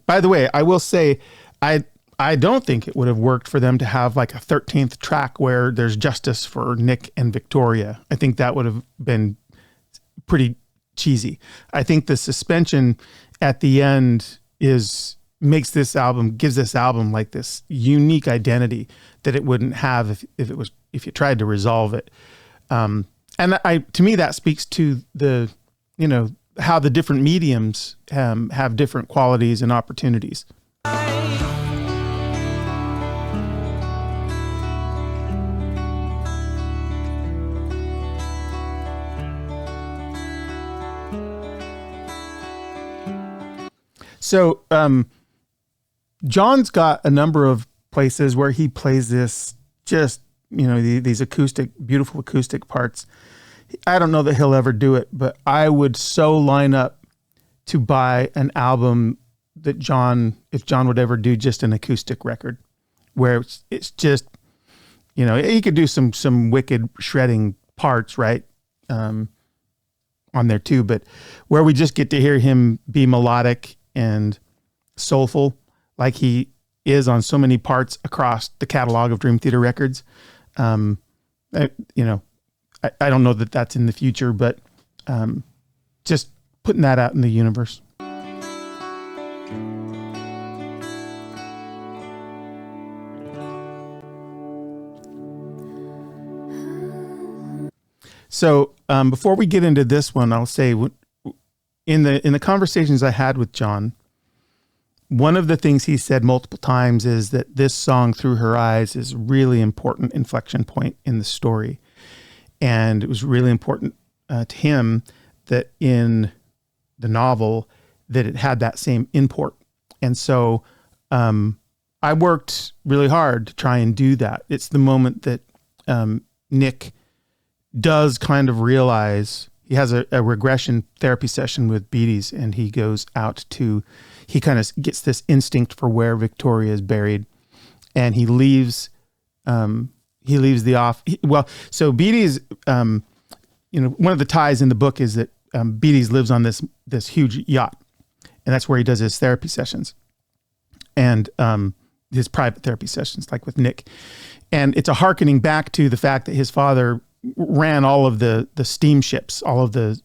By the way, I will say, I don't think it would have worked for them to have like a 13th track where there's justice for Nick and Victoria. I think that would have been pretty cheesy. I think the suspension at the end gives this album like this unique identity that it wouldn't have if you tried to resolve it. And to me, that speaks to the, how the different mediums have different qualities and opportunities. So John's got a number of places where he plays this just, these beautiful acoustic parts. I don't know that he'll ever do it, but I would so line up to buy an album that if John would ever do just an acoustic record, where it's just, he could do some wicked shredding parts, right? On there too, but where we just get to hear him be melodic and soulful, like he is on so many parts across the catalog of Dream Theater records. I don't know that that's in the future, but just putting that out in the universe. So before we get into this one, I'll say in the conversations I had with John, one of the things he said multiple times is that this song, Through Her Eyes, is a really important inflection point in the story. And it was really important to him that in the novel that it had that same import. And so I worked really hard to try and do that. It's the moment that Nick does kind of realize he has a regression therapy session with Beatties, and he goes out he kind of gets this instinct for where Victoria is buried, and he leaves the off. So Beatties, one of the ties in the book is that Beatties lives on this huge yacht, and that's where he does his therapy sessions and his private therapy sessions, like with Nick. And it's a hearkening back to the fact that his father ran all of the steamships, all of the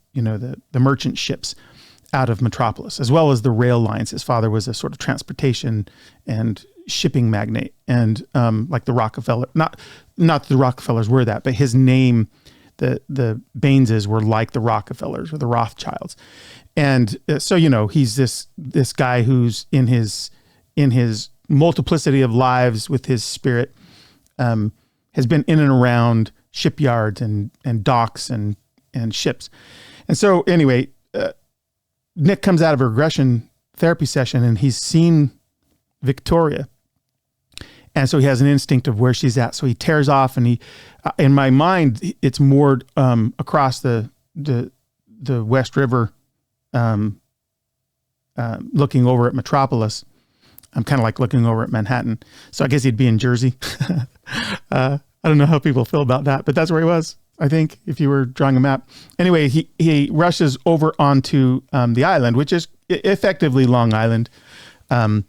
merchant ships out of Metropolis, as well as the rail lines. His father was a sort of transportation and shipping magnate, and like the Rockefeller, not the Rockefellers were that, but his name, the Baineses were like the Rockefellers or the Rothschilds. And so, he's this guy who's in his multiplicity of lives with his spirit, has been in and around shipyards and docks and ships. And so anyway, Nick comes out of a regression therapy session and he's seen Victoria. And so he has an instinct of where she's at. So he tears off, and in my mind, it's moored across the West River, looking over at Metropolis. I'm kind of like looking over at Manhattan. So I guess he'd be in Jersey. I don't know how people feel about that, but that's where he was, I think, if you were drawing a map. Anyway, he rushes over onto the island, which is effectively Long Island, and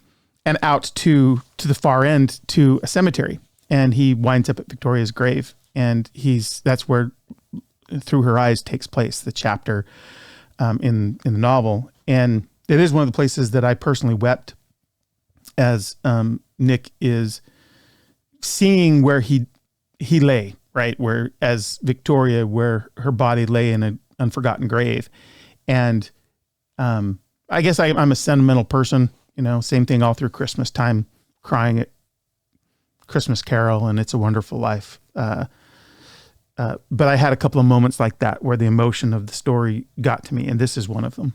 out to the far end to a cemetery. And he winds up at Victoria's grave. And that's where Through Her Eyes takes place, the chapter in the novel. And it is one of the places that I personally wept as Nick is seeing where he lay, right? Where as Victoria, where her body lay in an unforgotten grave. And I guess I'm a sentimental person, same thing all through Christmas time, crying at Christmas Carol and It's a Wonderful Life. But I had a couple of moments like that where the emotion of the story got to me, and this is one of them.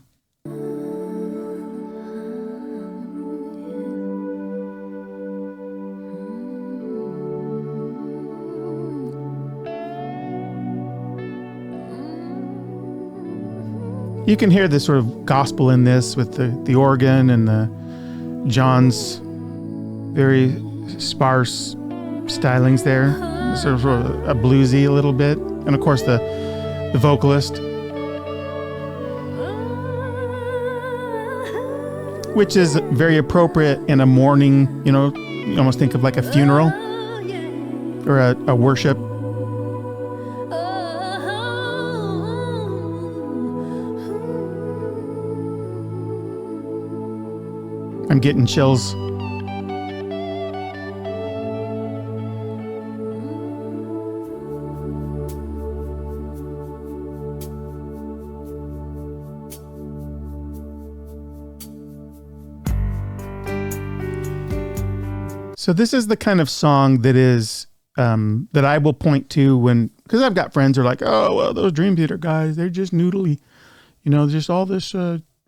You can hear this sort of gospel in this with the organ and the John's very sparse stylings there, sort of a bluesy a little bit, and of course the vocalist, which is very appropriate in a mourning. You almost think of like a funeral or a worship. I'm getting chills. So this is the kind of song that is that I will point to because I've got friends who are like, oh, well, those Dream Theater guys, they're just noodly, just all this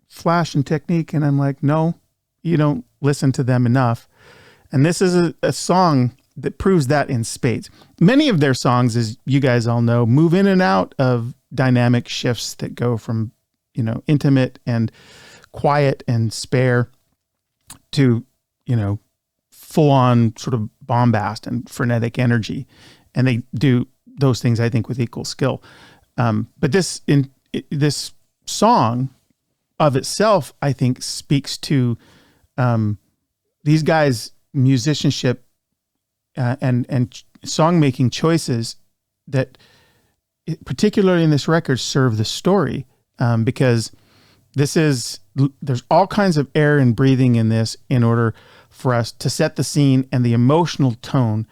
flash and technique. And I'm like, no, you don't listen to them enough. And this is a song that proves that in spades. Many of their songs, as you guys all know, move in and out of dynamic shifts that go from, intimate and quiet and spare to, full on sort of bombast and frenetic energy. And they do those things, I think, with equal skill. But this song of itself, I think, speaks to these guys' musicianship and song-making choices that, particularly in this record, serve the story, because there's all kinds of air and breathing in this in order for us to set the scene and the emotional tone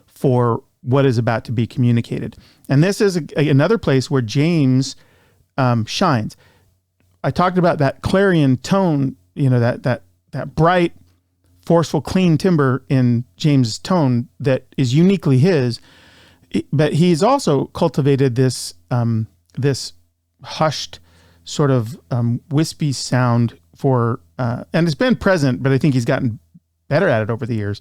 for what is about to be communicated. And this is another place where James shines. I talked about that clarion tone, that bright, forceful, clean timbre in James' tone that is uniquely his. But he's also cultivated this hushed sort of wispy sound and it's been present, but I think he's gotten better at it over the years.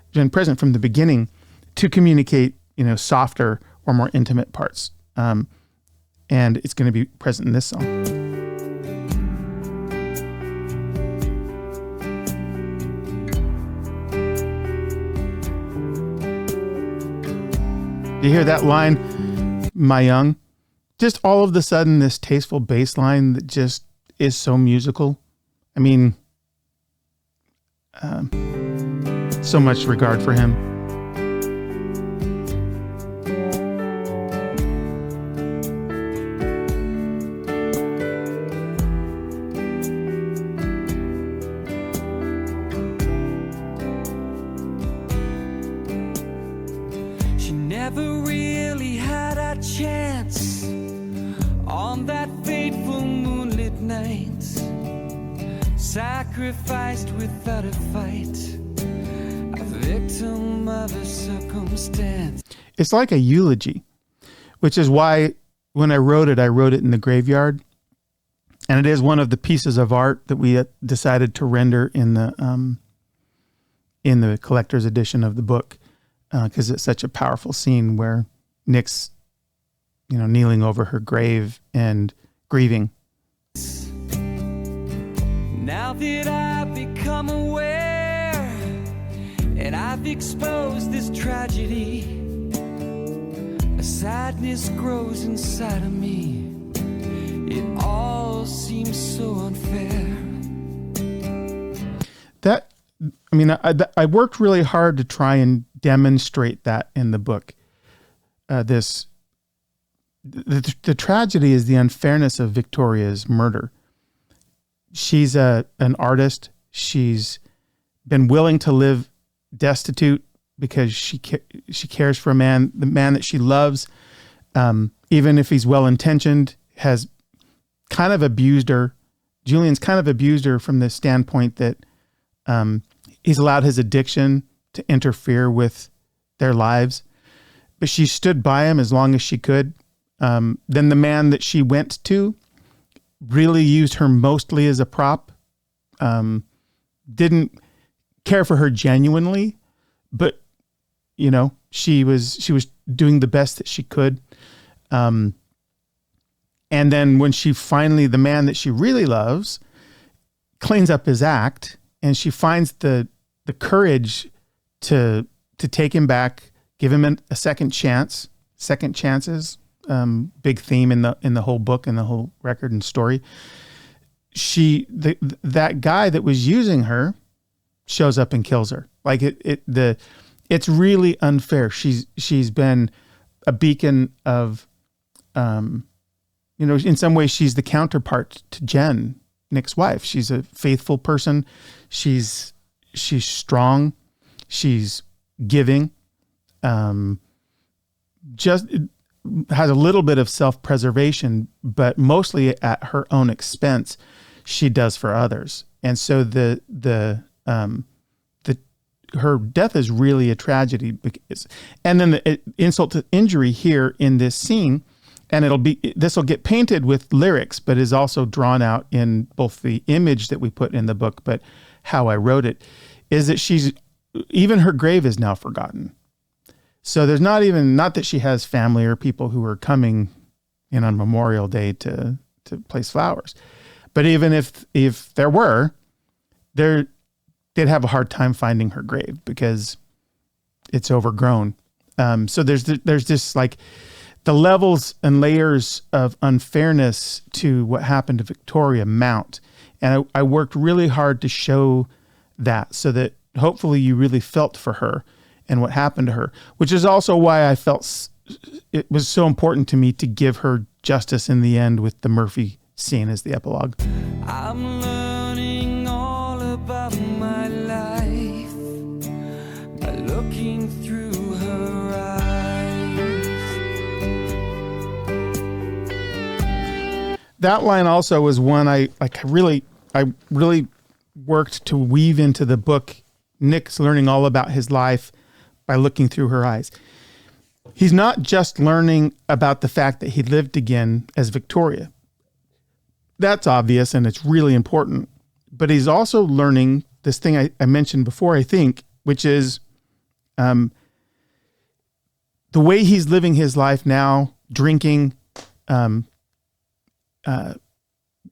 He's been present from the beginning to communicate, softer or more intimate parts. And it's going to be present in this song. You hear that line, Myung? Just all of the sudden, this tasteful bass line that just is so musical. I mean, so much regard for him. She never really had a chance on that fateful moonlit night. Sacrificed without a fight, a victim of a circumstance. It's like a eulogy, which is why when I wrote it in the graveyard. And it is one of the pieces of art that we decided to render in the collector's edition of the book, because it's such a powerful scene where Nick's, kneeling over her grave and grieving. Now that I've become aware and I've exposed this tragedy, a sadness grows inside of me. It all seems so unfair. I worked really hard to try and demonstrate that in the book. This the tragedy is the unfairness of Victoria's murder. She's an artist. She's been willing to live destitute because she cares for the man that she loves, even if he's well-intentioned, has kind of abused her. Julian's kind of abused her from the standpoint that he's allowed his addiction to interfere with their lives, but she stood by him as long as she could. Then the man that she went to really used her mostly as a prop, didn't care for her genuinely, but she was doing the best that she could. And then when she finally, the man that she really loves cleans up his act, and she finds the courage to take him back, give him a second chance. Second chances, big theme in the whole book and the whole record and story. That guy that was using her shows up and kills her. Like it's really unfair. She's been a beacon of, in some ways she's the counterpart to Jen, Nick's wife. She's a faithful person. She's strong. She's giving. Just has a little bit of self-preservation, but mostly at her own expense, she does for others. And so her death is really a tragedy. And then the insult to injury here in this scene, and this will get painted with lyrics, but is also drawn out in both the image that we put in the book, but how I wrote it, is that even her grave is now forgotten. So there's not that she has family or people who are coming in on Memorial Day to place flowers. But even if there were, they'd have a hard time finding her grave because it's overgrown. So there's this like the levels and layers of unfairness to what happened to Victoria mount. And I worked really hard to show that so that hopefully you really felt for her and what happened to her, which is also why I felt it was so important to me to give her justice in the end with the Murphy scene as the epilogue. I'm learning all about my life by looking through her eyes. That line also was one I really worked to weave into the book. Nick's learning all about his life by looking through her eyes. He's not just learning about the fact that he lived again as Victoria. That's obvious and it's really important. But he's also learning this thing I mentioned before, I think, which is the way he's living his life now, drinking,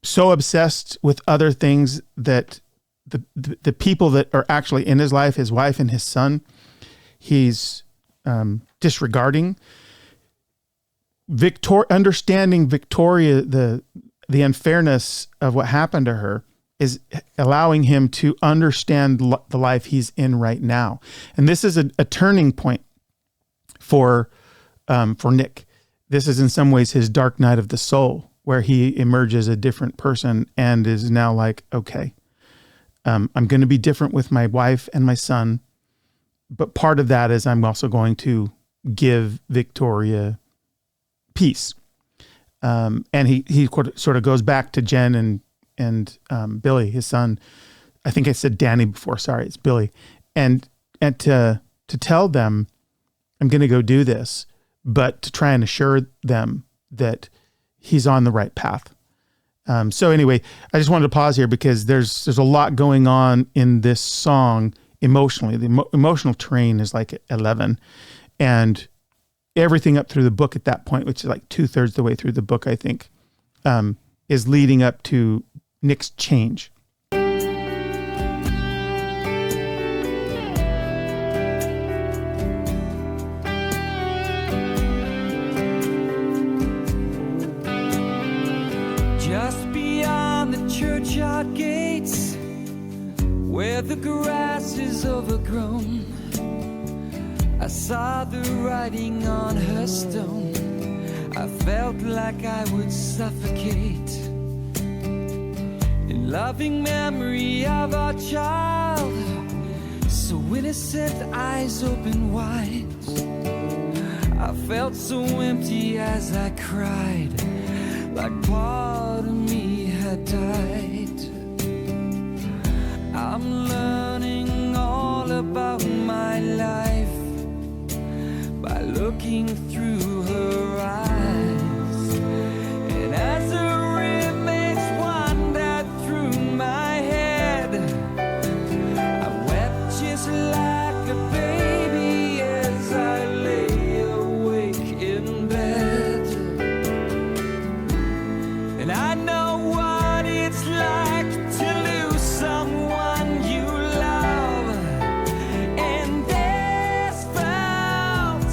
so obsessed with other things that the people that are actually in his life, his wife and his son, he's disregarding. Understanding Victoria, the unfairness of what happened to her, is allowing him to understand the life he's in right now. And this is a turning point for Nick. This is in some ways his dark night of the soul, where he emerges a different person and is now like, okay, I'm going to be different with my wife and my son. But part of that is I'm also going to give Victoria peace. And he sort of goes back to Jen and Billy, his son. I think I said Danny before. Sorry, it's Billy. And to tell them, I'm going to go do this, but to try and assure them that he's on the right path. So anyway, I just wanted to pause here because there's a lot going on in this song emotionally. The emotional terrain is like 11, and everything up through the book at that point, which is like 2/3 the way through the book, I think, is leading up to Nick's change. Just beyond the churchyard gates, where the grass is overgrown, I saw the writing on her stone. I felt like I would suffocate in loving memory of our child, so innocent, eyes open wide. I felt so empty as I cried, like part of me had died. I'm learning all about my life by looking through her eyes. And as her image wandered through my head, I wept just like a baby as I lay awake in bed. And I know what it's like to lose someone you love, and this felt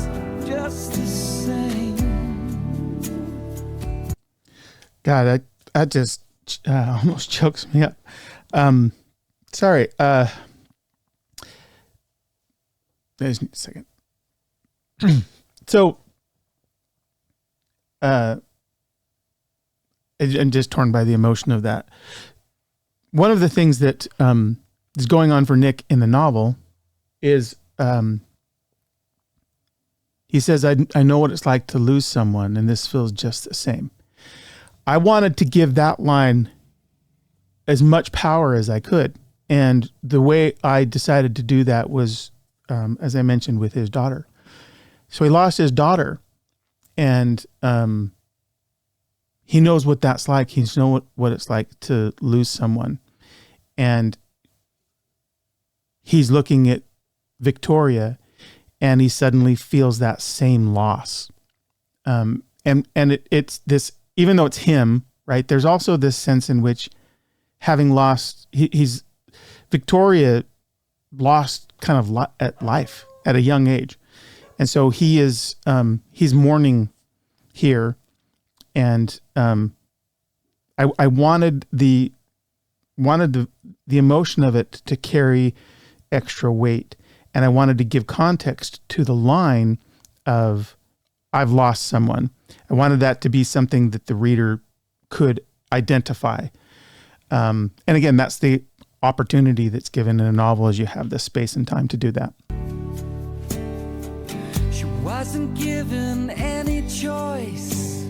just the same. God, that just almost chokes me up. Sorry. There's a second. So, I'm just torn by the emotion of that. One of the things that is going on for Nick in the novel is he says, I know what it's like to lose someone, and this feels just the same. I wanted to give that line as much power as I could. And the way I decided to do that was, as I mentioned, with his daughter. So he lost his daughter, and he knows what that's like. He knows what it's like to lose someone. And he's looking at Victoria, and he suddenly feels that same loss. And it's this, even though it's him, right? There's also this sense in which, having lost, Victoria lost kind of at life at a young age. And so he is, he's mourning here. And I wanted the emotion of it to carry extra weight. And I wanted to give context to the line of, I've lost someone. I wanted that to be something that the reader could identify. And again, that's the opportunity that's given in a novel, as you have the space and time to do that. She wasn't given any choice.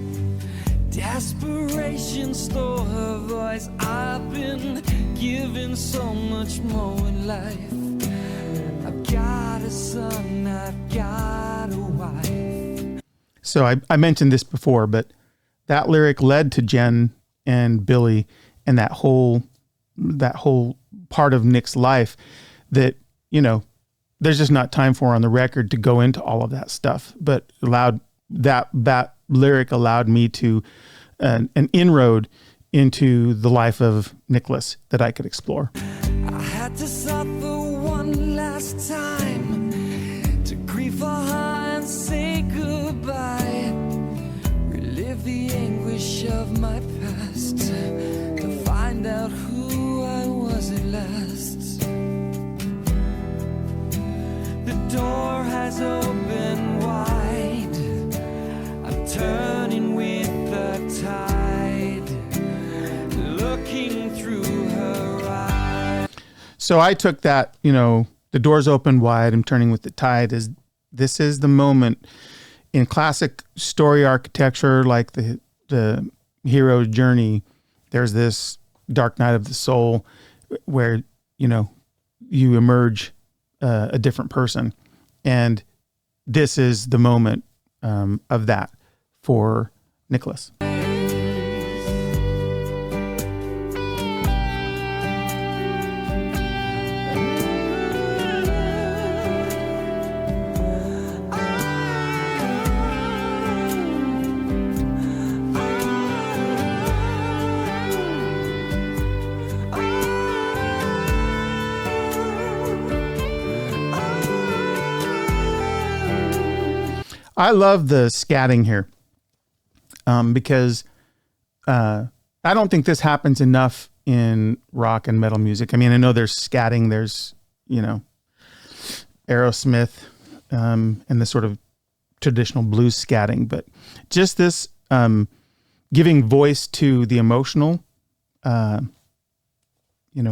Desperation stole her voice. I've been given so much more in life. I've got a son, I've got a wife. So I mentioned this before, but that lyric led to Jen and Billy and that whole part of Nick's life that, you know, there's just not time for on the record to go into all of that stuff, but that lyric allowed me to an inroad into the life of Nicholas that I could explore. I had to suffer one last time to grieve for her and say goodbye, relive the anguish of my past, to find out who I was at last. The door has opened wide, I'm turning with the tide, looking through her eyes. So I took that, you know, the door's open wide, I'm turning with the tide, as this is the moment in classic story architecture, like the hero's journey. There's this dark night of the soul where, you know, you emerge a different person. And this is the moment of that for Nicholas. I love the scatting here because I don't think this happens enough in rock and metal music. I mean, I know there's scatting, there's, you know, Aerosmith and the sort of traditional blues scatting, but just this giving voice to the emotional,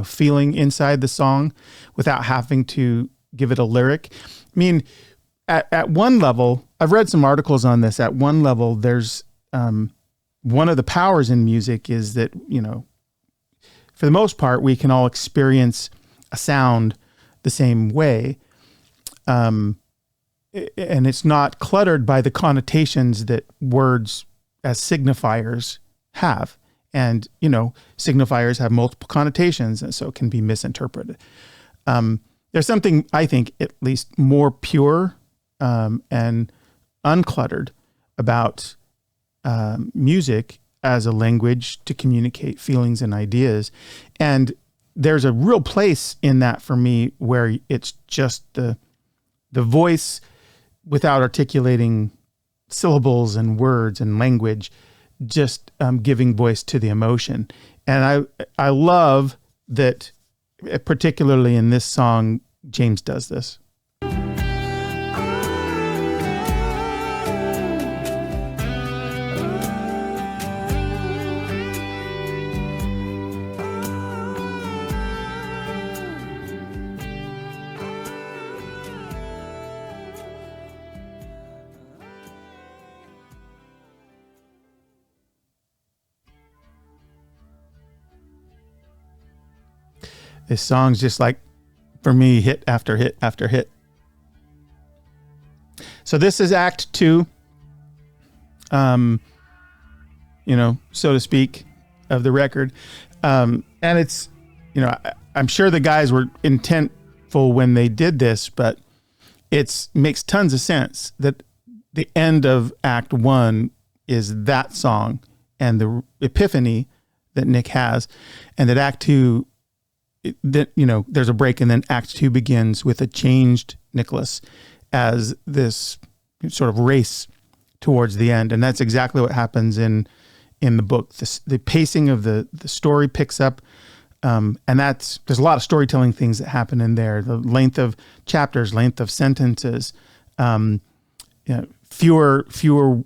feeling inside the song without having to give it a lyric. I mean, at one level, I've read some articles on this. At one level, there's one of the powers in music is that, for the most part, we can all experience a sound the same way. And it's not cluttered by the connotations that words as signifiers have. And, signifiers have multiple connotations, and so it can be misinterpreted. There's something, I think, at least more pure and uncluttered about music as a language to communicate feelings and ideas. And there's a real place in that for me where it's just the voice without articulating syllables and words and language, just giving voice to the emotion. And I love that, particularly in this song, James does this. This song's just like, for me, hit after hit after hit. So this is Act 2, so to speak, of the record. And it's, I'm sure the guys were intentful when they did this, but it makes tons of sense that the end of Act 1 is that song and the epiphany that Nick has, and that Act 2, there's a break, and then Act 2 begins with a changed Nicholas as this sort of race towards the end. And that's exactly what happens in the book. The pacing of the story picks up, and there's a lot of storytelling things that happen in there. The length of chapters, length of sentences, fewer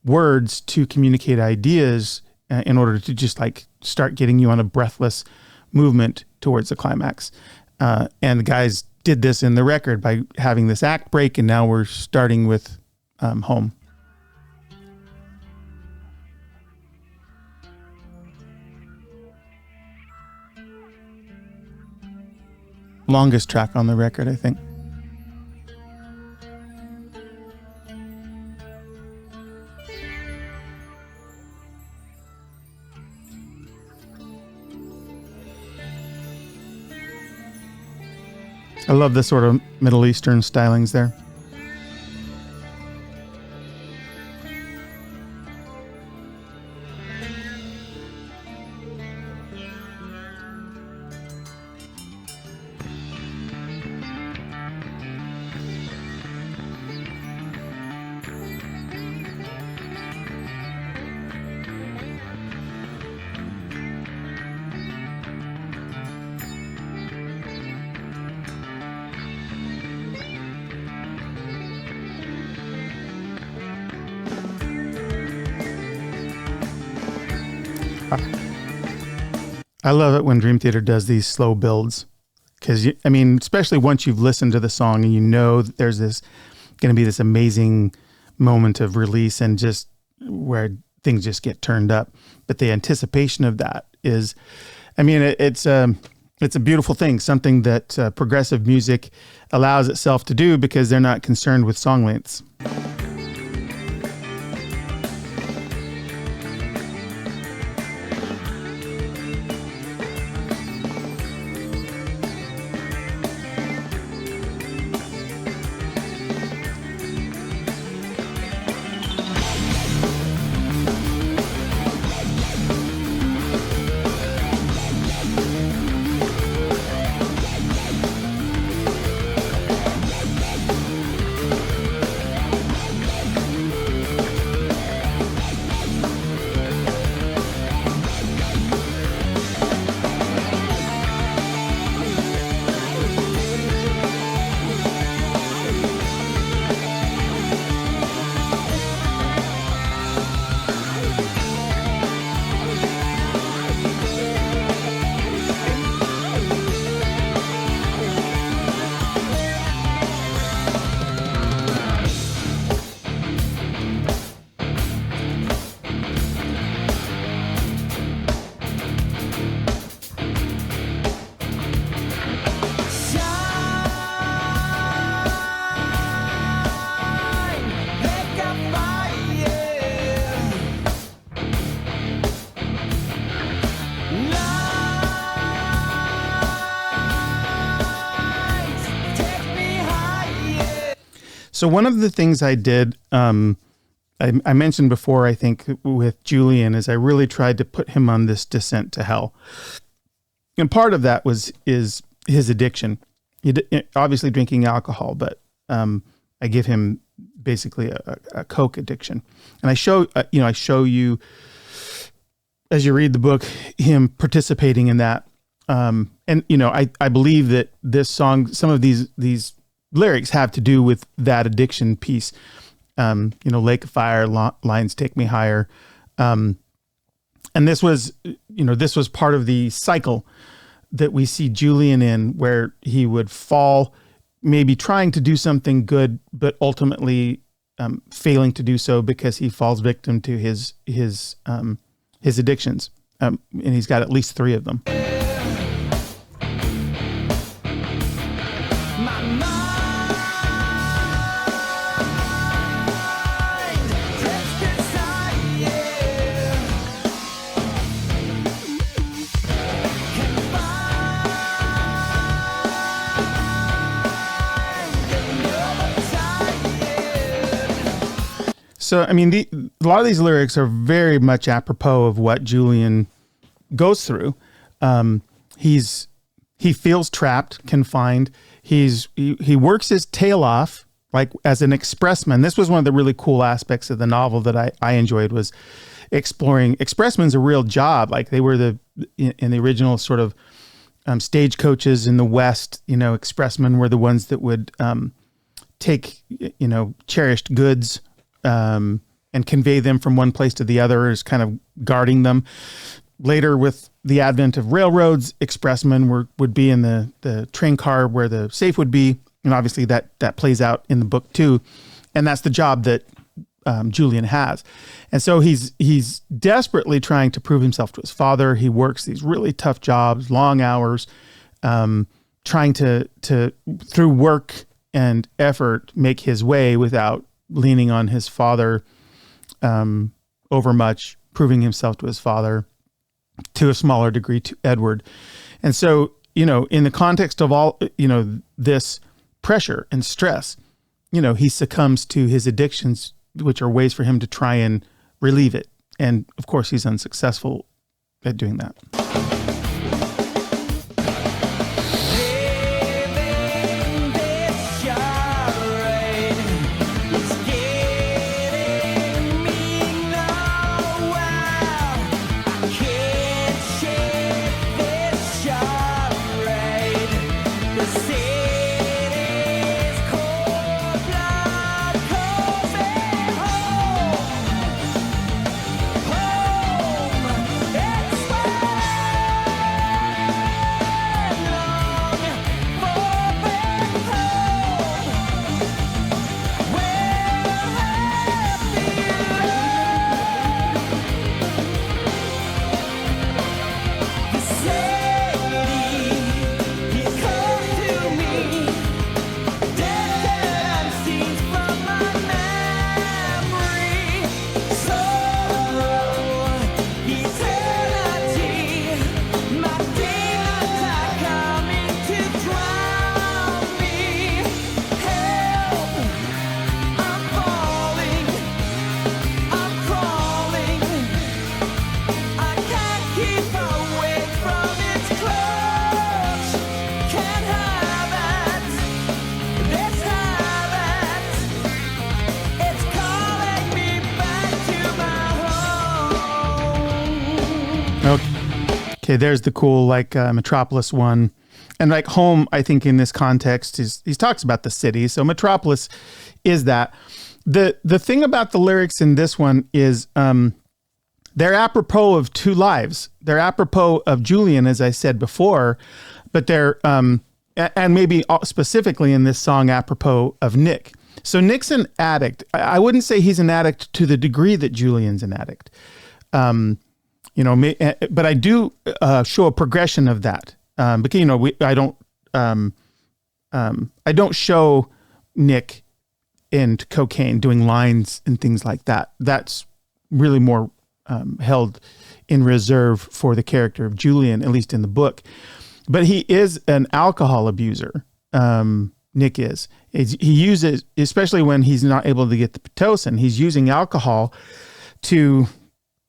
words to communicate ideas in order to just like start getting you on a breathless movement towards the climax. And the guys did this in the record by having this act break, and now we're starting with Home. Longest track on the record, I think. I love the sort of Middle Eastern stylings there. I love it when Dream Theater does these slow builds, because especially once you've listened to the song and that there's going to be this amazing moment of release and just where things just get turned up. But the anticipation of that is, it's a beautiful thing, something that progressive music allows itself to do because they're not concerned with song lengths. So one of the things I did, I mentioned before, I think with Julian, is I really tried to put him on this descent to hell. And part of that is his addiction. Obviously drinking alcohol, but I give him basically a Coke addiction. And I show you as you read the book, him participating in that. And I believe that this song, some of these lyrics have to do with that addiction piece. Lake of Fire, lines take me higher. And this was part of the cycle that we see Julian in, where he would fall, maybe trying to do something good, but ultimately failing to do so because he falls victim to his addictions. And he's got at least 3 of them. So, I mean, a lot of these lyrics are very much apropos of what Julian goes through. He feels trapped, confined. He works his tail off, like as an expressman. This was one of the really cool aspects of the novel that I enjoyed, was exploring. Expressman's a real job. Like they were in the original sort of stagecoaches in the West. Expressmen were the ones that would take cherished goods and convey them from one place to the other, as kind of guarding them. Later, with the advent of railroads, expressmen would be in the train car where the safe would be, and obviously that plays out in the book too. And that's the job that Julian has. And so he's desperately trying to prove himself to his father. He works these really tough jobs, long hours, trying to through work and effort make his way without leaning on his father overmuch, proving himself to his father, to a smaller degree to Edward. And so, in the context of all, this pressure and stress, he succumbs to his addictions, which are ways for him to try and relieve it. And of course, he's unsuccessful at doing that. Okay, there's the cool Metropolis one. And home, I think in this context, he talks about the city. So Metropolis is that. The thing about the lyrics in this one is they're apropos of 2 lives. They're apropos of Julian, as I said before, but they're, and maybe specifically in this song, apropos of Nick. So Nick's an addict. I wouldn't say he's an addict to the degree that Julian's an addict. But I do show a progression of that. Because I don't show Nick into cocaine doing lines and things like that. That's really more held in reserve for the character of Julian, at least in the book. But he is an alcohol abuser. Nick is he uses, especially when he's not able to get the Pitocin, he's using alcohol to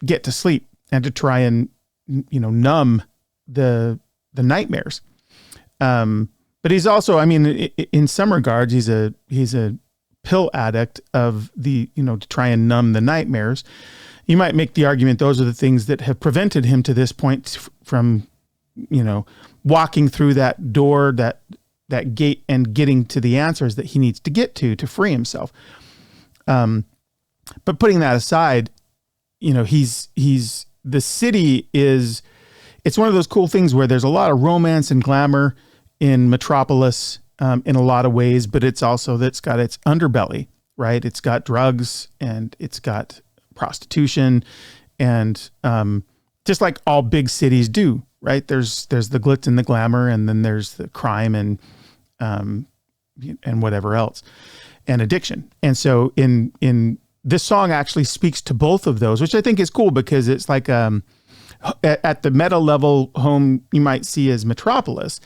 get to sleep and to try and, numb the nightmares. But he's also, I mean, in some regards, he's a pill addict of to try and numb the nightmares. You might make the argument those are the things that have prevented him to this point from, walking through that door, that gate, and getting to the answers that he needs to get to free himself. But putting that aside, the city is, it's one of those cool things where there's a lot of romance and glamour in Metropolis, in a lot of ways, but it's also, that's got its underbelly, right? It's got drugs and it's got prostitution, and just like all big cities do, right? There's the glitz and the glamour, and then there's the crime and whatever else, and addiction. And so in this song actually speaks to both of those, which I think is cool, because it's like at the meta level, home you might see as Metropolis.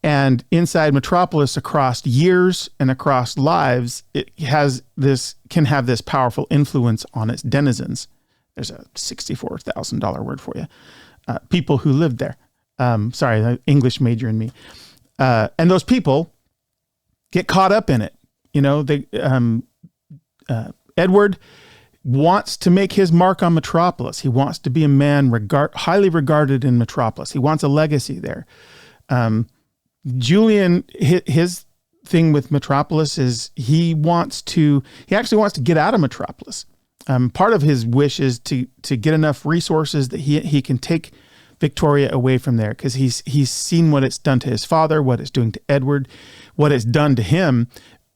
And inside Metropolis, across years and across lives, it can have this powerful influence on its denizens. There's a $64,000 word for you. People who lived there. Sorry, the English major in me. And those people get caught up in it. Edward wants to make his mark on Metropolis. He wants to be a man highly regarded in Metropolis. He wants a legacy there. Julian, his thing with Metropolis is he actually wants to get out of Metropolis. Part of his wish is to get enough resources that he can take Victoria away from there, because he's seen what it's done to his father, what it's doing to Edward, what it's done to him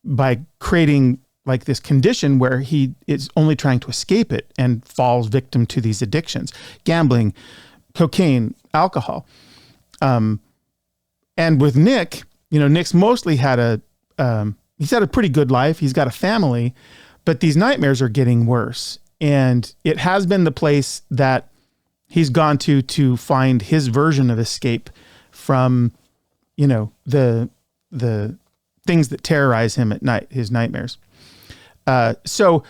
by creating like this condition where he is only trying to escape it and falls victim to these addictions: gambling, cocaine, alcohol. And with Nick, Nick's mostly he's had a pretty good life. He's got a family, but these nightmares are getting worse. And it has been the place that he's gone to find his version of escape from, the things that terrorize him at night, his nightmares. The song,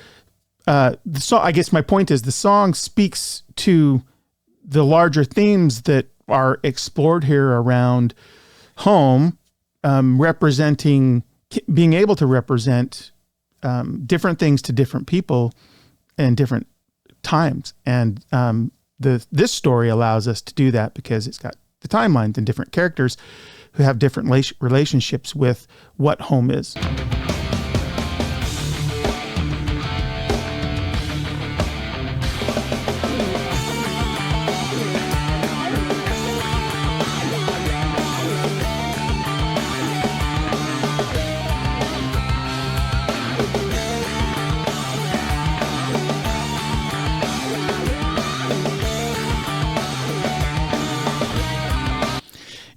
I guess my point is, the song speaks to the larger themes that are explored here around home, being able to represent different things to different people in different times. And this story allows us to do that because it's got the timelines and different characters who have different relationships with what home is.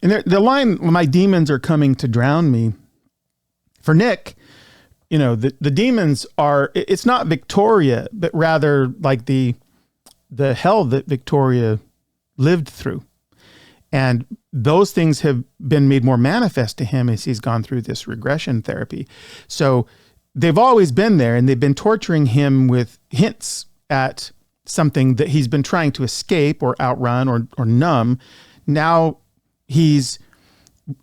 And the line, "My demons are coming to drown me," for Nick, the demons are, it's not Victoria, but rather like the hell that Victoria lived through. And those things have been made more manifest to him as he's gone through this regression therapy. So they've always been there, and they've been torturing him with hints at something that he's been trying to escape or outrun or numb. Now he's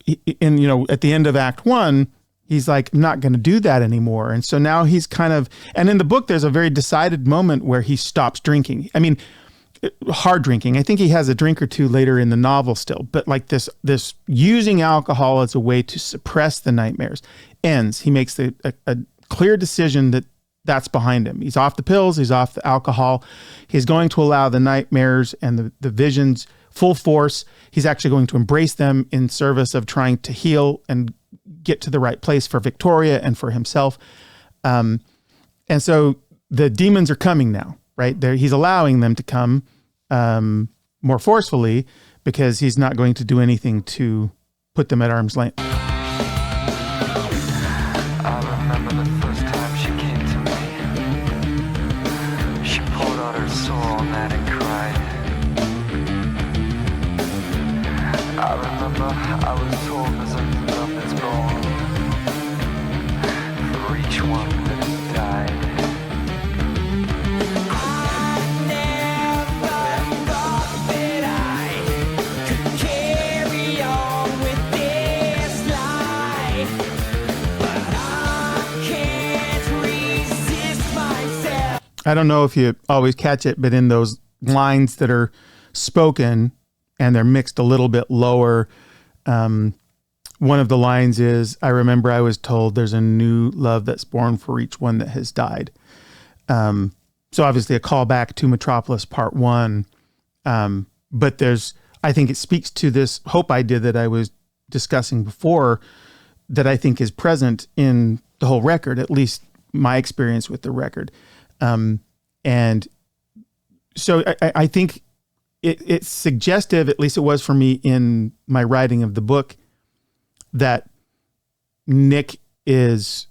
at the end of Act 1, he's like, I'm not going to do that anymore. And so now he's and in the book, there's a very decided moment where he stops drinking. I mean, hard drinking. I think he has a drink or two later in the novel still, but like this using alcohol as a way to suppress the nightmares ends. He makes a clear decision that that's behind him. He's off the pills. He's off the alcohol. He's going to allow the nightmares and the visions full force. He's actually going to embrace them in service of trying to heal and get to the right place for Victoria and for himself. And so the demons are coming now, right? He's allowing them to come more forcefully, because he's not going to do anything to put them at arm's length. I remember the first time she came to me. She poured out her soul on that and cried. I remember I was told there's a new love that's born. I don't know if you always catch it, but in those lines that are spoken and they're mixed a little bit lower, one of the lines is, I remember I was told there's a new love that's born for each one that has died. So obviously a callback to Metropolis Part 1. But I think it speaks to this hope idea that I was discussing before that I think is present in the whole record, at least my experience with the record. And so I think it's suggestive, at least it was for me in my writing of the book, that Nick is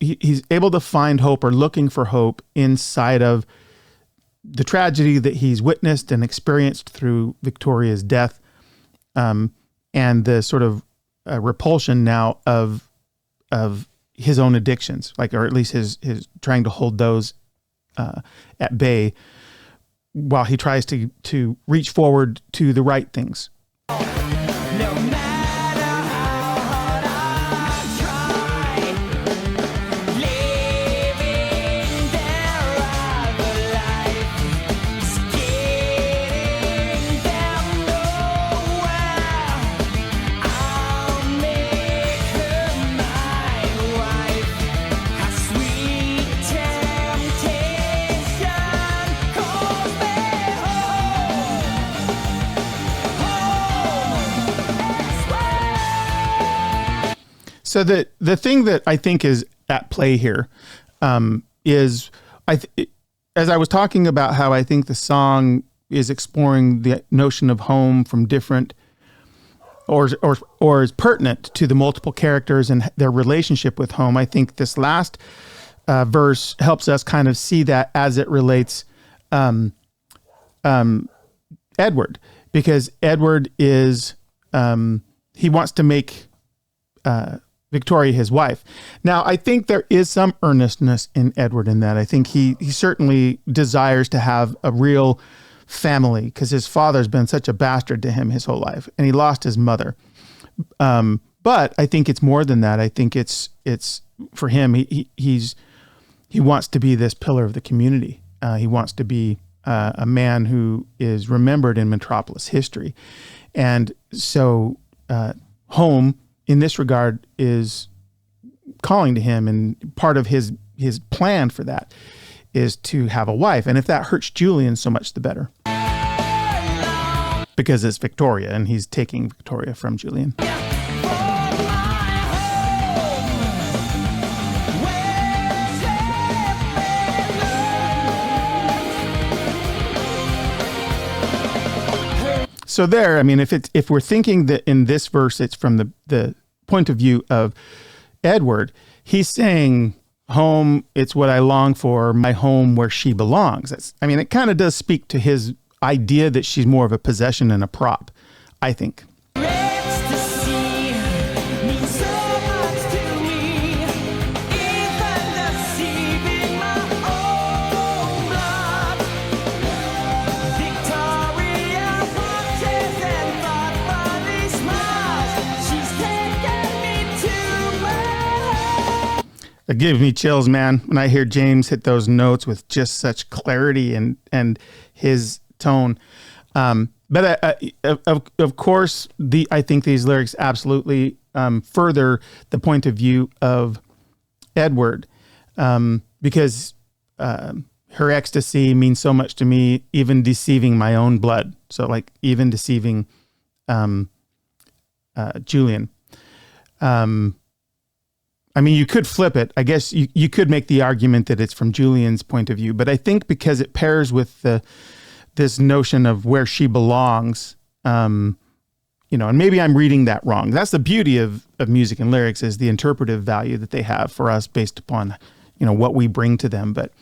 he's able to find hope or looking for hope inside of the tragedy that he's witnessed and experienced through Victoria's death, and the sort of repulsion now of his own addictions, or at least his trying to hold those at bay while he tries to reach forward to the right things. No matter how hard I try, living their other life is getting them nowhere. I'll make her my wife. How sweet temptation calls me home. So the thing that I think is at play here is as I was talking about how I think the song is exploring the notion of home from different or is pertinent to the multiple characters and their relationship with home. I think this last verse helps us kind of see that as it relates Edward, because Edward is he wants to make Victoria his wife. Now, I think there is some earnestness in Edward in that. I think he certainly desires to have a real family because his father's been such a bastard to him his whole life, and he lost his mother. But I think it's more than that. I think it's for him. He wants to be this pillar of the community. He wants to be a man who is remembered in Metropolis history, and so home in this regard is calling to him, and part of his plan for that is to have a wife. And if that hurts Julian, so much the better, because it's Victoria and he's taking Victoria from Julian. So there, I mean, if we're thinking that in this verse, it's from the point of view of Edward, he's saying, home, it's what I long for, my home where she belongs. It kind of does speak to his idea that she's more of a possession and a prop, I think. Ecstasy means so much to me, even deceiving my own blood. Victoria watches and thoughtfully smiles. She's taken me to my home. It gives me chills, man, when I hear James hit those notes with just such clarity and his tone. But of course, I think these lyrics absolutely further the point of view of Edward, because her ecstasy means so much to me, even deceiving my own blood. So even deceiving Julian. You could flip it. I guess you could make the argument that it's from Julian's point of view, but I think because it pairs with this notion of where she belongs, and maybe I'm reading that wrong. That's the beauty of music and lyrics, is the interpretive value that they have for us based upon, what we bring to them. But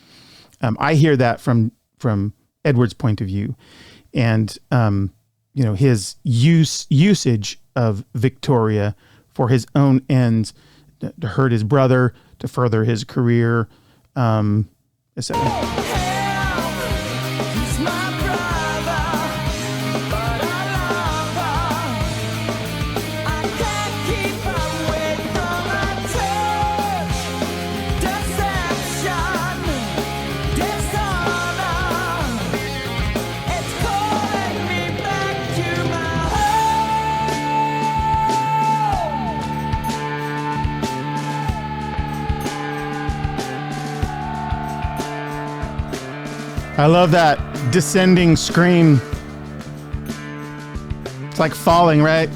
I hear that from Edward's point of view, and his usage of Victoria for his own ends, to hurt his brother, to further his career, etc. He's my brother, but I love her. I can't keep away from her touch. Deception I love that descending scream. It's like falling, right?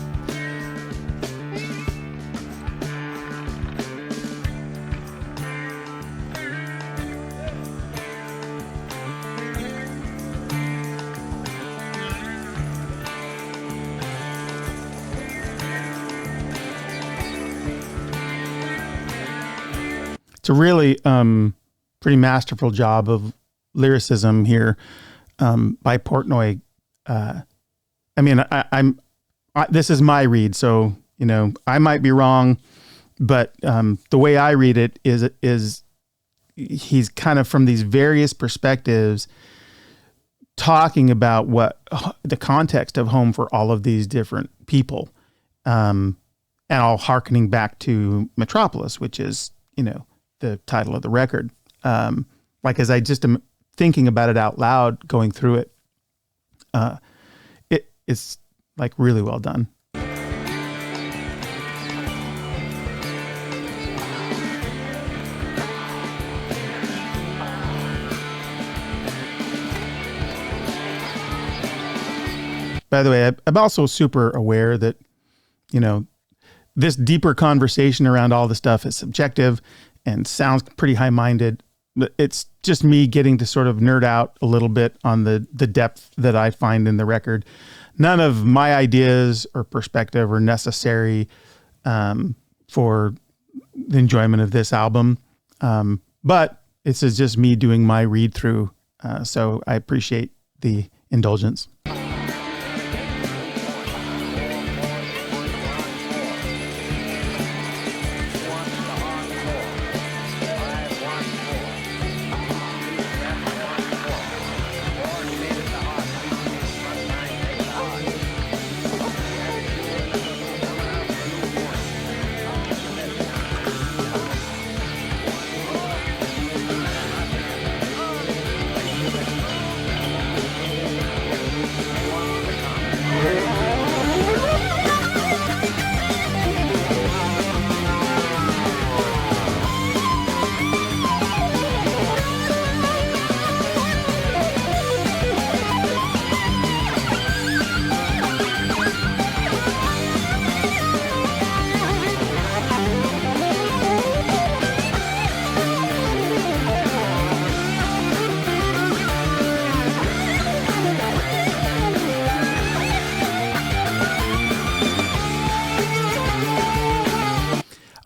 It's a really pretty masterful job of lyricism here by Portnoy. I mean, this is my read, so you know I might be wrong, but the way I read it is he's kind of from these various perspectives talking about what the context of home for all of these different people, and all hearkening back to Metropolis, which is the title of the record. Like as I just am thinking about it out loud, going through it, it's like really well done. By the way, I'm also super aware that, this deeper conversation around all the stuff is subjective and sounds pretty high-minded. It's just me getting to sort of nerd out a little bit on the depth that I find in the record. None of my ideas or perspective are necessary for the enjoyment of this album. But this is just me doing my read through. So I appreciate the indulgence.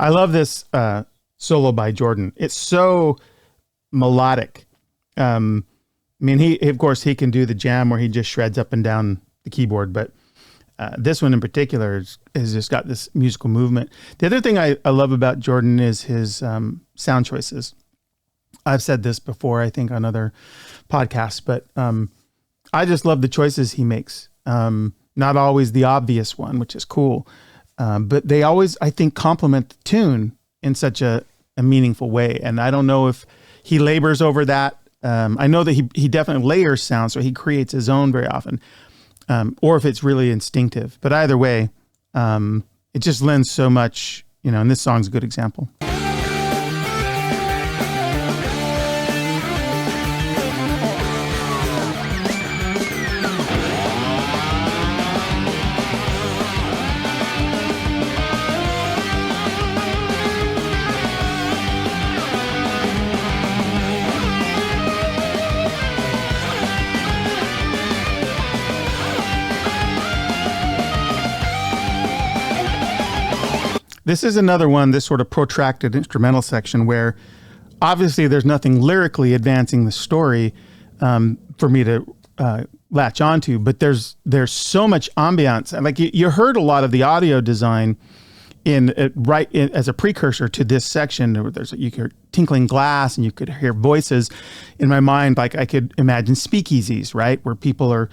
I love this solo by Jordan. It's so melodic. I mean, he can do the jam where he just shreds up and down the keyboard, but this one in particular has just got this musical movement. The other thing I love about Jordan is his sound choices. I've said this before, I think, on other podcasts, but I just love the choices he makes. Not always the obvious one, which is cool. But they always, I think, complement the tune in such a meaningful way. And I don't know if he labors over that. I know that he definitely layers sound, so he creates his own very often, or if it's really instinctive. But either way, it just lends so much, and this song's a good example. This is another one, this sort of protracted instrumental section where obviously there's nothing lyrically advancing the story for me to latch onto, but there's so much ambiance. Like you heard a lot of the audio design as a precursor to this section. You could hear tinkling glass and you could hear voices. In my mind, like I could imagine speakeasies, right, where people are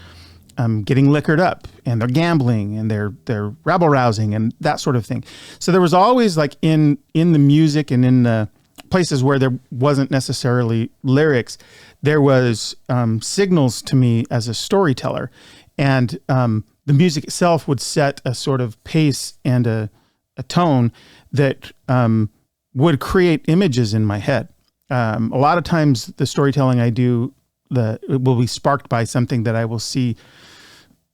getting liquored up and they're gambling and they're rabble rousing and that sort of thing. So there was always like in the music and in the places where there wasn't necessarily lyrics, there was signals to me as a storyteller, and the music itself would set a sort of pace and a tone that would create images in my head. A lot of times the storytelling I do it will be sparked by something that I will see,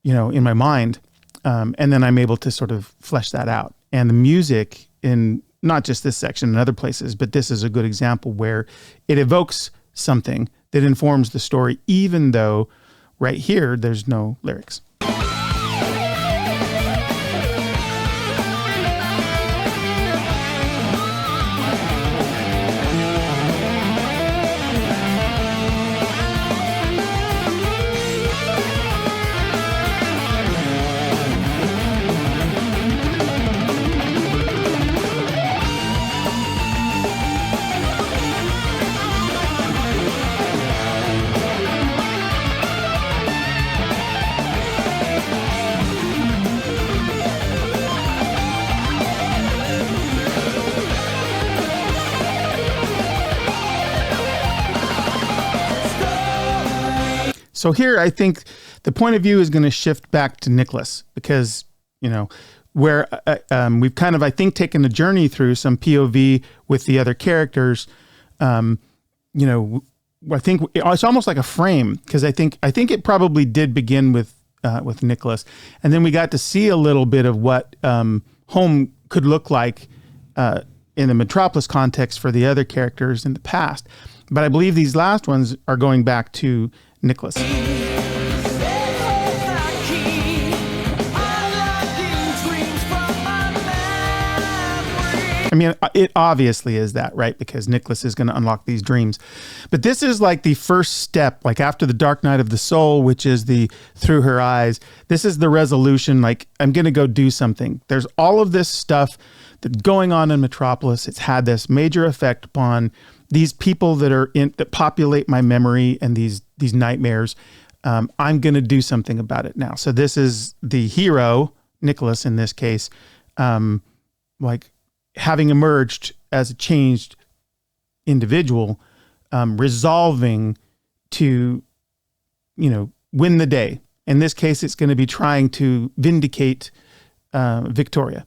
in my mind. And then I'm able to sort of flesh that out. And the music in not just this section and other places, but this is a good example where it evokes something that informs the story, even though right here, there's no lyrics. So here, I think the point of view is going to shift back to Nicholas because, where we've kind of, I think, taken a journey through some POV with the other characters. I think it's almost like a frame because I think it probably did begin with Nicholas, and then we got to see a little bit of what home could look like in the Metropolis context for the other characters in the past. But I believe these last ones are going back to Nicholas. I mean, it obviously is that, right? Because Nicholas is going to unlock these dreams. But this is like the first step, like after the Dark Night of the Soul, which is the through her eyes. This is the resolution, like, I'm going to go do something. There's all of this stuff that's going on in Metropolis. It's had this major effect upon these people that populate my memory and these nightmares. I'm going to do something about it now. So this is the hero, Nicholas in this case, like having emerged as a changed individual, resolving to, win the day. In this case, it's going to be trying to vindicate Victoria.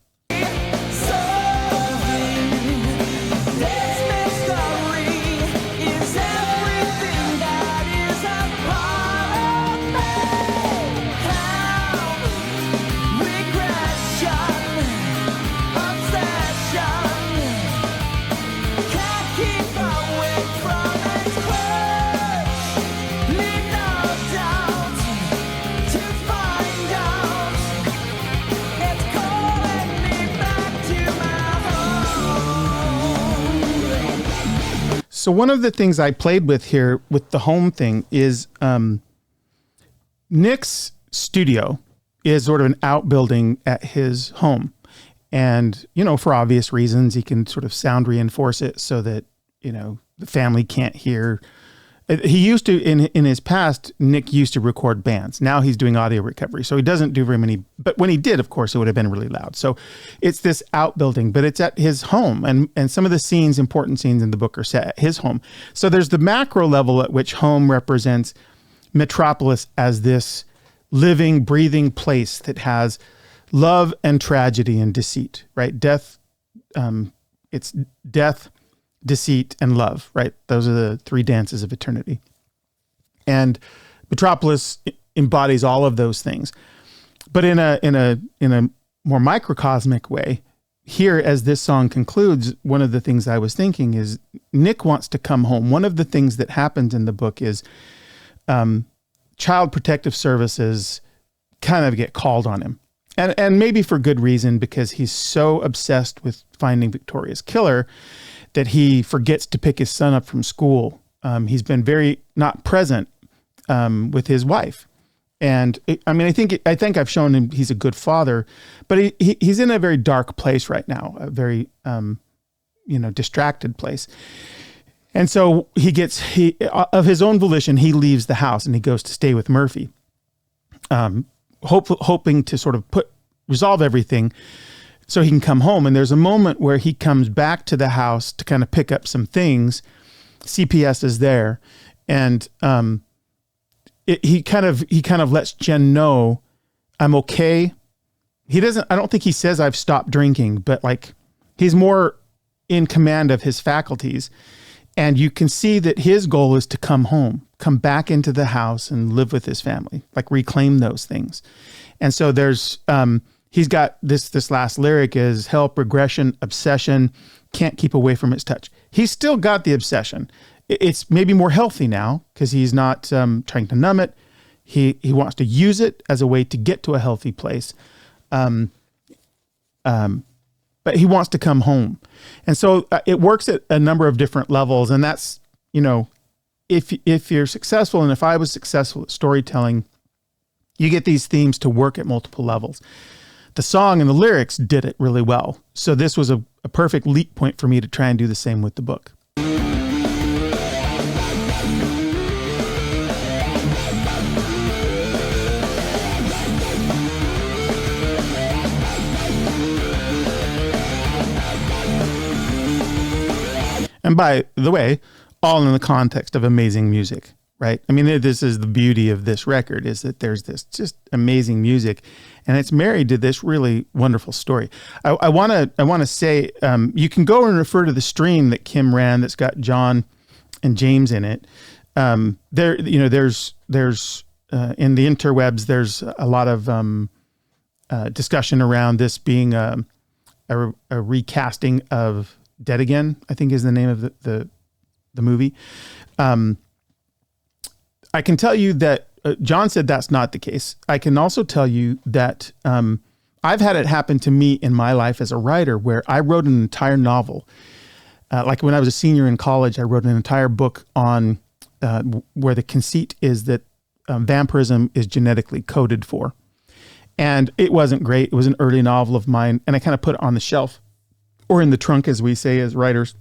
So one of the things I played with here with the home thing is Nick's studio is sort of an outbuilding at his home. And, for obvious reasons, he can sort of sound reinforce it so that, the family can't hear. He used to, in his past, Nick used to record bands. Now he's doing audio recovery. So he doesn't do very many, but when he did, of course, it would have been really loud. So it's this outbuilding, but it's at his home. And some of the important scenes in the book are set at his home. So there's the macro level at which home represents Metropolis as this living, breathing place that has love and tragedy and deceit, right? Death, it's death, deceit, and love, right? Those are the three dances of eternity. And Metropolis embodies all of those things. But in a more microcosmic way, here as this song concludes, one of the things I was thinking is Nick wants to come home. One of the things that happens in the book is Child Protective Services kind of get called on him. And maybe for good reason, because he's so obsessed with finding Victoria's killer that he forgets to pick his son up from school. He's been very not present with his wife. And I think I've shown him he's a good father, but he's in a very dark place right now, a very, distracted place. And so he of his own volition, he leaves the house and he goes to stay with Murphy, hoping to sort of resolve everything so he can come home. And there's a moment where he comes back to the house to kind of pick up some things. CPS is there. And, he kind of lets Jen know I'm okay. I don't think he says I've stopped drinking, but like he's more in command of his faculties. And you can see that his goal is to come home, come back into the house and live with his family, like reclaim those things. And so there's, he's got this last lyric is help, regression, obsession, can't keep away from its touch. He's still got the obsession. It's maybe more healthy now because he's not trying to numb it. He wants to use it as a way to get to a healthy place. But he wants to come home. And so it works at a number of different levels. And that's, if you're successful, and if I was successful at storytelling, you get these themes to work at multiple levels. The song and the lyrics did it really well. So this was a perfect leap point for me to try and do the same with the book. And by the way, all in the context of amazing music, right? I mean, this is the beauty of this record, is that there's this just amazing music, and it's married to this really wonderful story. I want to say you can go and refer to the stream that Kim ran that's got John and James in it. There's in the interwebs, there's a lot of discussion around this being a recasting of Dead Again, I think is the name of the movie. I can tell you that John said that's not the case. I can also tell you that I've had it happen to me in my life as a writer where I wrote an entire novel. Like when I was a senior in college, I wrote an entire book on where the conceit is that vampirism is genetically coded for. And it wasn't great. It was an early novel of mine, and I kind of put it on the shelf, or in the trunk, as we say as writers.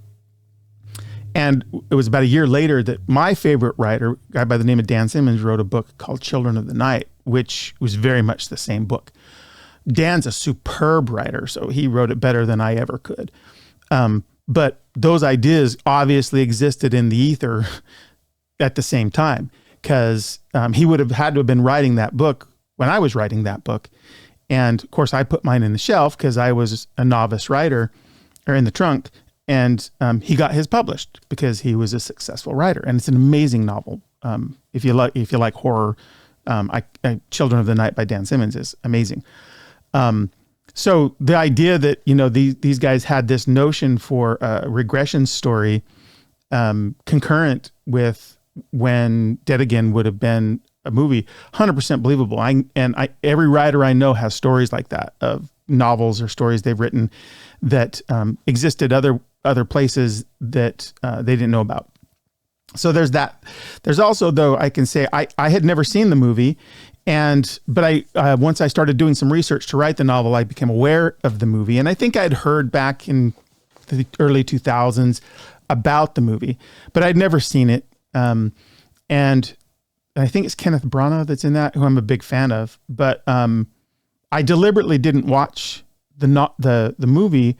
And it was about a year later that my favorite writer, a guy by the name of Dan Simmons, wrote a book called Children of the Night, which was very much the same book. Dan's a superb writer, so he wrote it better than I ever could. But those ideas obviously existed in the ether at the same time, because he would have had to have been writing that book when I was writing that book. And of course, I put mine in the shelf because I was a novice writer, or in the trunk. And he got his published because he was a successful writer, and it's an amazing novel. If you like horror, Children of the Night by Dan Simmons is amazing. So the idea that these guys had this notion for a regression story concurrent with when Dead Again would have been a movie, 100% believable. Every writer I know has stories like that, of novels or stories they've written that existed other places that they didn't know about. So there's that. There's also, though, I can say I had never seen the movie, but I once I started doing some research to write the novel, I became aware of the movie, and I think I'd heard back in the early 2000s about the movie, but I'd never seen it. And I think it's Kenneth Branagh that's in that, who I'm a big fan of. But I deliberately didn't watch the movie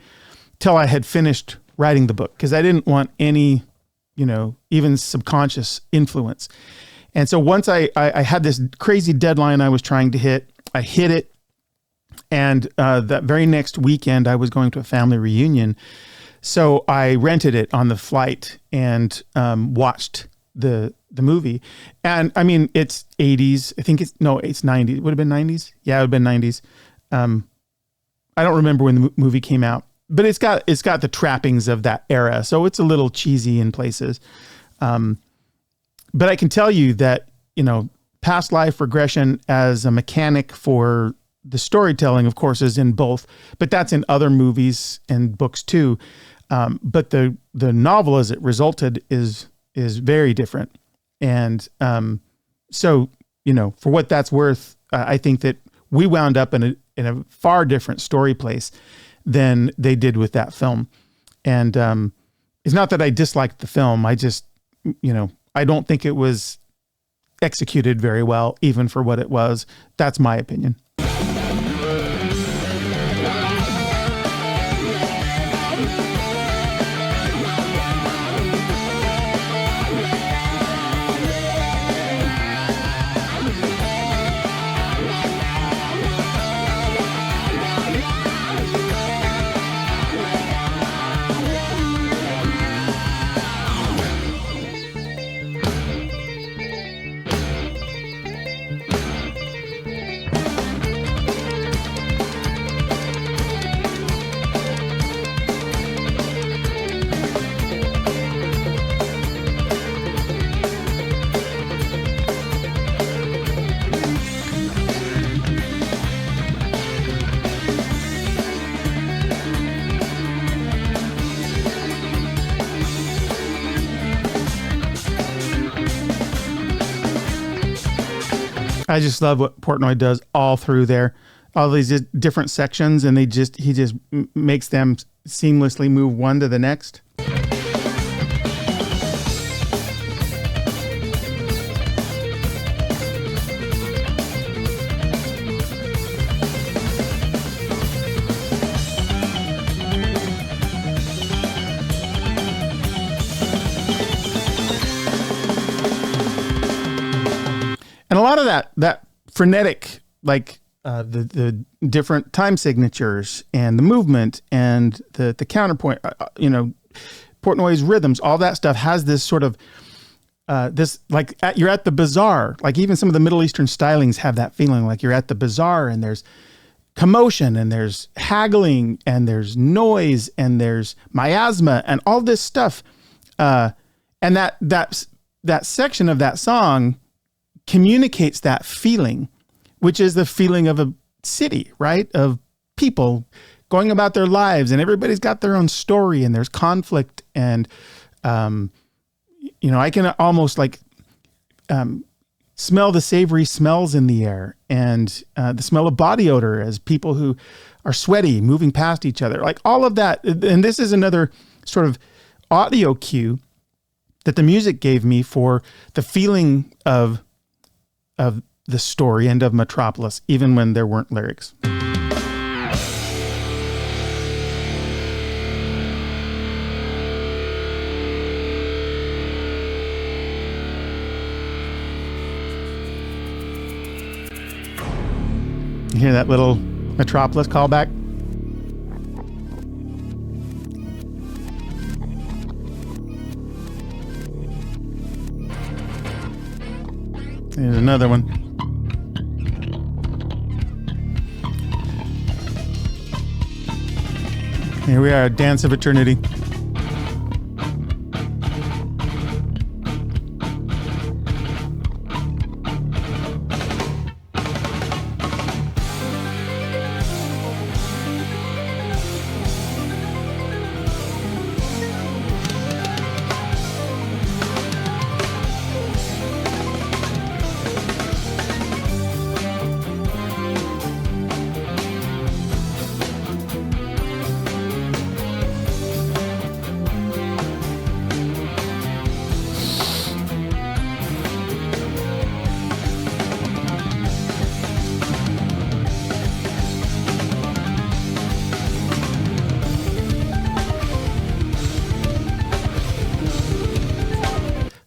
till I had finished writing the book, because I didn't want any, even subconscious influence. And so once I had this crazy deadline I was trying to hit, I hit it. And that very next weekend, I was going to a family reunion. So I rented it on the flight and watched the movie. And I mean, it's 80s. I think it's 90s. Would have been 90s. Yeah, it would have been 90s. I don't remember when the movie came out, but it's got the trappings of that era. So it's a little cheesy in places. But I can tell you that, past life regression as a mechanic for the storytelling, of course, is in both, but that's in other movies and books too. But the novel as it resulted is very different. And so, for what that's worth, I think that we wound up in a far different story place than they did with that film. And it's not that I disliked the film. I just, I don't think it was executed very well, even for what it was. That's my opinion. I just love what Portnoy does all through there, all these different sections, and he just makes them seamlessly move one to the next. And a lot of that frenetic, like the different time signatures and the movement and the counterpoint, Portnoy's rhythms, all that stuff has this sort of this, like you're at the bazaar. Like even some of the Middle Eastern stylings have that feeling, like you're at the bazaar and there's commotion and there's haggling and there's noise and there's miasma and all this stuff. And that section of that song communicates that feeling, which is the feeling of a city, right? Of people going about their lives, and everybody's got their own story, and there's conflict, and I can almost like smell the savory smells in the air, and the smell of body odor as people who are sweaty moving past each other, like all of that. And this is another sort of audio cue that the music gave me for the feeling of the story and of Metropolis, even when there weren't lyrics. You hear that little Metropolis callback? There's another one. Here we are, Dance of Eternity.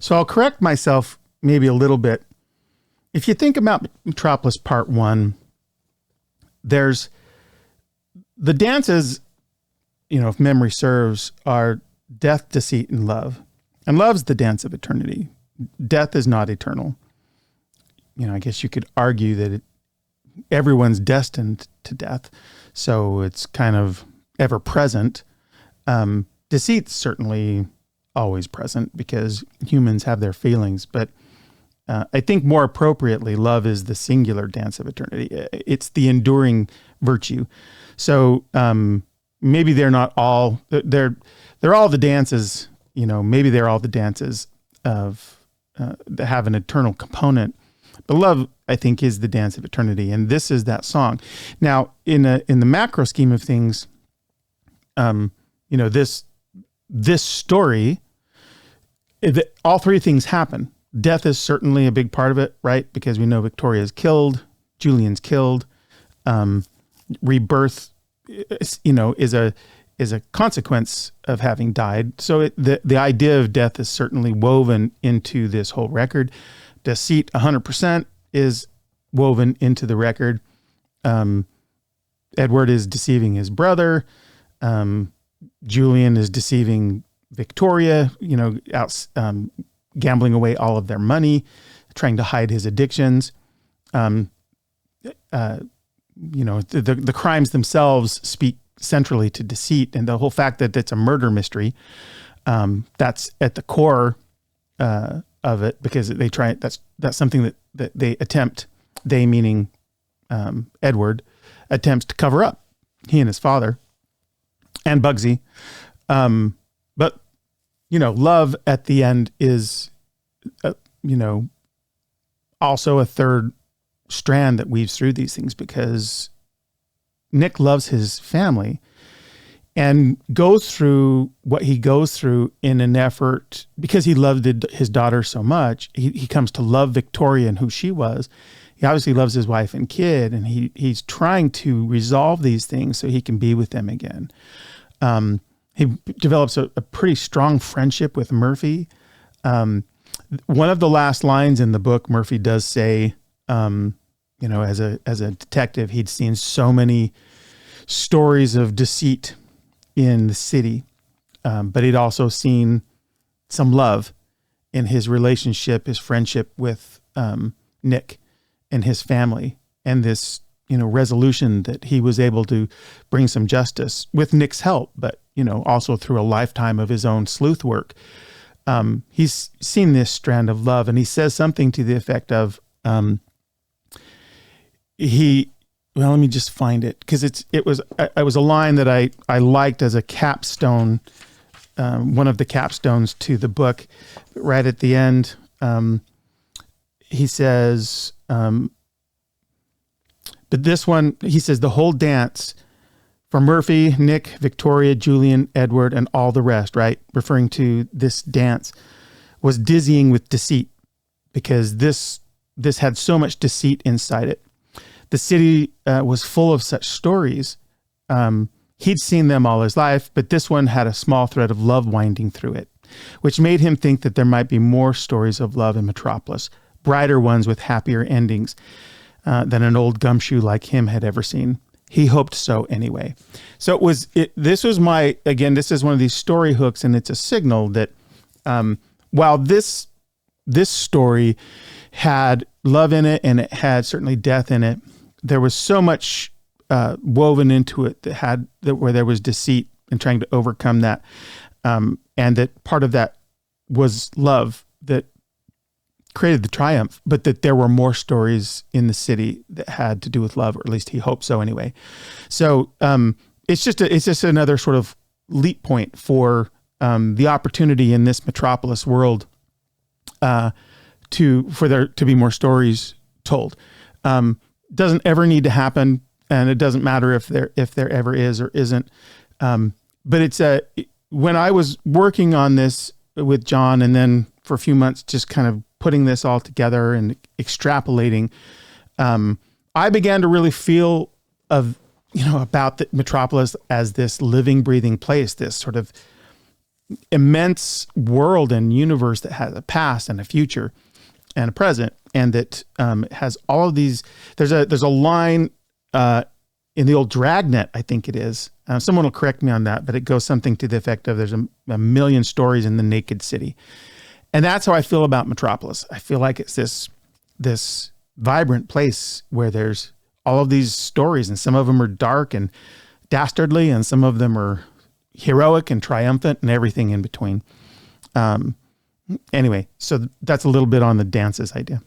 So I'll correct myself maybe a little bit. If you think about Metropolis Part 1, there's the dances, if memory serves, are death, deceit, and love. And love's the dance of eternity. Death is not eternal. I guess you could argue that everyone's destined to death, so it's kind of ever present. Deceit's certainly always present because humans have their feelings, but I think more appropriately, love is the singular dance of eternity. It's the enduring virtue. So maybe they're not all, they're all the dances, maybe they're all the dances of that have an eternal component. But love, I think, is the dance of eternity, and this is that song. Now, in the macro scheme of things, this story, all three things happen. Death is certainly a big part of it, right? Because we know Victoria's killed, Julian's killed. Rebirth, is a consequence of having died. So the idea of death is certainly woven into this whole record. Deceit, 100%, is woven into the record. Edward is deceiving his brother. Julian is deceiving Victoria, gambling away all of their money, trying to hide his addictions. The crimes themselves speak centrally to deceit, and the whole fact that it's a murder mystery, that's at the core of it, because they try. That's something that they attempt. They meaning Edward attempts to cover up. He and his father and Bugsy. But, love at the end is, also a third strand that weaves through these things, because Nick loves his family and goes through what he goes through in an effort, because he loved his daughter so much. He comes to love Victoria and who she was. He obviously loves his wife and kid, and he's trying to resolve these things so he can be with them again. He develops a pretty strong friendship with Murphy. One of the last lines in the book, Murphy does say, as a detective, he'd seen so many stories of deceit in the city, but he'd also seen some love in his relationship, his friendship with Nick and his family, and this resolution that he was able to bring some justice with Nick's help, but also through a lifetime of his own sleuth work. He's seen this strand of love, and he says something to the effect of, let me just find it, because it was a line that I liked as a capstone, one of the capstones to the book. Right at the end, he says, but this one, he says, the whole dance for Murphy, Nick, Victoria, Julian, Edward, and all the rest, right? Referring to this dance, was dizzying with deceit, because this had so much deceit inside it. The city was full of such stories. He'd seen them all his life, but this one had a small thread of love winding through it, which made him think that there might be more stories of love in Metropolis, brighter ones with happier endings than an old gumshoe like him had ever seen. He hoped so anyway. So this was this is one of these story hooks, and it's a signal that while this story had love in it, and it had certainly death in it, there was so much woven into it where there was deceit and trying to overcome that, and that part of that was love that created the triumph, but that there were more stories in the city that had to do with love, or at least he hoped so anyway. So it's just another sort of leap point for the opportunity in this Metropolis world for there to be more stories told. Doesn't ever need to happen, and it doesn't matter if there ever is or isn't. But it's when I was working on this with John, and then for a few months just kind of putting this all together and extrapolating, I began to really feel about the Metropolis as this living, breathing place, this sort of immense world and universe that has a past and a future and a present, and that has all of these. There's a line in the old Dragnet, I think it is. Someone will correct me on that, but it goes something to the effect of, there's a million stories in the naked city. And that's how I feel about Metropolis. I feel like it's this vibrant place where there's all of these stories, and some of them are dark and dastardly, and some of them are heroic and triumphant, and everything in between. Anyway, so that's a little bit on the dances idea.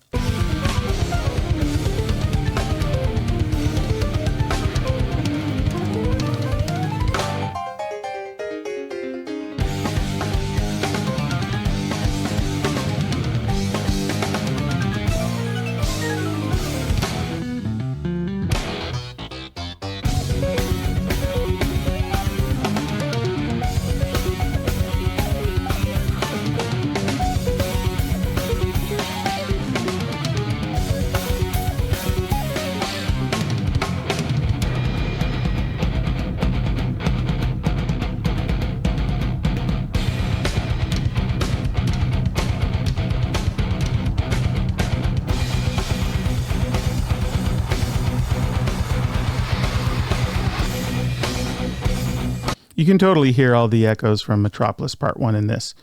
You can totally hear all the echoes from Metropolis Part 1 in this.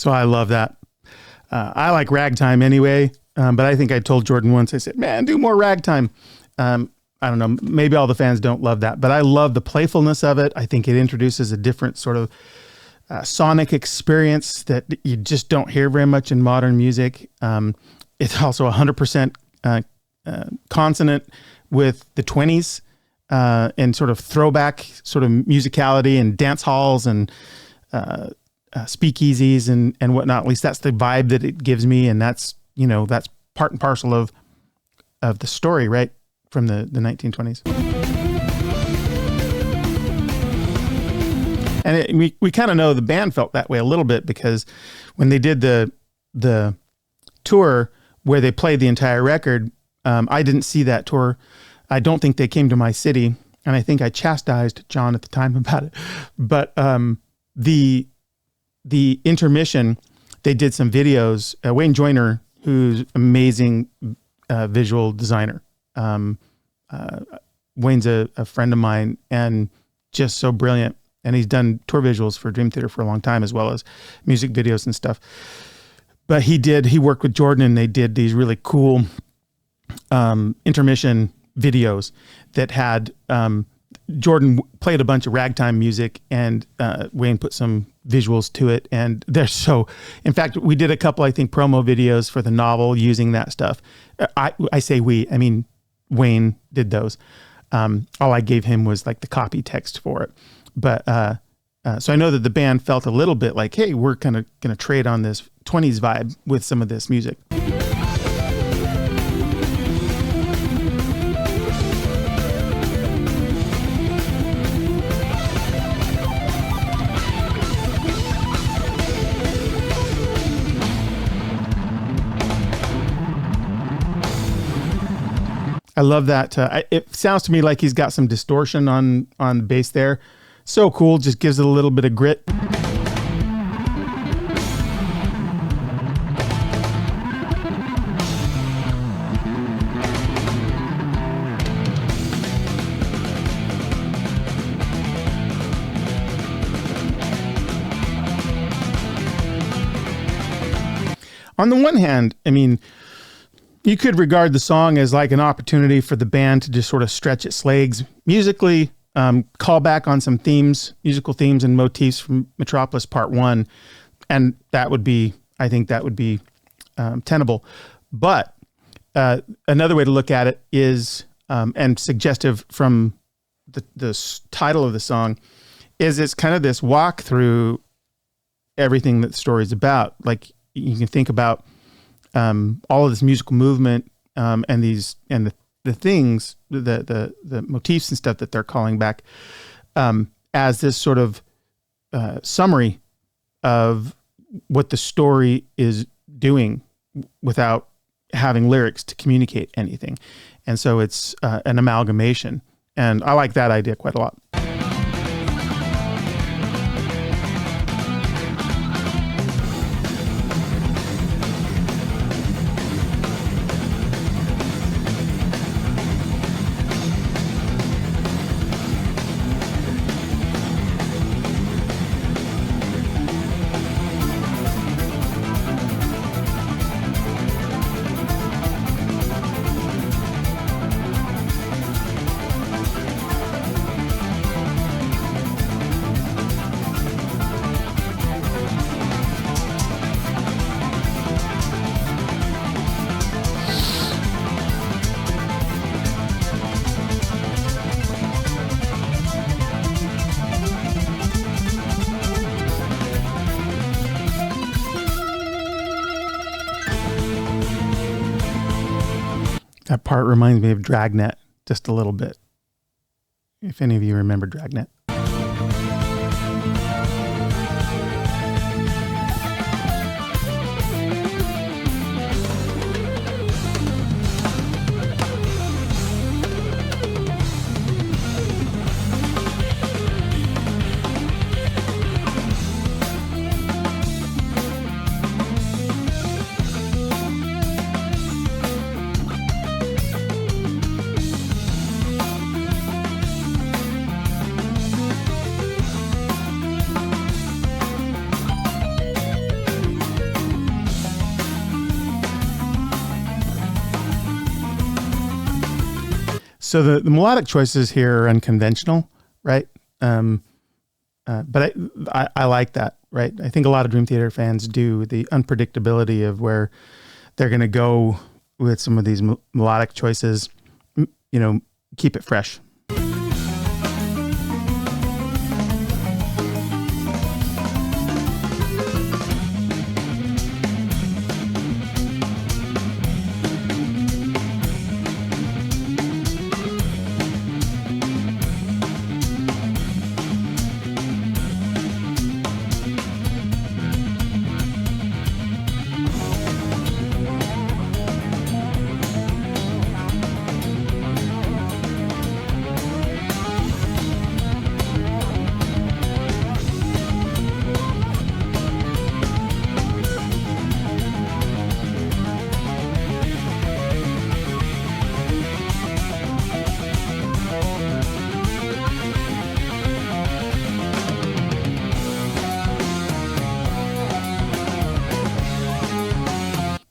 So I love that. I like ragtime anyway, but I think I told Jordan once, I said, man, do more ragtime. I don't know, maybe all the fans don't love that, but I love the playfulness of it. I think it introduces a different sort of sonic experience that you just don't hear very much in modern music. It's also 100% consonant with the 20s and sort of throwback sort of musicality and dance halls and speakeasies and whatnot. At least that's the vibe that it gives me, and that's that's part and parcel of the story, right, from the 1920s. And we kind of know the band felt that way a little bit, because when they did the tour where they played the entire record, I didn't see that tour. I don't think they came to my city, and I think I chastised John at the time about it. But the intermission, they did some videos. Wayne Joyner, who's amazing visual designer. Wayne's a friend of mine and just so brilliant. And he's done tour visuals for Dream Theater for a long time, as well as music videos and stuff. But he worked with Jordan, and they did these really cool intermission videos that had Jordan played a bunch of ragtime music, and Wayne put some visuals to it. And they're so, in fact, we did a couple, I think, promo videos for the novel using that stuff. I say we, I mean, Wayne did those. All I gave him was like the copy text for it. But so I know that the band felt a little bit like, hey, we're kind of going to trade on this 20s vibe with some of this music. I love that. It sounds to me like he's got some distortion on the bass there. So cool. Just gives it a little bit of grit. On the one hand, I mean, you could regard the song as like an opportunity for the band to just sort of stretch its legs musically, call back on some themes, musical themes and motifs from Metropolis Part 1. And that would be, I think that would be tenable. But another way to look at it is, and suggestive from the title of the song, is it's kind of this walk through everything that the story is about. Like, you can think about all of this musical movement and the things, the motifs and stuff that they're calling back as this sort of summary of what the story is doing without having lyrics to communicate anything. And so it's an amalgamation. And I like that idea quite a lot. That part reminds me of Dragnet just a little bit. If any of you remember Dragnet. So the melodic choices here are unconventional, right? But I like that, right? I think a lot of Dream Theater fans do, the unpredictability of where they're going to go with some of these melodic choices, keep it fresh.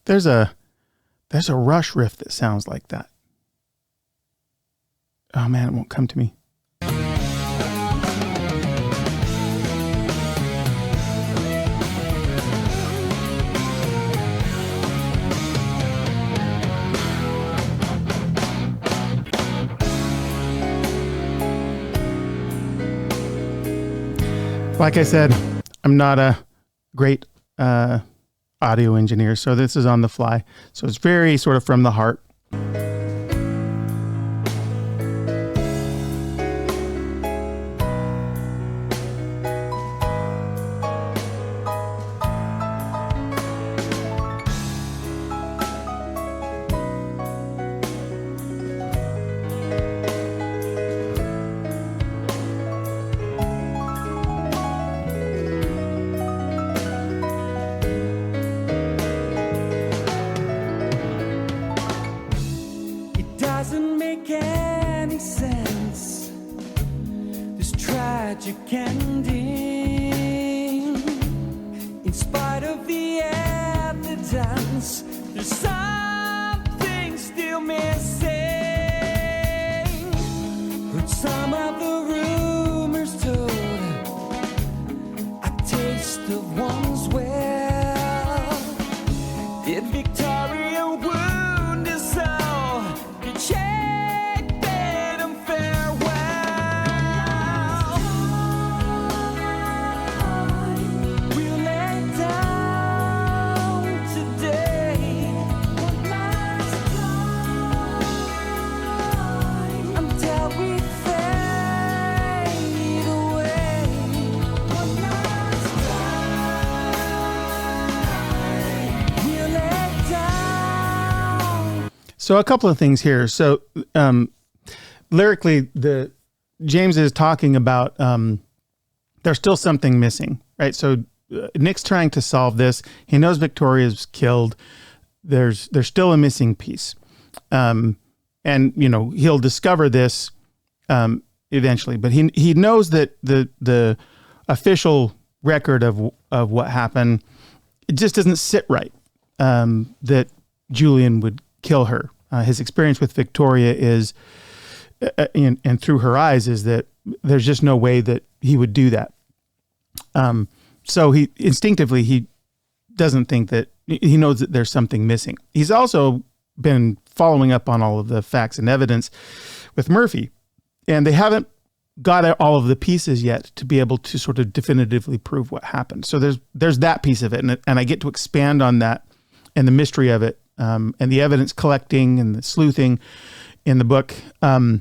There's a Rush riff that sounds like that. Oh man, it won't come to me. Like I said, I'm not a great audio engineer, so this is on the fly. So it's very sort of from the heart. So a couple of things here. So lyrically, James is talking about there's still something missing, right? So Nick's trying to solve this. He knows Victoria's killed. There's still a missing piece, and he'll discover this eventually. But he knows that the official record of what happened, it just doesn't sit right. That Julian would kill her. His experience with Victoria is, and through her eyes, is that there's just no way that he would do that. So he instinctively doesn't think that, he knows that there's something missing. He's also been following up on all of the facts and evidence with Murphy, and they haven't got all of the pieces yet to be able to sort of definitively prove what happened. So there's that piece of it, and I get to expand on that and the mystery of it. And the evidence collecting and the sleuthing in the book. But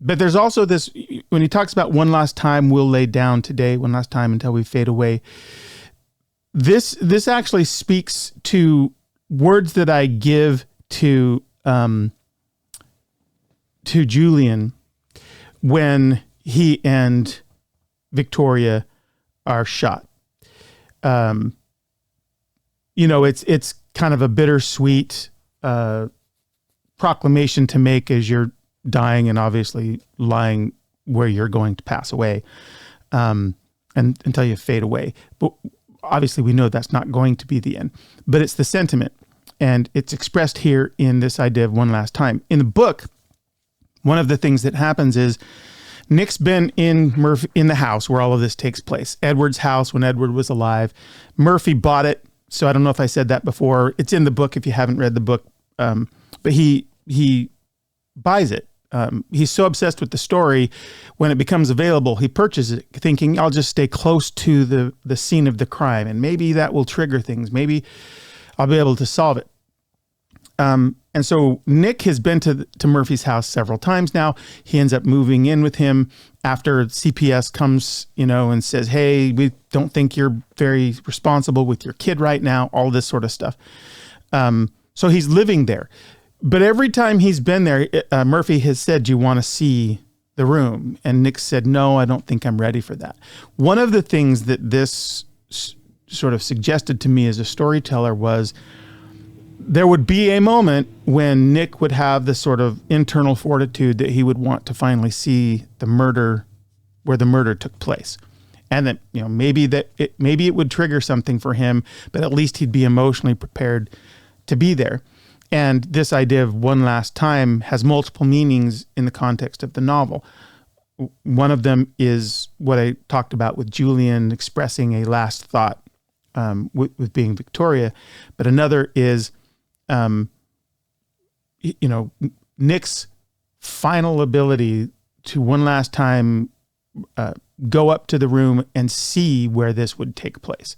there's also this, when he talks about one last time we'll lay down today, one last time until we fade away. This actually speaks to words that I give to Julian when he and Victoria are shot. It's kind of a bittersweet proclamation to make as you're dying and obviously lying where you're going to pass away, and until you fade away. But obviously we know that's not going to be the end, but it's the sentiment. And it's expressed here in this idea of one last time. In the book, one of the things that happens is Nick's been in the house where all of this takes place. Edward's house when Edward was alive. Murphy bought it. So I don't know if I said that before. It's in the book if you haven't read the book. But he buys it. He's so obsessed with the story, when it becomes available, he purchases it thinking, I'll just stay close to the scene of the crime and maybe that will trigger things. Maybe I'll be able to solve it. And so Nick has been to Murphy's house several times now. He ends up moving in with him after CPS comes, and says, hey, we don't think you're very responsible with your kid right now, all this sort of stuff. So he's living there. But every time he's been there, Murphy has said, do you want to see the room? And Nick said, no, I don't think I'm ready for that. One of the things that this sort of suggested to me as a storyteller was there would be a moment when Nick would have this sort of internal fortitude that he would want to finally see the murder, where the murder took place. And that, maybe it would trigger something for him, but at least he'd be emotionally prepared to be there. And this idea of one last time has multiple meanings in the context of the novel. One of them is what I talked about with Julian expressing a last thought with being Victoria. But another is, Nick's final ability to one last time go up to the room and see where this would take place.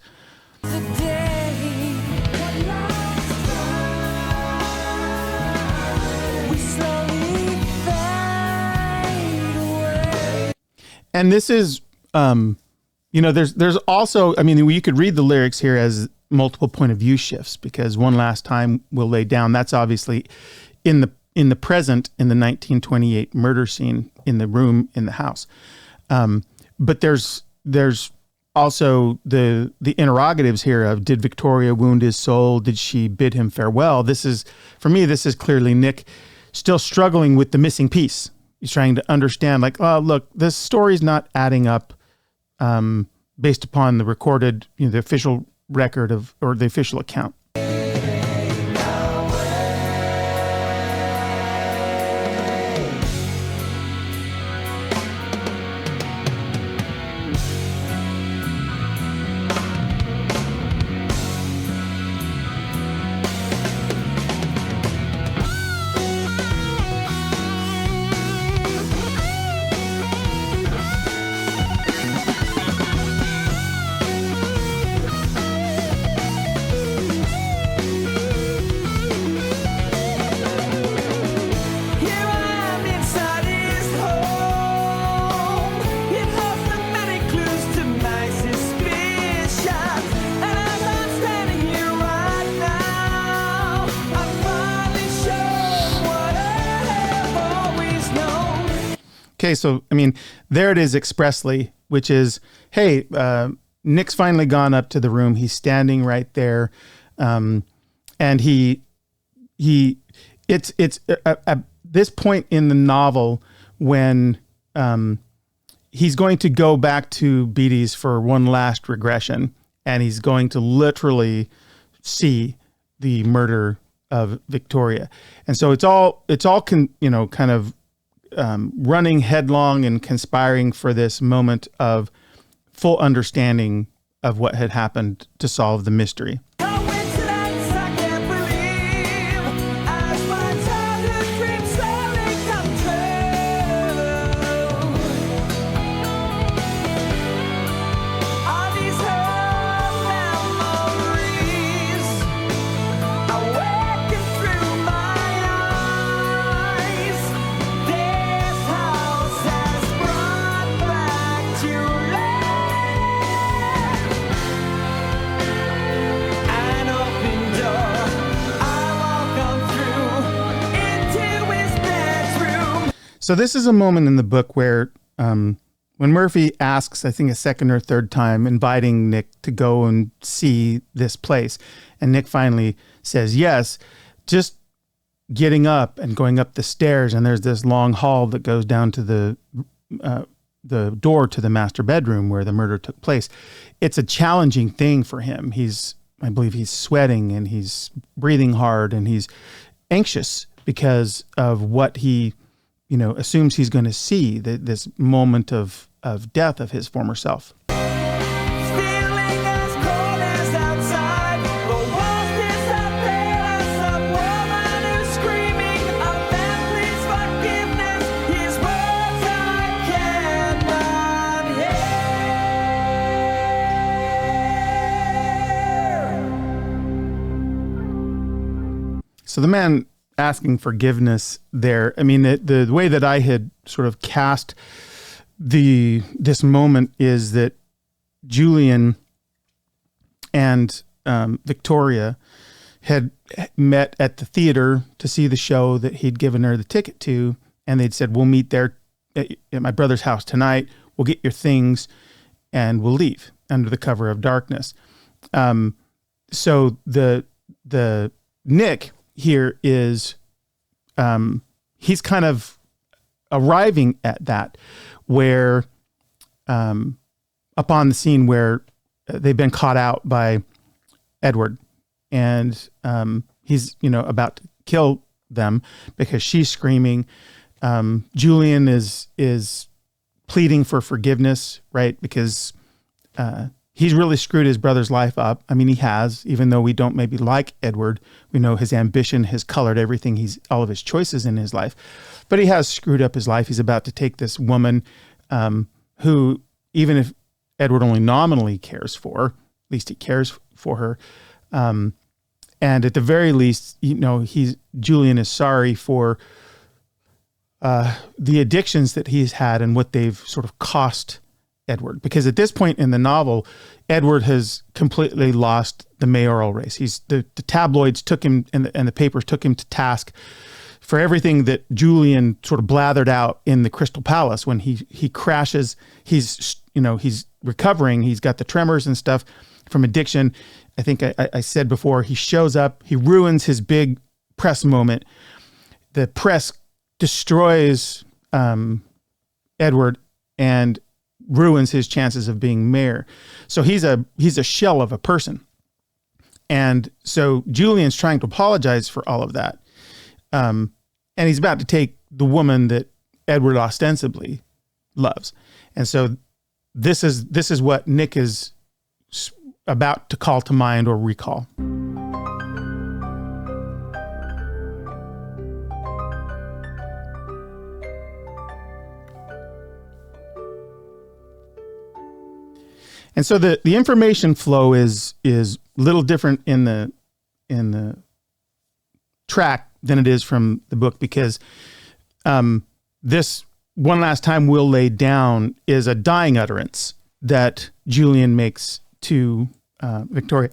And this is, there's also, you could read the lyrics here as multiple point of view shifts, because one last time we'll lay down. That's obviously in the present, in the 1928 murder scene in the room in the house. But there's also the interrogatives here of, did Victoria wound his soul? Did she bid him farewell? For me, this is clearly Nick still struggling with the missing piece. He's trying to understand, look, this story's not adding up based upon the recorded, the official record or the official account. Okay, so, there it is expressly, which is, hey, Nick's finally gone up to the room. He's standing right there. And it's at this point in the novel when he's going to go back to Beatty's for one last regression, and he's going to literally see the murder of Victoria. And so it's all kind of running headlong and conspiring for this moment of full understanding of what had happened to solve the mystery. So this is a moment in the book where when Murphy asks, I think a second or third time, inviting Nick to go and see this place, and Nick finally says yes, just getting up and going up the stairs, and there's this long hall that goes down to the door to the master bedroom where the murder took place. It's a challenging thing for him. He's I believe he's sweating and he's breathing hard and he's anxious because of what he, assumes he's going to see, this moment of death of his former self. Feeling as cold as outside. The world is a pale as some woman who's screaming out that please forgiveness. His words I cannot hear. So the man asking forgiveness there, I mean, the way that I had sort of cast this moment is that Julian and Victoria had met at the theater to see the show that he'd given her the ticket to, and they'd said, we'll meet there at my brother's house tonight, we'll get your things, and we'll leave under the cover of darkness. So the Nick here is he's kind of arriving at that, where upon the scene where they've been caught out by Edward, and he's about to kill them because she's screaming. Julian is pleading for forgiveness, right? Because he's really screwed his brother's life up. I mean, he has, even though we don't maybe like Edward, we know his ambition has colored everything, all of his choices in his life, but he has screwed up his life. He's about to take this woman who, even if Edward only nominally cares for, at least he cares for her. And at the very least, Julian is sorry for the addictions that he's had and what they've sort of cost Edward, because at this point in the novel, Edward has completely lost the mayoral race. The tabloids took him, and the papers took him to task for everything that Julian sort of blathered out in the Crystal Palace when he crashes. He's recovering. He's got the tremors and stuff from addiction. I think I said before, he shows up, he ruins his big press moment. The press destroys Edward and ruins his chances of being mayor. So he's a shell of a person. And so Julian's trying to apologize for all of that. And he's about to take the woman that Edward ostensibly loves. And so this is what Nick is about to call to mind or recall. And so the information flow is a little different in the track than it is from the book, because this one last time we'll lay down is a dying utterance that Julian makes to Victoria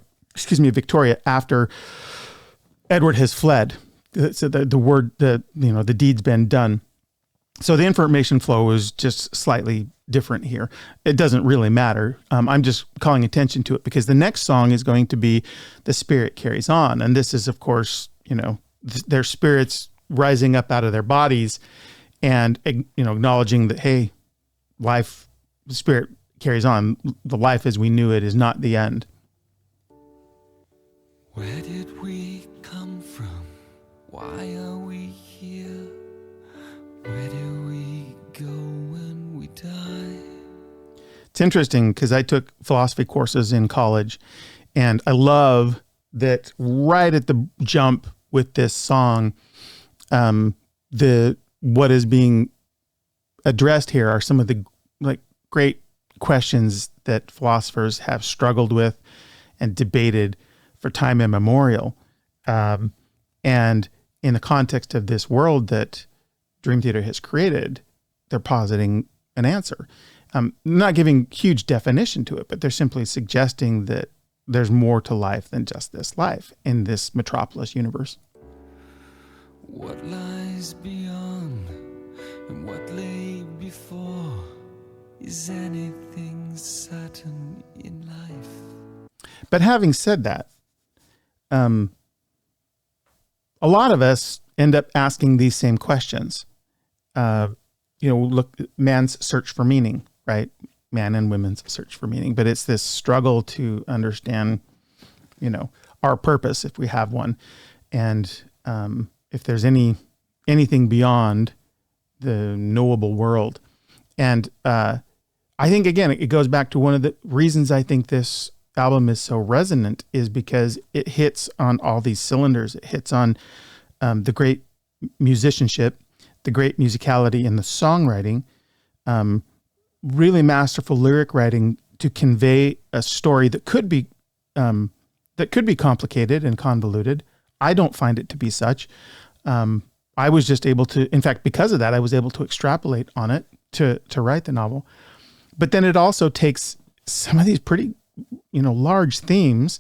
after Edward has fled. So the deed's been done. So the information flow is just slightly different here. It doesn't really matter. I'm just calling attention to it because the next song is going to be The Spirit Carries On. And this is, of course, their spirits rising up out of their bodies and, acknowledging that, hey, life, the spirit carries on. The life as we knew it is not the end. Where did we come from? Why are we here? Where do we go when we die? It's interesting because I took philosophy courses in college, and I love that right at the jump with this song, what is being addressed here are some of the great questions that philosophers have struggled with and debated for time immemorial. And in the context of this world that Dream Theater has created, they're positing an answer. Not giving huge definition to it, but they're simply suggesting that there's more to life than just this life in this metropolis universe. What lies beyond and what lay before? Is anything certain in life? But having said that, a lot of us end up asking these same questions. Look, man's search for meaning, right? Man and women's search for meaning, but it's this struggle to understand, our purpose, if we have one, and if there's anything beyond the knowable world. And I think, again, it goes back to one of the reasons I think this album is so resonant is because it hits on all these cylinders. It hits on the great musicianship, the great musicality in the songwriting, really masterful lyric writing to convey a story that could be complicated and convoluted. I don't find it to be such. I was just able to, in fact, because of that, I was able to extrapolate on it to write the novel. But then it also takes some of these pretty, large themes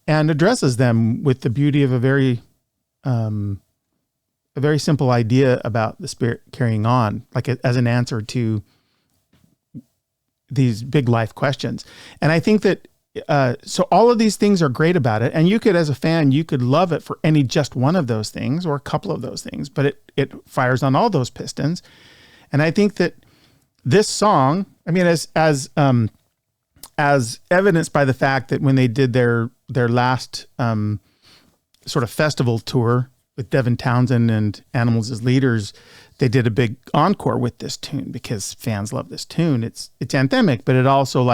and addresses them with the beauty of a very simple idea about the spirit carrying on, like as an answer to these big life questions. And I think that, so all of these things are great about it. And you could, as a fan, you could love it for just one of those things or a couple of those things, but it fires on all those pistons. And I think that this song, I mean, as evidenced by the fact that when they did their last sort of festival tour with Devin Townsend and Animals as leaders, they did a big encore with this tune because fans love this tune. It's anthemic, but it also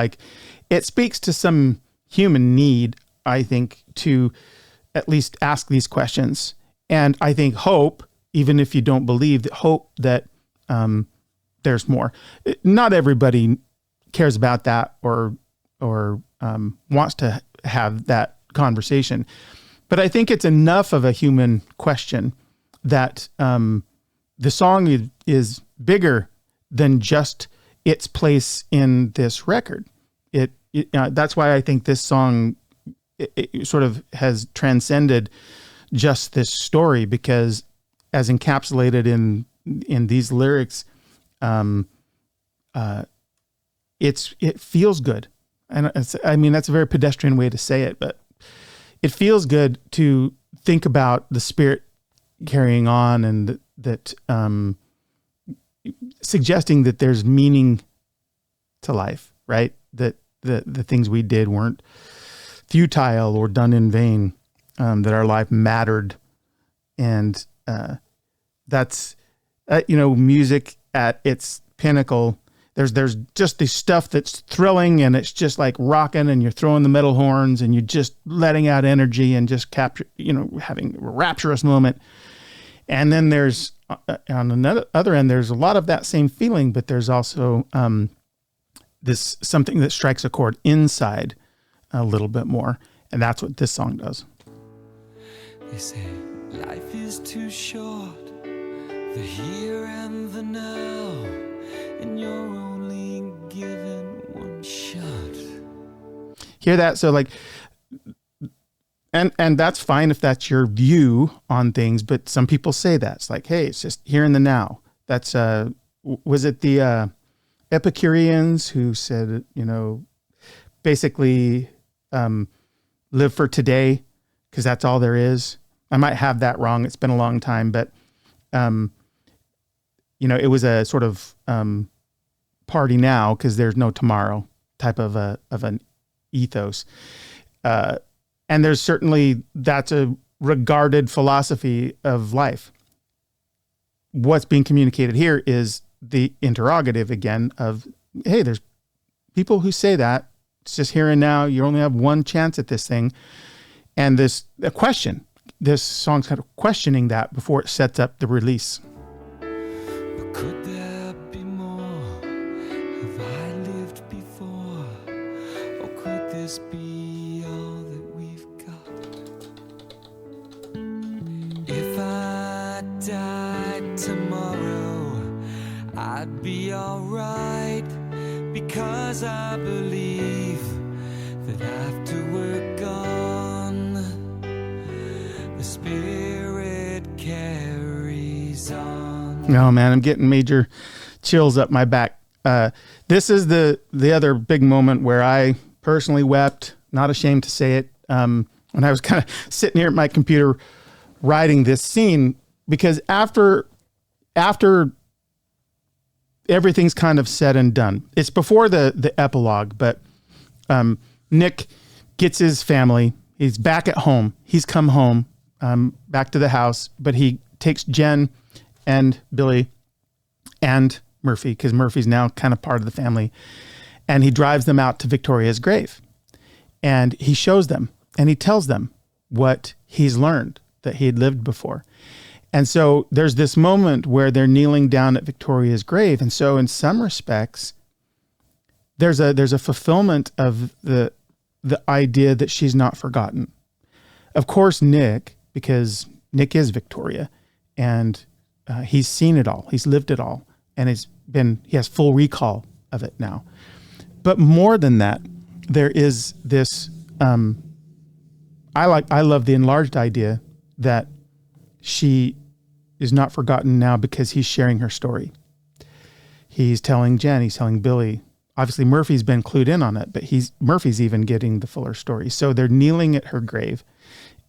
it speaks to some human need, I think, to at least ask these questions. And I think hope, even if you don't believe, that hope that there's more. Not everybody cares about that or wants to have that conversation. But I think it's enough of a human question that the song is bigger than just its place in this record. That's why I think this song it sort of has transcended just this story, because as encapsulated in these lyrics, it feels good. And that's a very pedestrian way to say it, but it feels good to think about the spirit carrying on and that suggesting that there's meaning to life, right? That the things we did weren't futile or done in vain, that our life mattered. And that's, music at its pinnacle. There's just this stuff that's thrilling and it's just like rocking and you're throwing the metal horns and you're just letting out energy and just having a rapturous moment. And then there's on another other end, there's a lot of that same feeling, but there's also this something that strikes a chord inside a little bit more. And that's what this song does. They say life is too short, the here and the now, and you're only given one shot. Hear that? So and that's fine if that's your view on things, but some people say that. It's like, hey, it's just here and the now. That's, was it the Epicureans who said, basically live for today because that's all there is? I might have that wrong. It's been a long time, but, it was a sort of party now because there's no tomorrow type of an ethos. And there's certainly, that's a regarded philosophy of life. What's being communicated here is the interrogative again of, hey, there's people who say that it's just here and now. You only have one chance at this thing. And this song's kind of questioning that before it sets up the release. But could there be more? Have I lived before? Or could this be all that we've got? If I died tomorrow, I'd be alright, because I believe that after we're gone, the spirit carries on. Oh man, I'm getting major chills up my back. This is the other big moment where I personally wept, not ashamed to say it, when I was kind of sitting here at my computer writing this scene, because after everything's kind of said and done, it's before the epilogue, but Nick gets his family, He's back at home. He's come home, back to the house, but he takes Jen and Billy and Murphy, because Murphy's now kind of part of the family, and he drives them out to Victoria's grave. And he shows them and he tells them what he's learned that he had lived before. And so there's this moment where they're kneeling down at Victoria's grave. And so in some respects, there's a fulfillment of the idea that she's not forgotten. Of course, Nick, because Nick is Victoria, and he's seen it all. He's lived it all. And he has full recall of it now. But more than that, there is this, I love the enlarged idea that she is not forgotten now because he's sharing her story. He's telling Jen, he's telling Billy. Obviously Murphy's been clued in on it, but Murphy's even getting the fuller story. So they're kneeling at her grave,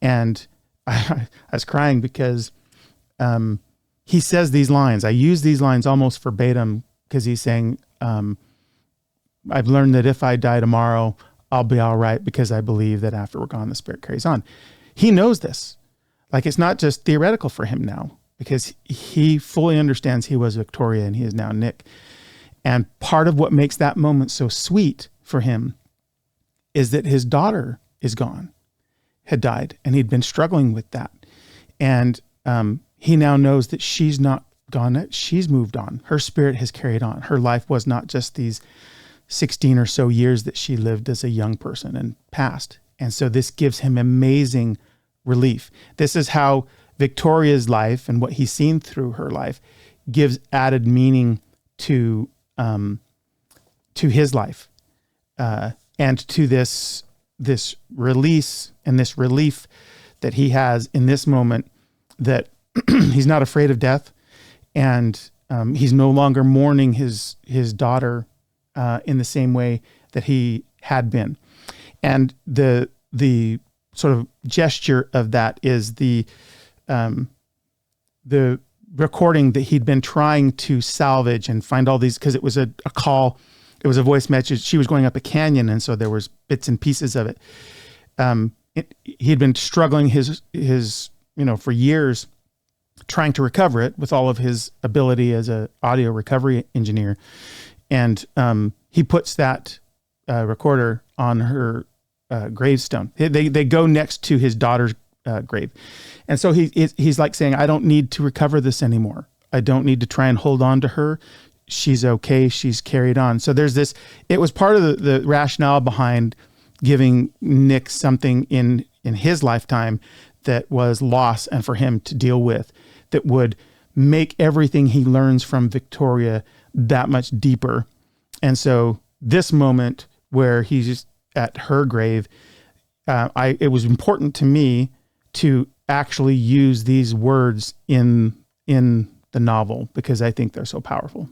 and I was crying because he says these lines. I use these lines almost verbatim because he's saying, I've learned that if I die tomorrow, I'll be all right because I believe that after we're gone, the spirit carries on. He knows this. Like, it's not just theoretical for him now, because he fully understands he was Victoria and he is now Nick. And part of what makes that moment so sweet for him is that his daughter is gone, had died, and he'd been struggling with that. And he now knows that she's not gone, that she's moved on. Her spirit has carried on. Her life was not just these 16 or so years that she lived as a young person and passed. And so this gives him amazing relief. This is how Victoria's life and what he's seen through her life gives added meaning to his life, and to this release and this relief that he has in this moment, that he's not afraid of death, and he's no longer mourning his daughter in the same way that he had been. And the sort of gesture of that is the recording that he'd been trying to salvage and find all these, because it was a call, it was a voice message. She was going up a canyon, and so there was bits and pieces of it. He had been struggling his for years, trying to recover it with all of his ability as a audio recovery engineer. And he puts that recorder on her gravestone. They go next to his daughter's grave. And so he's like saying, I don't need to recover this anymore. I don't need to try and hold on to her. She's okay. She's carried on. So there's this, it was part of the rationale behind giving Nick something in his lifetime that was loss, and for him to deal with, that would make everything he learns from Victoria that much deeper. And so this moment where he's just at her grave, it was important to me to actually use these words in the novel, because I think they're so powerful.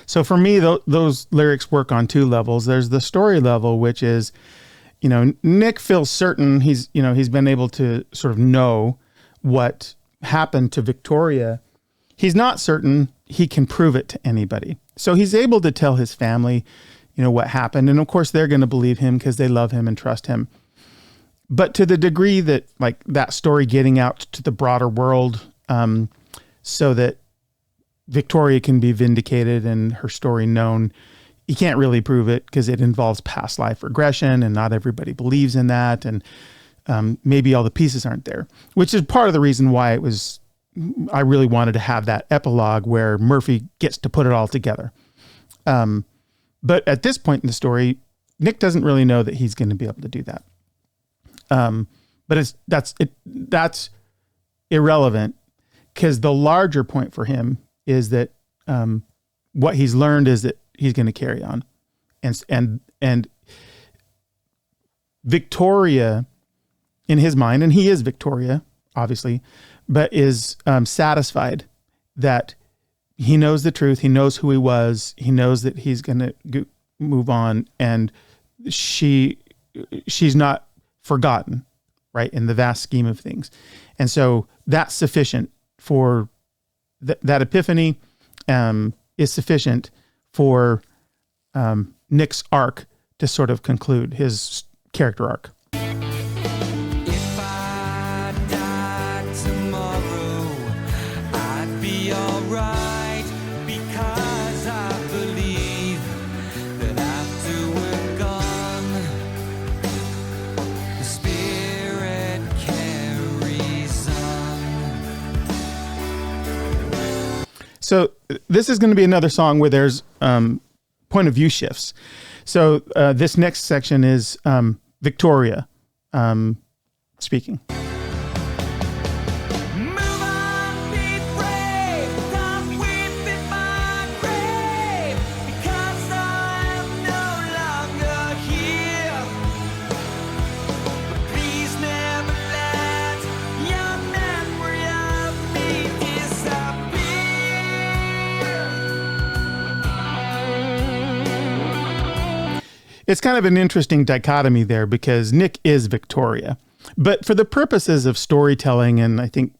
So for me, those lyrics work on two levels. There's the story level, which is, Nick feels certain he's been able to sort of know what happened to Victoria. He's not certain he can prove it to anybody. So he's able to tell his family, what happened. And of course, they're going to believe him because they love him and trust him. But to the degree that, like, that story getting out to the broader world, so that Victoria can be vindicated and her story known, you can't really prove it because it involves past life regression, and not everybody believes in that, and maybe all the pieces aren't there, which is part of the reason why I really wanted to have that epilogue where Murphy gets to put it all together. But at this point in the story, Nick doesn't really know that he's going to be able to do that. But that's irrelevant, because the larger point for him is that what he's learned is that he's going to carry on, and Victoria, in his mind, and he is Victoria, obviously, but is satisfied that he knows the truth. He knows who he was. He knows that he's going to move on, and she's not forgotten, right, in the vast scheme of things. And so that's sufficient for that epiphany is sufficient for Nick's arc to sort of conclude, his character arc. If I died tomorrow, I'd be alright, because I believe that after we're gone, the spirit carries on. So this is going to be another song where there's point of view shifts. So this next section is Victoria speaking. Move on, be brave, don't weep in my grave, because I am no longer here. But please never let your memory of me disappear. It's kind of an interesting dichotomy there, because Nick is Victoria. But for the purposes of storytelling, and I think,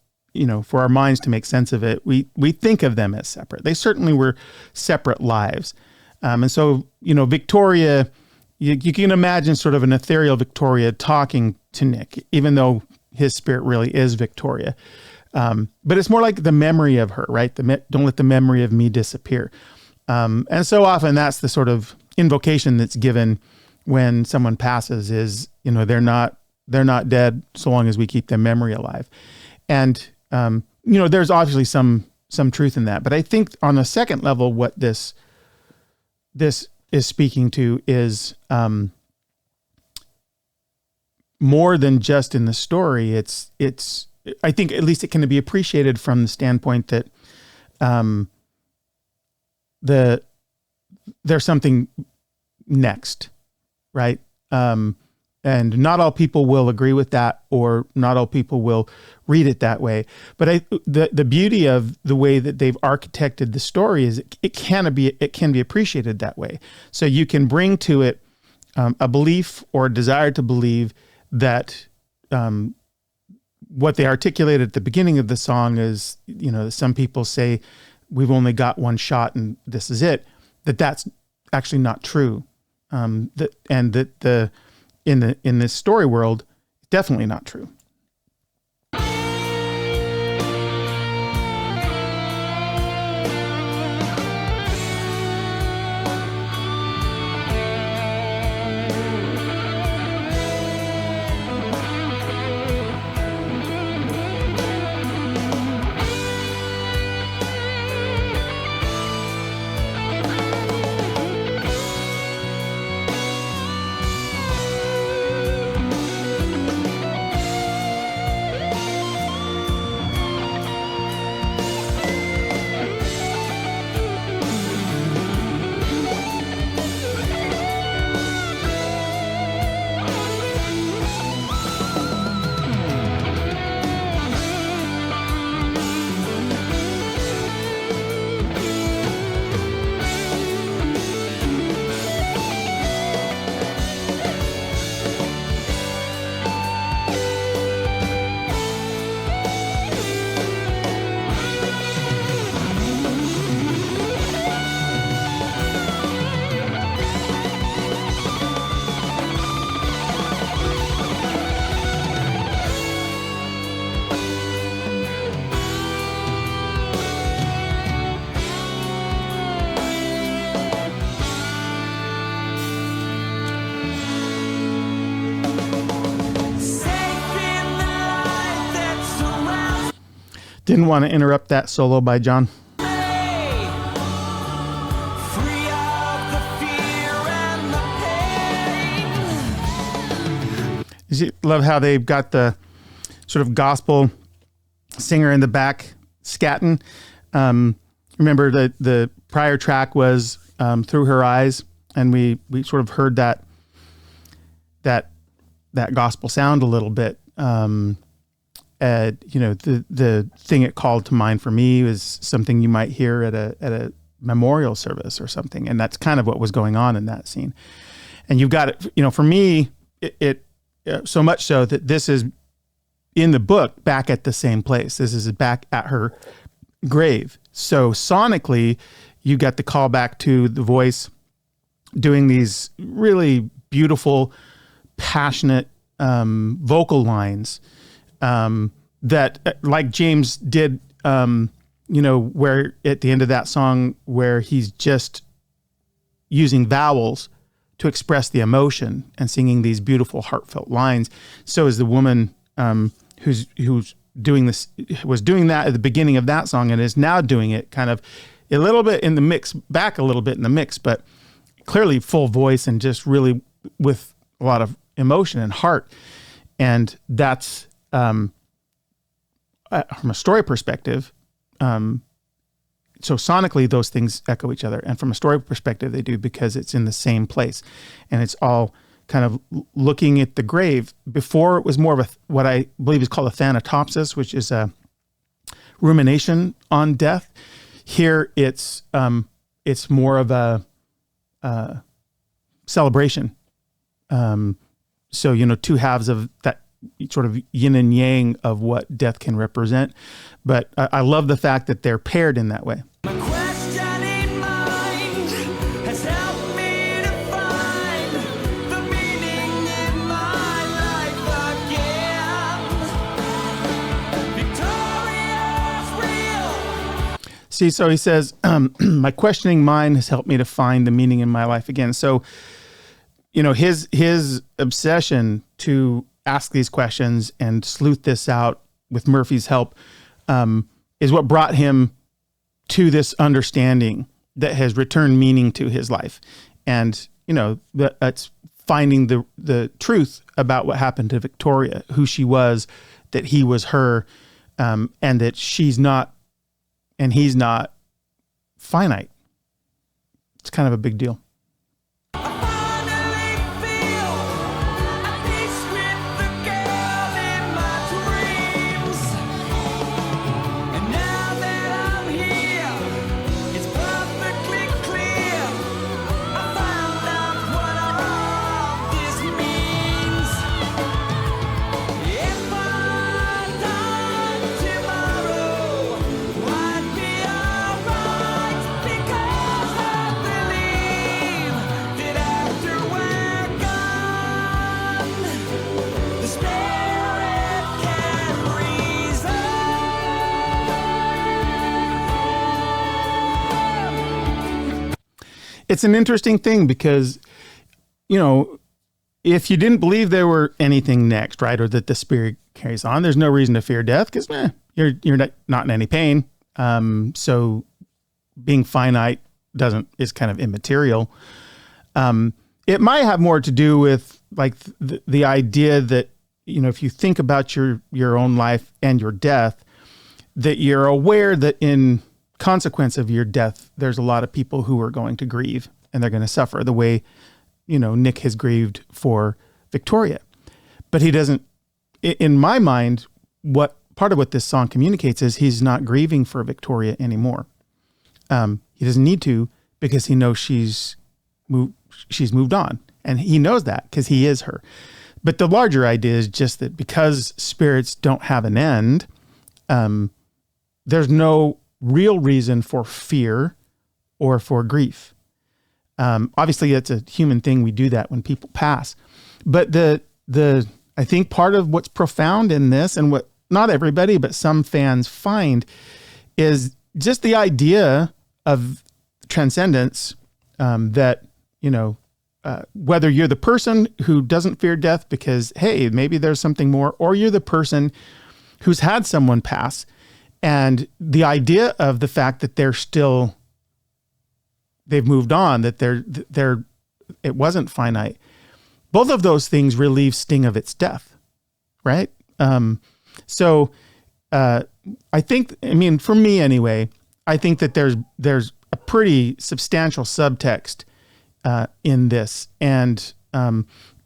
for our minds to make sense of it, we think of them as separate. They certainly were separate lives. And so, Victoria, you can imagine sort of an ethereal Victoria talking to Nick, even though his spirit really is Victoria. But it's more like the memory of her, right? Don't let the memory of me disappear. And so often that's the sort of invocation that's given when someone passes, is, they're not dead so long as we keep their memory alive. And, there's obviously some truth in that, but I think on a second level, what this is speaking to is, more than just in the story. It's, I think at least it can be appreciated from the standpoint that, there's something next, right? And not all people will agree with that, or not all people will read it that way. But the beauty of the way that they've architected the story is it can be appreciated that way. So you can bring to it a belief or a desire to believe that what they articulate at the beginning of the song is, some people say we've only got one shot and this is it. That's actually not true. In this story world, definitely not true. Didn't want to interrupt that solo by John. Free of the fear and the pain. Love how they've got the sort of gospel singer in the back scatting. Remember the prior track was Through Her Eyes, and we sort of heard that gospel sound a little bit. The thing it called to mind for me was something you might hear at a memorial service or something, and that's kind of what was going on in that scene. And you've got it, for me, it so much so that this is in the book back at the same place. This is back at her grave. So sonically, you got the call back to the voice doing these really beautiful, passionate vocal lines that, like James did, where at the end of that song where he's just using vowels to express the emotion and singing these beautiful, heartfelt lines. So is the woman who's doing this, was doing that at the beginning of that song and is now doing it kind of a little bit in the mix, back a little bit in the mix, but clearly full voice and just really with a lot of emotion and heart. And that's from a story perspective. So sonically, those things echo each other. And from a story perspective, they do, because it's in the same place. And it's all kind of looking at the grave. Before, it was more of what I believe is called a thanatopsis, which is a rumination on death. Here, it's more of a celebration. So, two halves of that sort of yin and yang of what death can represent. But I love the fact that they're paired in that way. My questioning mind has helped me to find the meaning in my life again. Victoria's real. See, so he says, my questioning mind has helped me to find the meaning in my life again. So, his obsession to ask these questions and sleuth this out with Murphy's help is what brought him to this understanding that has returned meaning to his life. And, that's finding the truth about what happened to Victoria, who she was, that he was her, and that she's not, and he's not finite. It's kind of a big deal. It's an interesting thing because, if you didn't believe there were anything next, right, or that the spirit carries on, there's no reason to fear death because you're not in any pain. So being finite is kind of immaterial. It might have more to do with like the idea that, if you think about your own life and your death, that you're aware that in consequence of your death, there's a lot of people who are going to grieve and they're going to suffer the way, Nick has grieved for Victoria. But he doesn't, in my mind, what part of what this song communicates is he's not grieving for Victoria anymore. He doesn't need to, because he knows she's moved on, and he knows that because he is her. But the larger idea is just that because spirits don't have an end, there's no real reason for fear or for grief. Obviously, it's a human thing. We do that when people pass. But I think part of what's profound in this, and what not everybody, but some fans find, is just the idea of transcendence, that, whether you're the person who doesn't fear death because, hey, maybe there's something more, or you're the person who's had someone pass And the idea of the fact that they've moved on, that it wasn't finite. Both of those things relieve Sting of its death, right? I think, for me anyway, I think that there's a pretty substantial subtext in this. And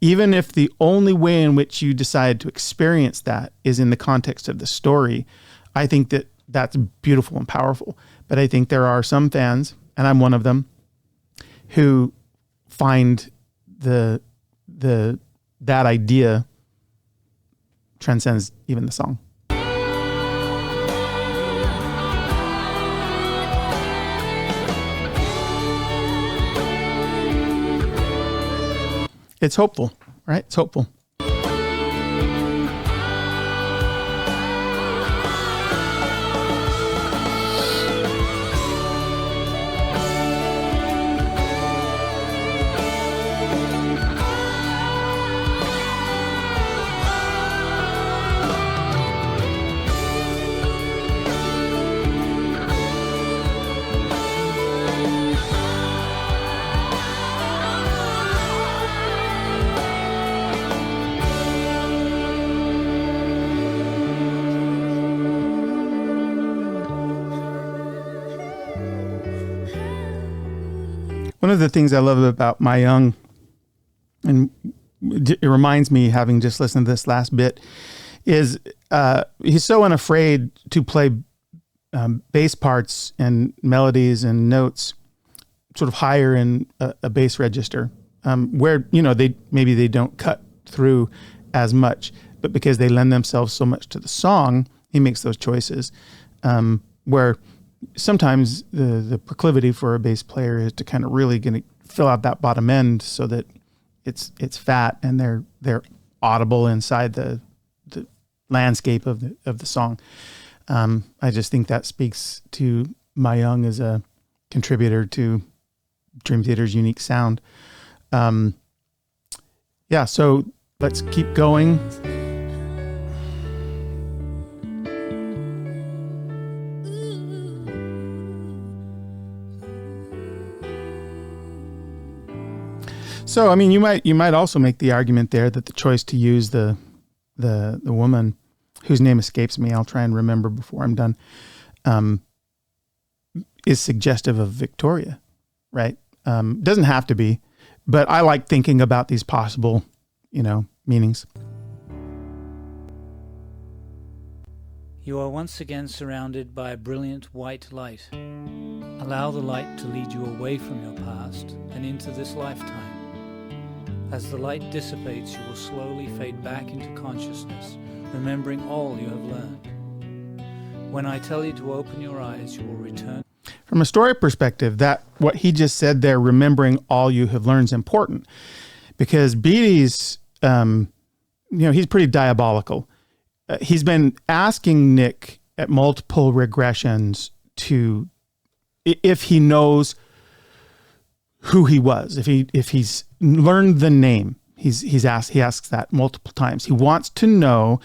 even if the only way in which you decide to experience that is in the context of the story, I think that that's beautiful and powerful. But I think there are some fans, and I'm one of them, who find that idea transcends even the song. It's hopeful, right? It's hopeful. One of the things I love about Myung, and it reminds me, having just listened to this last bit, is he's so unafraid to play bass parts and melodies and notes sort of higher in a bass register, where they don't cut through as much, but because they lend themselves so much to the song, he makes those choices. Where sometimes the proclivity for a bass player is to kind of really going to fill out that bottom end so that it's fat and they're audible inside the landscape of the song. I just think that speaks to Myung as a contributor to Dream Theater's unique sound. So let's keep going. So, you might also make the argument there that the choice to use the woman whose name escapes me, I'll try and remember before I'm done, is suggestive of Victoria, right? Doesn't have to be, but I like thinking about these possible, meanings. You are once again surrounded by a brilliant white light. Allow the light to lead you away from your past and into this lifetime. As the light dissipates, you will slowly fade back into consciousness, remembering all you have learned. When I tell you to open your eyes, you will return. From a story perspective, that what he just said there, remembering all you have learned, is important, because Beatty's, he's pretty diabolical. He's been asking Nick at multiple regressions if he knows who he was, if he's learned the name. He asks that multiple times. He wants to know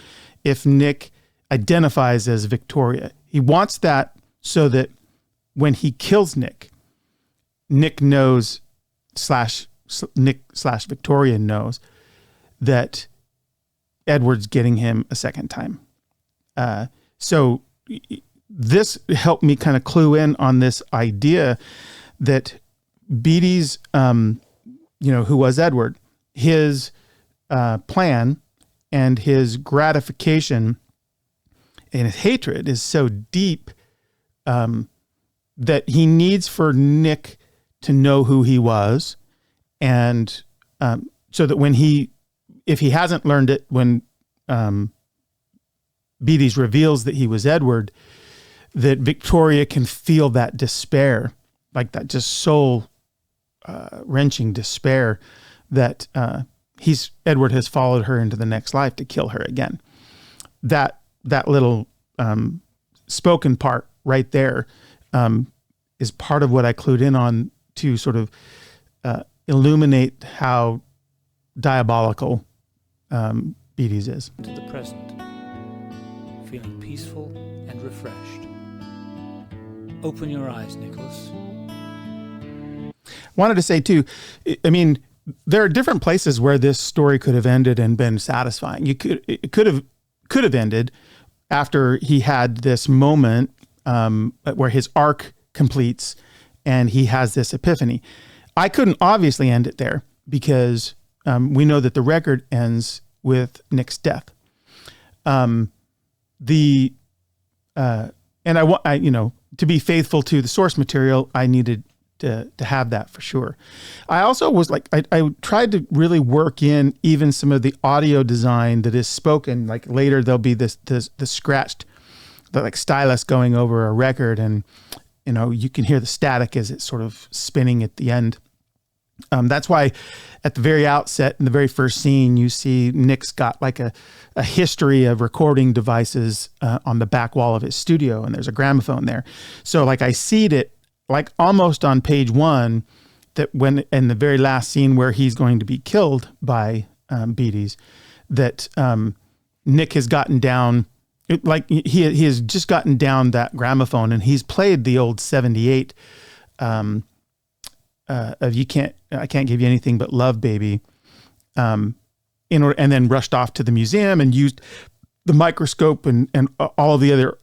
if Nick identifies as Victoria. He wants that so that when he kills Nick knows Victoria knows that Edward's getting him a second time. So this helped me kind of clue in on this idea that Beatty's, who was Edward, his plan and his gratification and his hatred is so deep that he needs for Nick to know who he was, and so that if he hasn't learned it when Beatty's reveals that he was Edward, that Victoria can feel that despair, like that just soul wrenching despair that Edward has followed her into the next life to kill her again. That little spoken part right there is part of what I clued in on to sort of illuminate how diabolical Beatty's is. To the present, feeling peaceful and refreshed. Open your eyes, Nicholas. Wanted to say too, I mean, there are different places where this story could have ended and been satisfying. It could have ended after he had this moment where his arc completes and he has this epiphany. I couldn't obviously end it there because we know that the record ends with Nick's death. And to be faithful to the source material, I needed to have that for sure. I also was like, I tried to really work in even some of the audio design that is spoken. Like later there'll be the scratched, the like stylus going over a record, and you can hear the static as it's sort of spinning at the end. That's why at the very outset, in the very first scene, you see Nick's got like a history of recording devices on the back wall of his studio, and there's a gramophone there. So like I seed it like almost on page 1, that when in the very last scene where he's going to be killed by Beatties, that Nick has gotten down, like he has just gotten down that gramophone, and he's played the old 78 of I can't give you anything but love, baby, and then rushed off to the museum and used the microscope and all of the other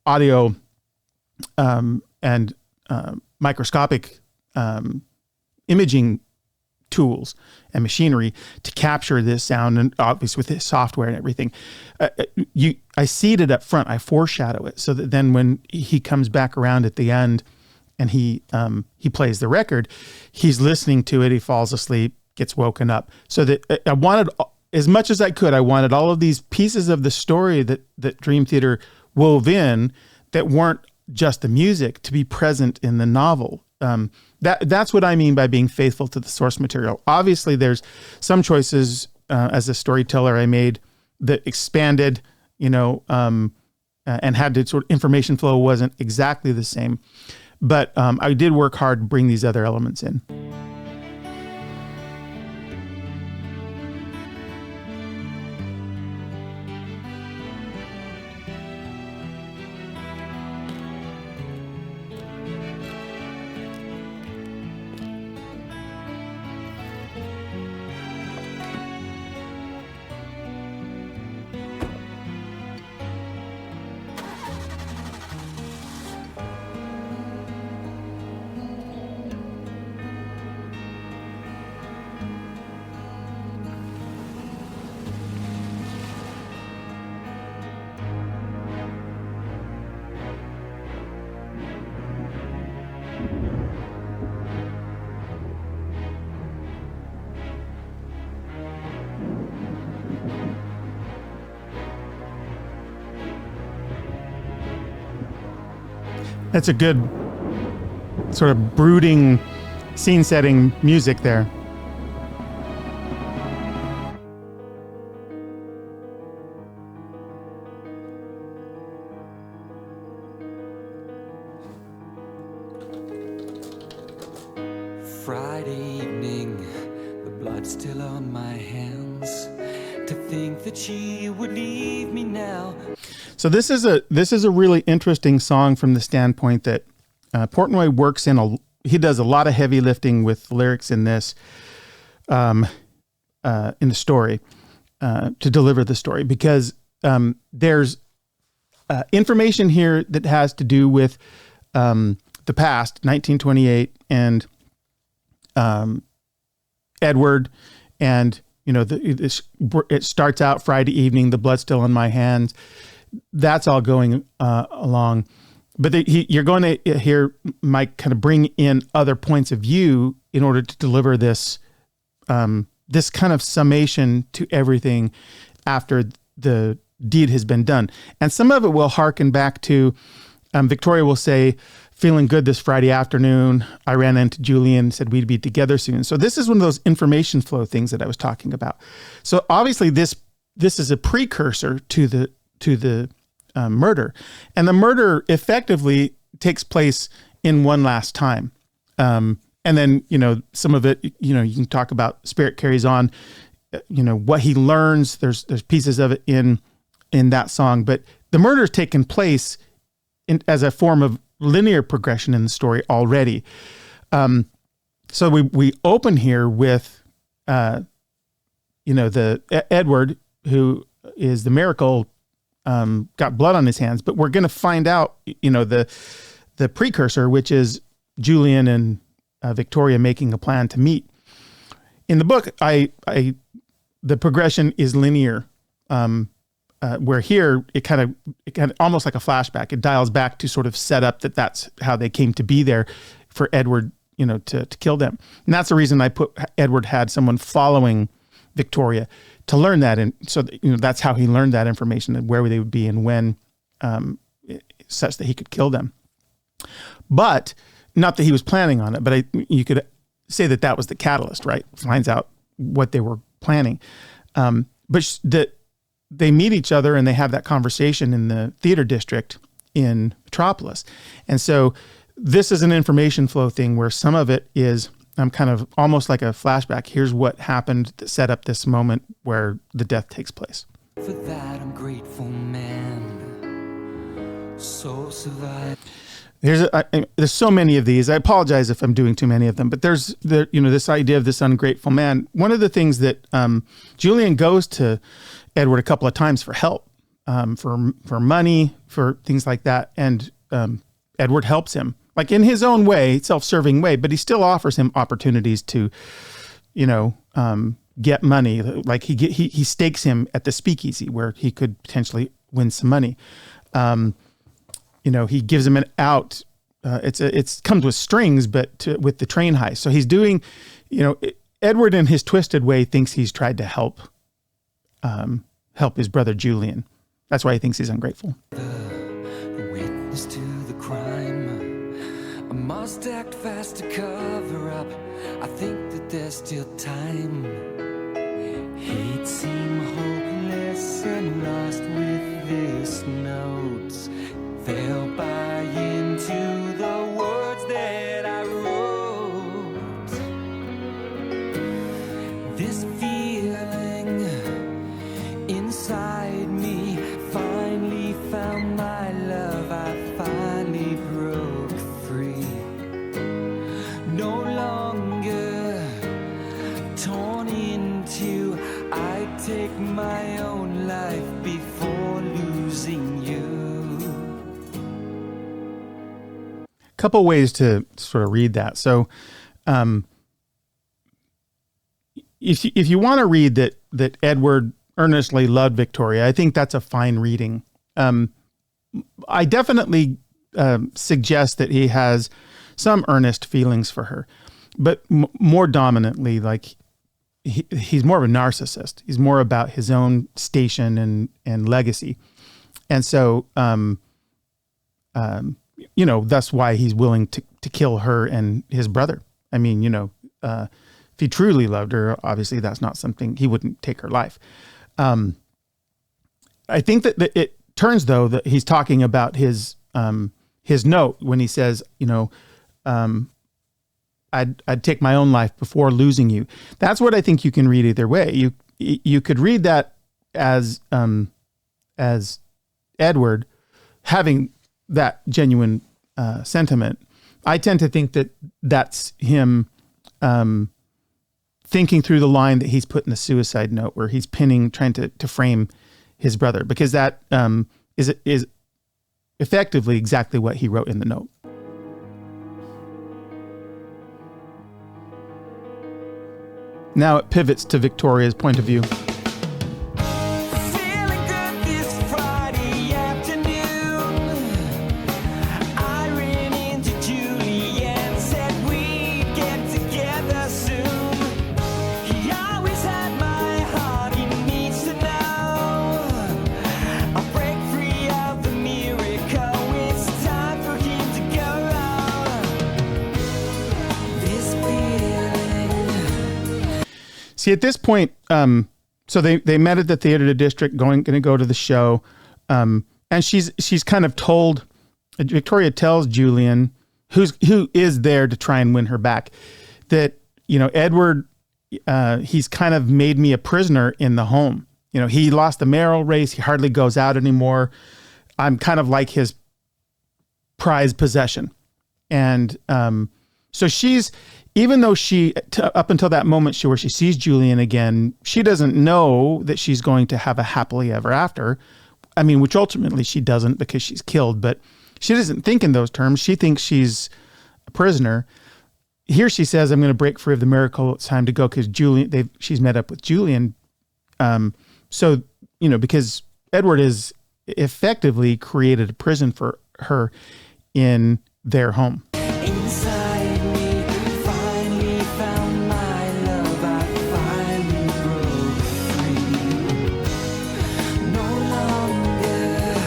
audio and microscopic imaging tools and machinery to capture this sound, and obviously with his software and everything. I seed it up front. I foreshadow it so that then when he comes back around at the end and he plays the record, he's listening to it, he falls asleep, gets woken up. So that I wanted, as much as I could, I wanted all of these pieces of the story that Dream Theater wove in that weren't just the music to be present in the novel. That's what I mean by being faithful to the source material. Obviously, there's some choices as a storyteller I made that expanded, and had to sort of information flow wasn't exactly the same. But I did work hard to bring these other elements in. That's a good sort of brooding, scene-setting music there. Friday evening, the blood still on my hands. To think that she would leave me now. So this is a really interesting song from the standpoint that Portnoy works he does a lot of heavy lifting with lyrics in this, in the story, to deliver the story, because there's information here that has to do with the past, 1928, and Edward, and it starts out Friday evening, the blood still on my hands. That's all going along, but you're going to hear Mike kind of bring in other points of view in order to deliver this this kind of summation to everything after the deed has been done. And some of it will harken back to Victoria will say, "Feeling good this Friday afternoon, I ran into Julian, said we'd be together soon." So this is one of those information flow things that I was talking about. So obviously this is a precursor to the murder, and the murder effectively takes place in one last time. And then, some of it, you can talk about Spirit Carries On, what he learns, there's pieces of it in that song, but the murder's taken place as a form of linear progression in the story already. So we open here with, the Edward, who is the miracle, got blood on his hands, but we're going to find out, the precursor, which is Julian and Victoria making a plan to meet. In the book, the progression is linear, where here it kind of almost like a flashback. It dials back to sort of set up that's how they came to be there for Edward, to kill them. And that's the reason I put Edward had someone following Victoria to learn that. And so, that's how he learned that information and where they would be and when, such that he could kill them. But not that he was planning on it, but you could say that was the catalyst, right? Finds out what they were planning. But that they meet each other and they have that conversation in the theater district in Metropolis. And so this is an information flow thing where some of it is kind of almost like a flashback. Here's what happened that set up this moment where the death takes place. For that I'm grateful, man. So survive. There's so many of these. I apologize if I'm doing too many of them, but there's this idea of this ungrateful man. One of the things that Julian goes to Edward a couple of times for help, for money, for things like that, and Edward helps him, like in his own way, self-serving way, but he still offers him opportunities to, get money. Like he stakes him at the speakeasy where he could potentially win some money. He gives him an out. It comes with strings, but with the train heist. So he's doing, Edward in his twisted way thinks he's tried to help his brother Julian. That's why he thinks he's ungrateful. The witness to the crime. I must act fast to cover up. I think that there's still time. Hate seem hopeless and lost with this note. They'll buy into the words that I wrote. This feeling inside me finally found my love. I finally broke free. No longer torn in two. I take my own life before losing you. Couple ways to sort of read that. So, if you want to read that Edward earnestly loved Victoria, I think that's a fine reading. I definitely suggest that he has some earnest feelings for her, but more dominantly, like he's more of a narcissist. He's more about his own station and legacy, and so that's why he's willing to kill her and his brother. I mean, if he truly loved her, obviously that's not something, he wouldn't take her life. I think that it turns though that he's talking about his note when he says, I'd take my own life before losing you. That's what I think you can read either way. You could read that as Edward having that genuine sentiment. I tend to think that that's him thinking through the line that he's put in the suicide note, where he's trying to frame his brother, because that is effectively exactly what he wrote in the note. Now it pivots to Victoria's point of view. Feeling good this Friday afternoon. I ran into Julie and said we'd get together soon. He always had my heart, he needs to know. I'll break free of the miracle, it's time for him to go. This feeling. See, at this point, so they met at the theater district, going to go to the show, and she's kind of told, Victoria tells Julian, who is there to try and win her back, that Edward, he's kind of made me a prisoner in the home. He lost the mayoral race, he hardly goes out anymore. I'm kind of like his prized possession. And so she's, even though up until that moment where she sees Julian again, she doesn't know that she's going to have a happily ever after. I mean, which ultimately she doesn't because she's killed, but she doesn't think in those terms. She thinks she's a prisoner. Here she says, I'm going to break free of the miracle. It's time to go because she's met up with Julian. So, because Edward has effectively created a prison for her in their home. Inside me, finally found my love. I finally broke free. No longer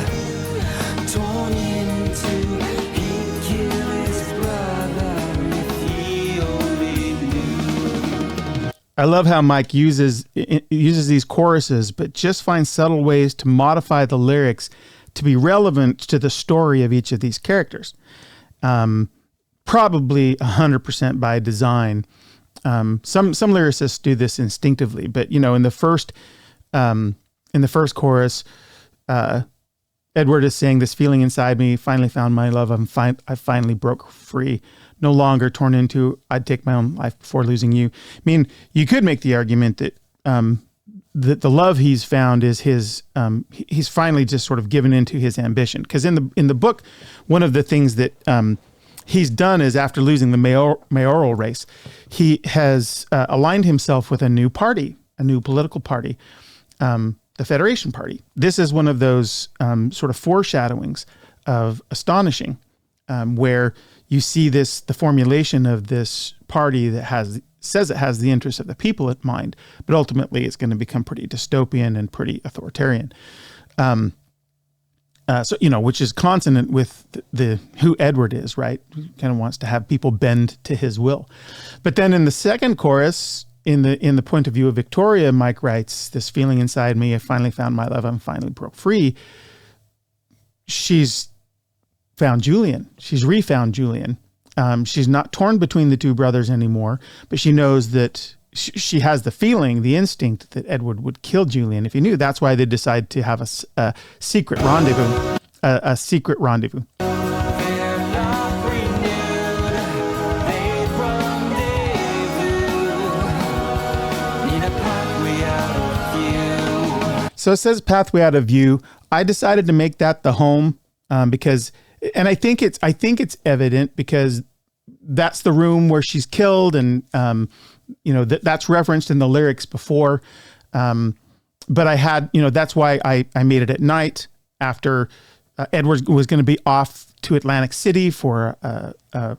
torn into. He'd kill his brother if he only knew. I love how Mike uses these choruses, but just finds subtle ways to modify the lyrics to be relevant to the story of each of these characters. Probably 100% by design. Some lyricists do this instinctively, but in the first chorus, Edward is saying, "This feeling inside me finally found my love. I finally broke free. No longer torn into. I'd take my own life before losing you." I mean, you could make the argument that the love he's found is his. He's finally just sort of given into his ambition. Because in the book, one of the things that he's done is, after losing the mayoral race, he has aligned himself with a new party, a new political party, the Federation Party. This is one of those sort of foreshadowings of Astonishing, where you see the formulation of this party that says it has the interests of the people at mind, but ultimately it's going to become pretty dystopian and pretty authoritarian. Which is consonant with the who Edward is, right? He kind of wants to have people bend to his will. But then in the second chorus, in the point of view of Victoria, Mike writes, "This feeling inside me, I finally found my love, I'm finally broke free." She's found Julian. She's refound Julian. She's not torn between the two brothers anymore, but she knows that she has the feeling, the instinct that Edward would kill Julian if he knew. That's why they decide to have a secret rendezvous. A secret rendezvous. They're not renewed. They've rendezvous. Need a pathway out of view. So it says pathway out of view. I decided to make that the home because, and I think it's evident because that's the room where she's killed, and that's referenced in the lyrics before. But I had, that's why I made it at night after Edward was going to be off to Atlantic City for a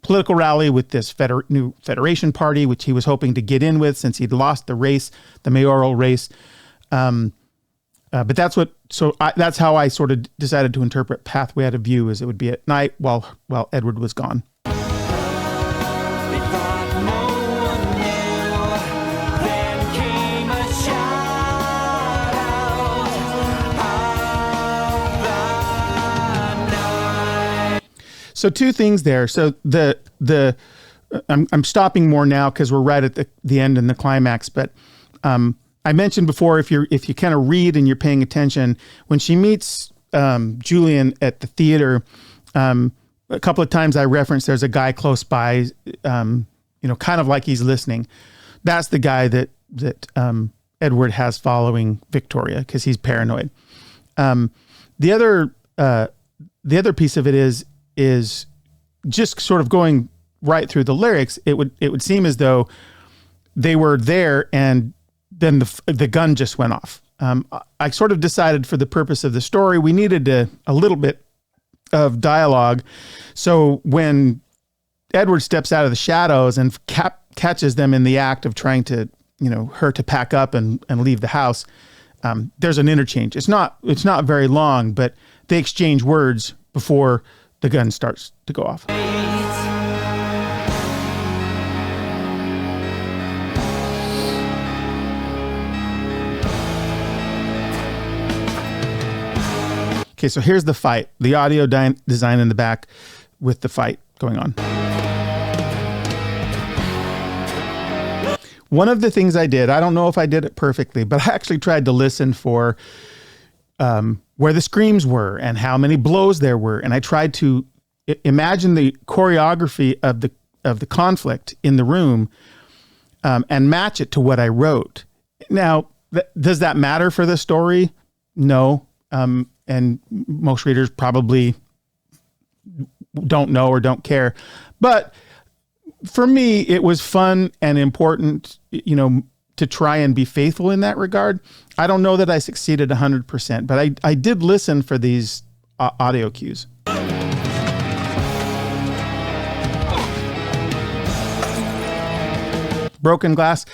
political rally with this new Federation Party, which he was hoping to get in with since he'd lost the mayoral race. But that's how I sort of decided to interpret pathway out of view, as it would be at night while Edward was gone. They thought no one knew. Then came a shout out of the night. So two things there. So I'm stopping more now because we're right at the end and the climax. But I mentioned before, if you kind of read and you're paying attention, when she meets Julian at the theater, a couple of times I referenced there's a guy close by, kind of like he's listening. That's the guy that Edward has following Victoria because he's paranoid. The other piece of it is just sort of going right through the lyrics. It would seem as though they were there and then the gun just went off. I sort of decided, for the purpose of the story, we needed a little bit of dialogue. So when Edward steps out of the shadows and catches them in the act of trying to, her to pack up and leave the house, there's an interchange. It's not very long, but they exchange words before the gun starts to go off. Okay, so here's the fight. The audio design in the back with the fight going on. One of the things I did, I don't know if I did it perfectly, but I actually tried to listen for where the screams were and how many blows there were. And I tried to imagine the choreography of the conflict in the room, and match it to what I wrote. Now, does that matter for the story? No. And most readers probably don't know or don't care. But for me, it was fun and important, to try and be faithful in that regard. I don't know that I succeeded 100%, but I did listen for these audio cues. Broken glass.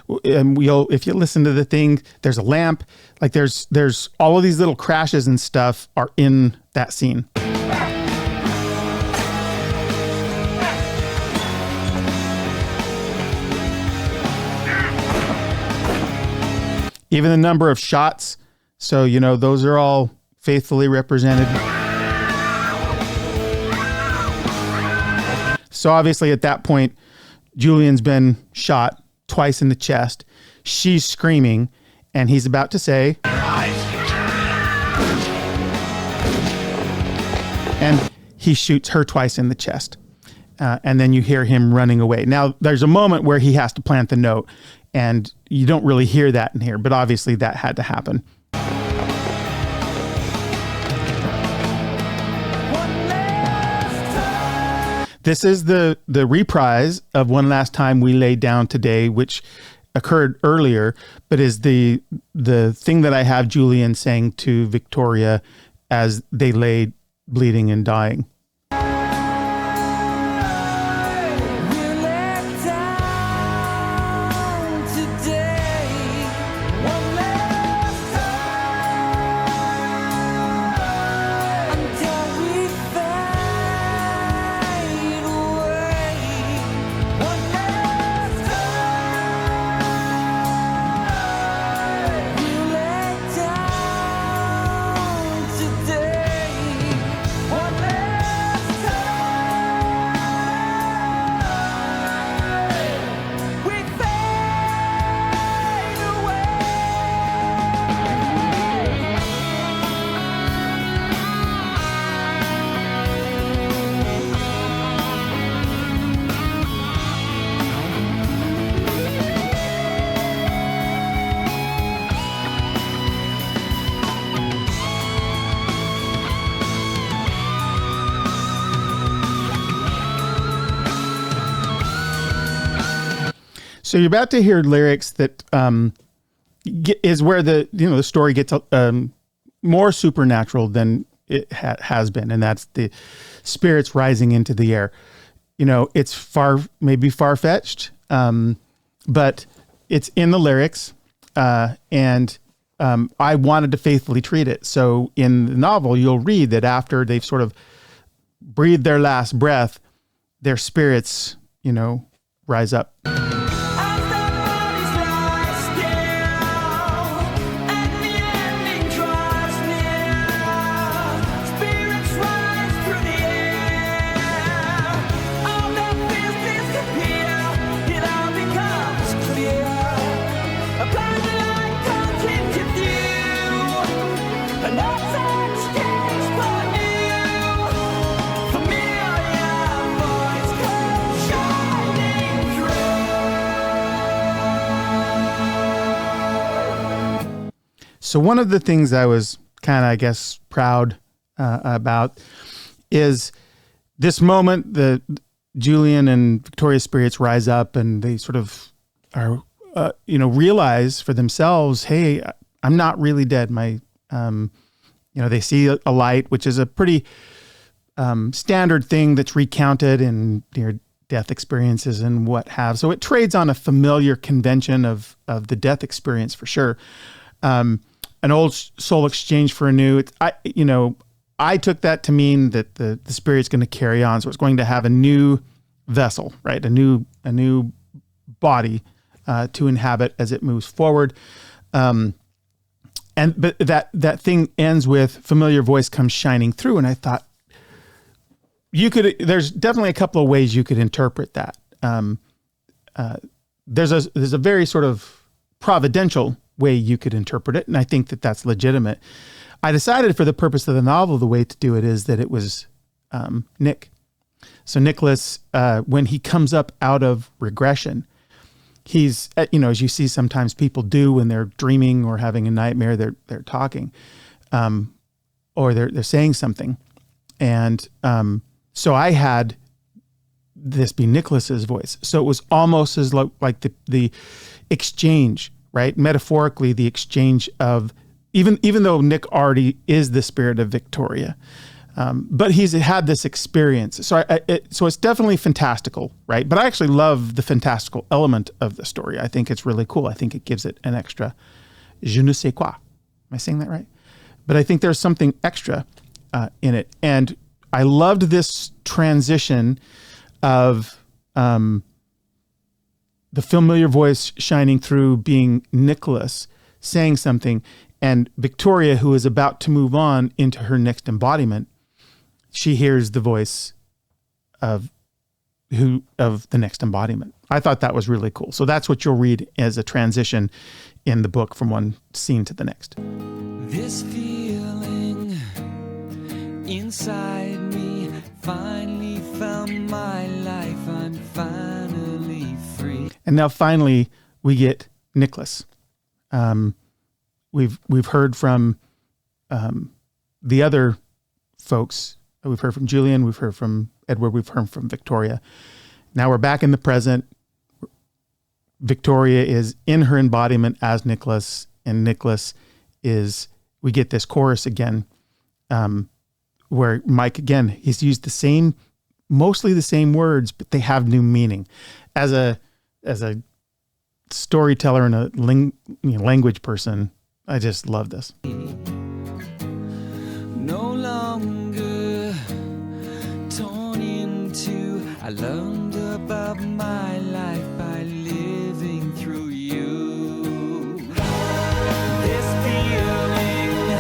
If you listen to the thing, there's a lamp. Like there's all of these little crashes and stuff are in that scene. Even the number of shots. So, those are all faithfully represented. So obviously at that point, Julian's been shot twice in the chest. She's screaming, and he's about to say, and he shoots her twice in the chest. And then you hear him running away. Now, there's a moment where he has to plant the note, and you don't really hear that in here, but obviously that had to happen. This is the reprise of One Last Time We Lay Down Today, which occurred earlier, but is the thing that I have Julian saying to Victoria as they lay bleeding and dying. So you're about to hear lyrics that is where the story gets more supernatural than it has been, and that's the spirits rising into the air. It's maybe far-fetched, but it's in the lyrics, and I wanted to faithfully treat it. So in the novel, you'll read that after they've sort of breathed their last breath, their spirits, rise up. So one of the things I was kind of, I guess, proud about is this moment that Julian and Victoria's spirits rise up and they sort of are, realize for themselves, hey, I'm not really dead. They see a light, which is a pretty standard thing that's recounted in death experiences and what have. So it trades on a familiar convention of the death experience for sure. An old soul exchange for a new. I took that to mean that the spirit's going to carry on, so it's going to have a new vessel, right? A new body to inhabit as it moves forward. But that thing ends with familiar voice comes shining through, and I thought there's definitely a couple of ways you could interpret that. There's a very sort of providential way you could interpret it, and I think that that's legitimate. I decided for the purpose of the novel, the way to do it is that it was Nick. So Nicholas, when he comes up out of regression, he's, as you see sometimes people do when they're dreaming or having a nightmare, they're talking, or they're saying something. And so I had this be Nicholas's voice. So it was almost as like the exchange, right? Metaphorically, the exchange of, even though Nick already is the spirit of Victoria, but he's had this experience. So so it's definitely fantastical, right? But I actually love the fantastical element of the story. I think it's really cool. I think it gives it an extra je ne sais quoi. Am I saying that right? But I think there's something extra in it. And I loved this transition of the familiar voice shining through being Nicholas saying something, and Victoria, who is about to move on into her next embodiment, she hears the voice of the next embodiment. I thought that was really cool. So that's what you'll read as a transition in the book from one scene to the next. This feeling inside me finally found my life. I'm finally free. And now finally we get Nicholas. We've heard from the other folks. We've heard from Julian. We've heard from Edward. We've heard from Victoria. Now we're back in the present. Victoria is in her embodiment as Nicholas, and Nicholas is. We get this chorus again, where Mike again. He's used mostly the same words, but they have new meaning. As a storyteller and a language person, I just love this. No longer torn into. I learned about my life by living through you. This feeling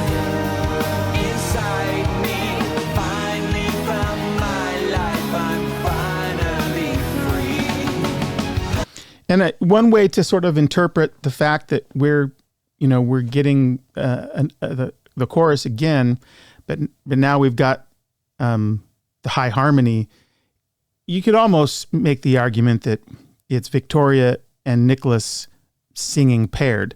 inside me finally found my life. I'm finally free. And one way to sort of interpret the fact that we're getting the chorus again, but now we've got the high harmony. You could almost make the argument that it's Victoria and Nicholas singing paired.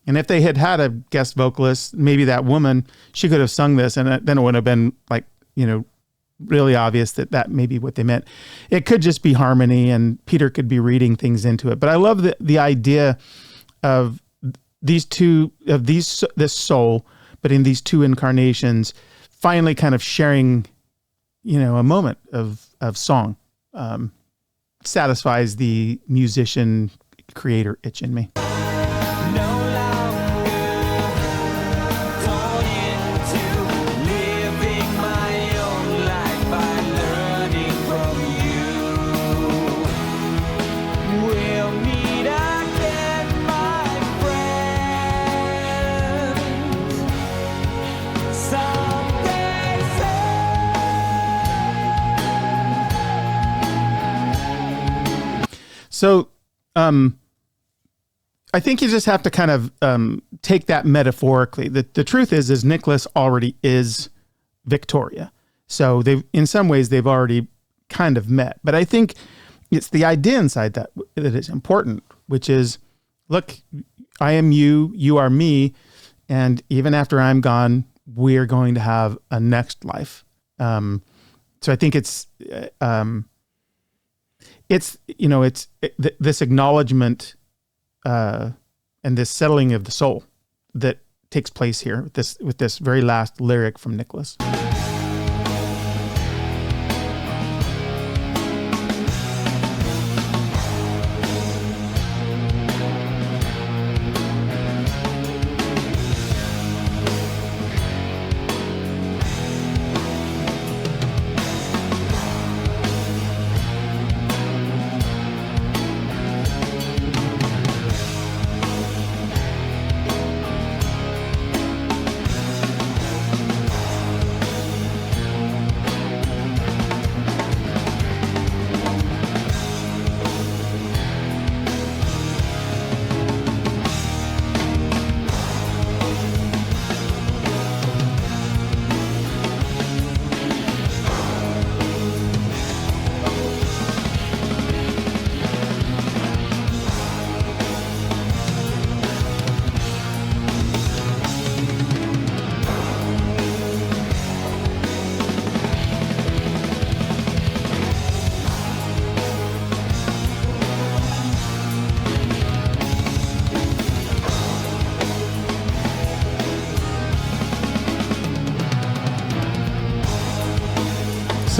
And if they had had a guest vocalist, maybe that woman, she could have sung this, and then it would have been like, really obvious that may be what they meant. It could just be harmony, and Peter could be reading things into it. But I love the idea of this soul, but in these two incarnations, finally kind of sharing, a moment of song. Satisfies the musician creator itch in me. So, I think you just have to kind of take that metaphorically. The truth is Nicholas already is Victoria. So in some ways they've already kind of met. But I think it's the idea inside that is important, which is, look, I am you, you are me, and even after I'm gone, we're going to have a next life. So I think it's this acknowledgement and this settling of the soul that takes place here with this very last lyric from Nicholas.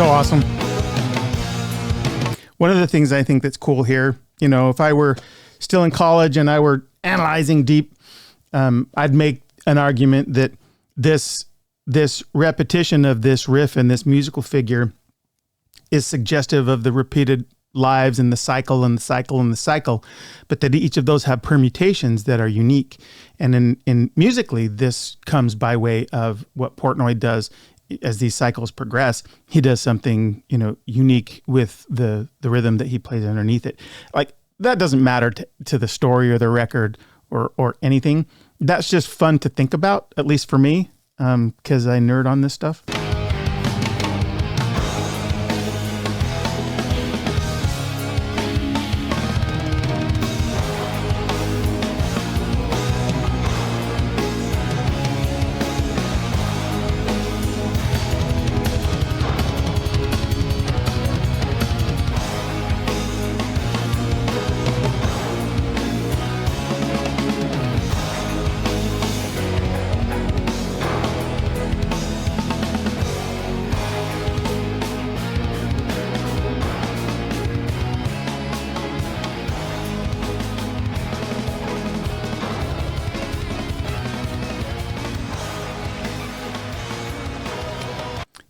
So awesome. One of the things I think that's cool here, you know, if I were still in college and I were analyzing deep, I'd make an argument that this repetition of this riff and this musical figure is suggestive of the repeated lives and the cycle and the cycle and the cycle, but that each of those have permutations that are unique. And in musically, this comes by way of what Portnoy does as these cycles progress. He does something, you know, unique with the rhythm that he plays underneath it. Like, that doesn't matter to the story or the record or anything. That's just fun to think about, at least for me, because I nerd on this stuff.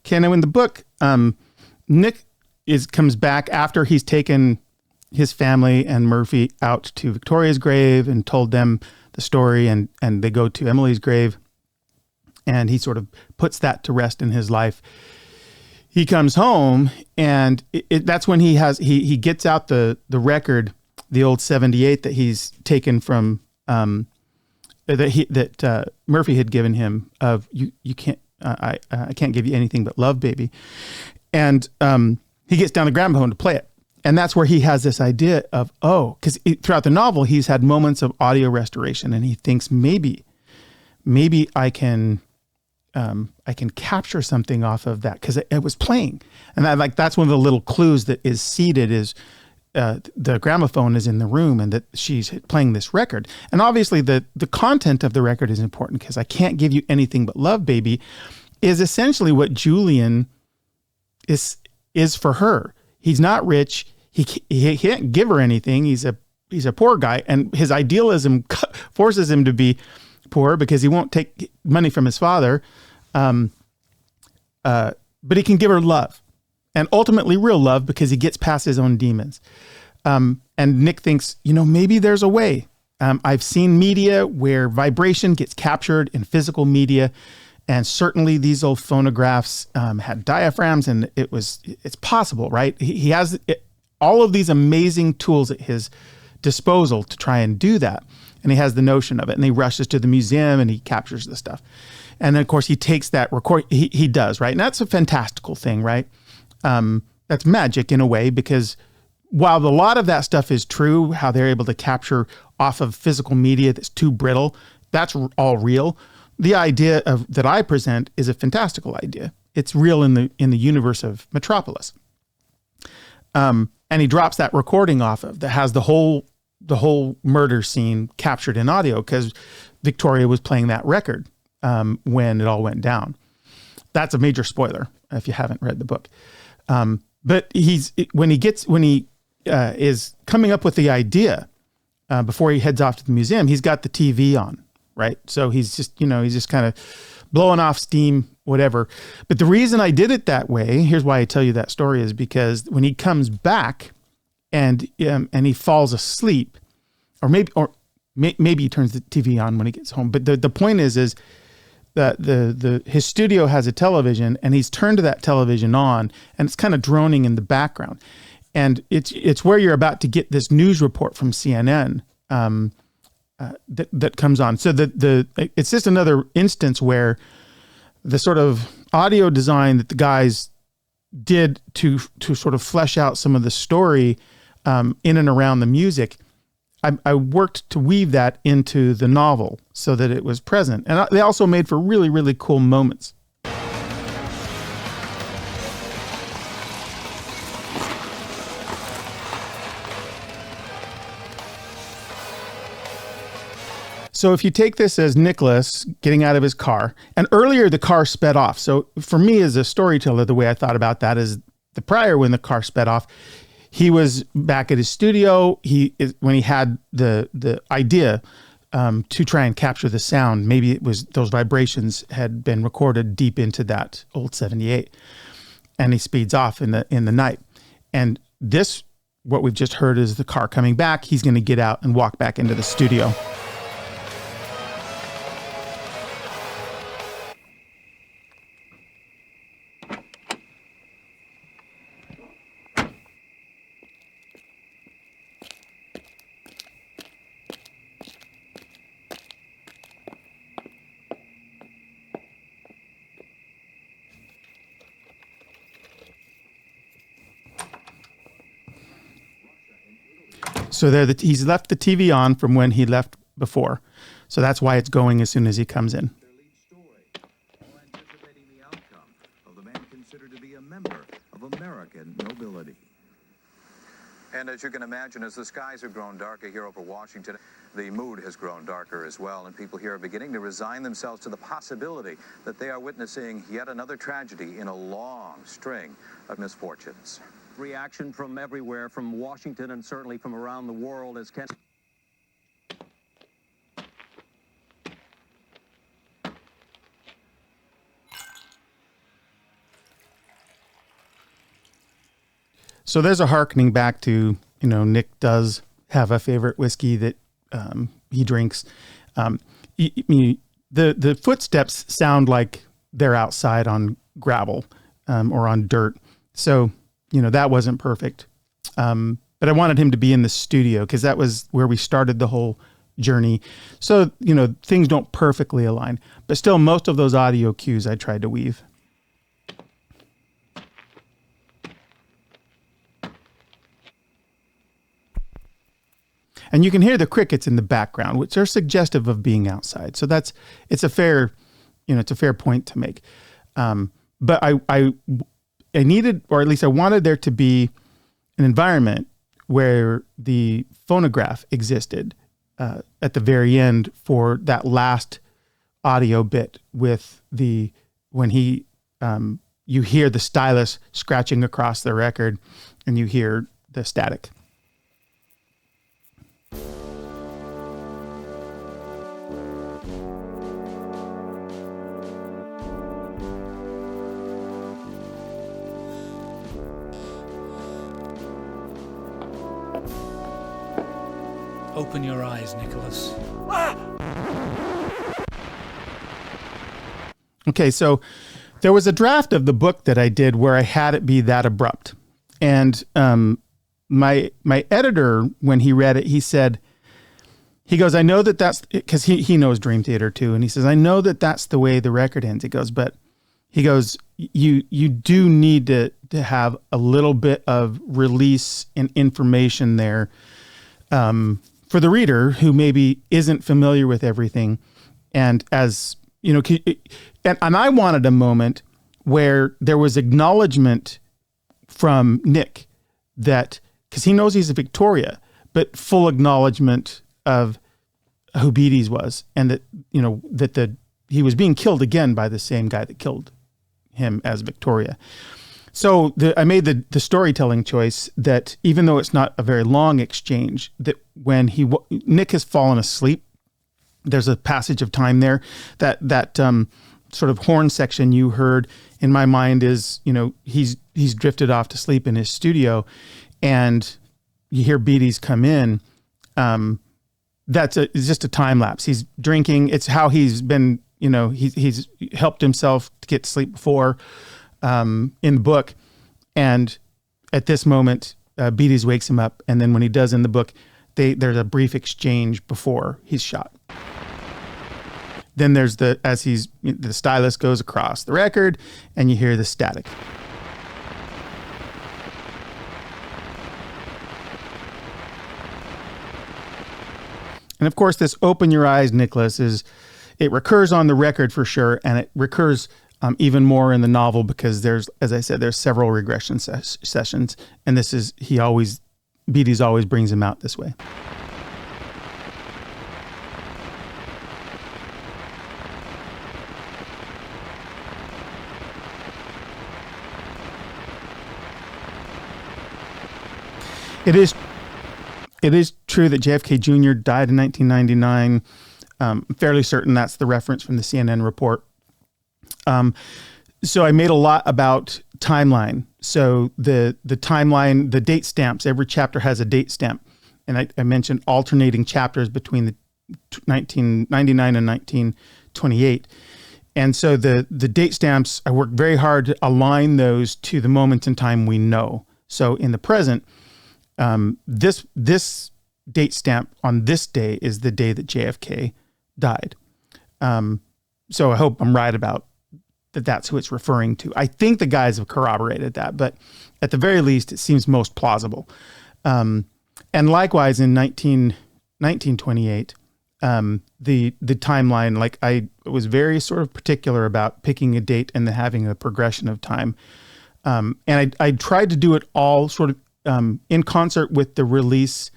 Okay, now in the book, Nick comes back after he's taken his family and Murphy out to Victoria's grave and told them the story, and they go to Emily's grave, and he sort of puts that to rest in his life. He comes home, and that's when he gets out the record, the old 78 that he's taken from that Murphy had given him of you can't. I can't give you anything but love, baby. And he gets down the gramophone to play it. And that's where he has this idea of, because throughout the novel, he's had moments of audio restoration, and he thinks maybe I can capture something off of that, because it was playing. And that's one of the little clues that is seeded is the gramophone is in the room and that she's playing this record. And obviously the content of the record is important, because I can't give you anything but love, baby, is essentially what Julian is for her. He's not rich. He can't give her anything. He's a poor guy, and his idealism forces him to be poor because he won't take money from his father. But he can give her love, and ultimately real love, because he gets past his own demons. And Nick thinks, maybe there's a way. I've seen media where vibration gets captured in physical media, and certainly these old phonographs had diaphragms, and it's possible, right? He has all of these amazing tools at his disposal to try and do that. And he has the notion of it, and he rushes to the museum and he captures the stuff. And then of course he takes that record, he does, right? And that's a fantastical thing, right? That's magic in a way, because while a lot of that stuff is true, how they're able to capture off of physical media that's too brittle, that's all real. The idea that I present is a fantastical idea. It's real in the universe of Metropolis. And he drops that recording off of that has the whole murder scene captured in audio, because Victoria was playing that record when it all went down. That's a major spoiler if you haven't read the book. But when he is coming up with the idea before he heads off to the museum, he's got the TV on, right? So he's just kind of blowing off steam, whatever. But the reason I did it that way, here's why I tell you that story, is because when he comes back and he falls asleep, or maybe he turns the TV on when he gets home. But the point is that his studio has a television, and he's turned that television on, and it's kind of droning in the background. And it's where you're about to get this news report from CNN that comes on. So it's just another instance where the sort of audio design that the guys did to sort of flesh out some of the story in and around the music, I worked to weave that into the novel so that it was present. And they also made for really, really cool moments. So if you take this as Nicholas getting out of his car, and earlier the car sped off. So for me as a storyteller, the way I thought about that is the prior, when the car sped off, he was back at his studio. When he had the idea to try and capture the sound, maybe it was those vibrations had been recorded deep into that old 78, and he speeds off in the night. And this, what we've just heard, is the car coming back. He's going to get out and walk back into the studio. So there, he's left the TV on from when he left before. So that's why it's going as soon as he comes in. Their lead story, all anticipating the outcome of the man considered to be a member of American nobility. And as you can imagine, as the skies have grown darker here over Washington, the mood has grown darker as well, and people here are beginning to resign themselves to the possibility that they are witnessing yet another tragedy in a long string of misfortunes. Reaction from everywhere, from Washington and certainly from around the world, as Ken... So there's a hearkening back to, Nick does have a favorite whiskey that he drinks. The footsteps sound like they're outside on gravel or on dirt. So, that wasn't perfect. But I wanted him to be in the studio because that was where we started the whole journey. So, things don't perfectly align, but still most of those audio cues I tried to weave. And you can hear the crickets in the background, which are suggestive of being outside. So it's a fair point to make. But I needed, or at least I wanted there to be an environment where the phonograph existed at the very end for that last audio bit with when you hear the stylus scratching across the record and you hear the static. Open your eyes, Nicholas. Okay, so there was a draft of the book that I did where I had it be that abrupt. And my editor, when he read it, he goes, I know that's, because he knows Dream Theater too. And he says, I know that's the way the record ends. He goes, but he goes, you do need to have a little bit of release and information there for the reader who maybe isn't familiar with everything. And as and I wanted a moment where there was acknowledgement from Nick that, because he knows he's a Victoria, but full acknowledgement of who Beatties was, and that he was being killed again by the same guy that killed him as Victoria. So I made the storytelling choice that even though it's not a very long exchange, that when Nick has fallen asleep, there's a passage of time there. That sort of horn section you heard in my mind is, he's drifted off to sleep in his studio, and you hear Beatties come in. It's just a time lapse. He's drinking. It's how he's been. He's helped himself to get to sleep before. In the book, and at this moment, Beatties wakes him up, and then when he does in the book, there's a brief exchange before he's shot. Then there's the stylus goes across the record, and you hear the static. And of course, this "Open Your Eyes, Nicholas" it recurs on the record for sure, and it recurs even more in the novel because as I said, there's several regression sessions, and Beatties always brings him out this way. It is true that JFK Jr. died in 1999. I'm fairly certain that's the reference from the CNN report. So I made a lot about timeline. So the timeline, the date stamps, every chapter has a date stamp. And I mentioned alternating chapters between the 1999 and 1928. And so the date stamps, I worked very hard to align those to the moments in time we know. So in the present, this date stamp on this day is the day that JFK died. So I hope I'm right about that. That's who it's referring to. I think the guys have corroborated that, but at the very least, it seems most plausible. And likewise, in 1928, the timeline, like I was very sort of particular about picking a date and then having a progression of time. And I tried to do it all sort of in concert with the release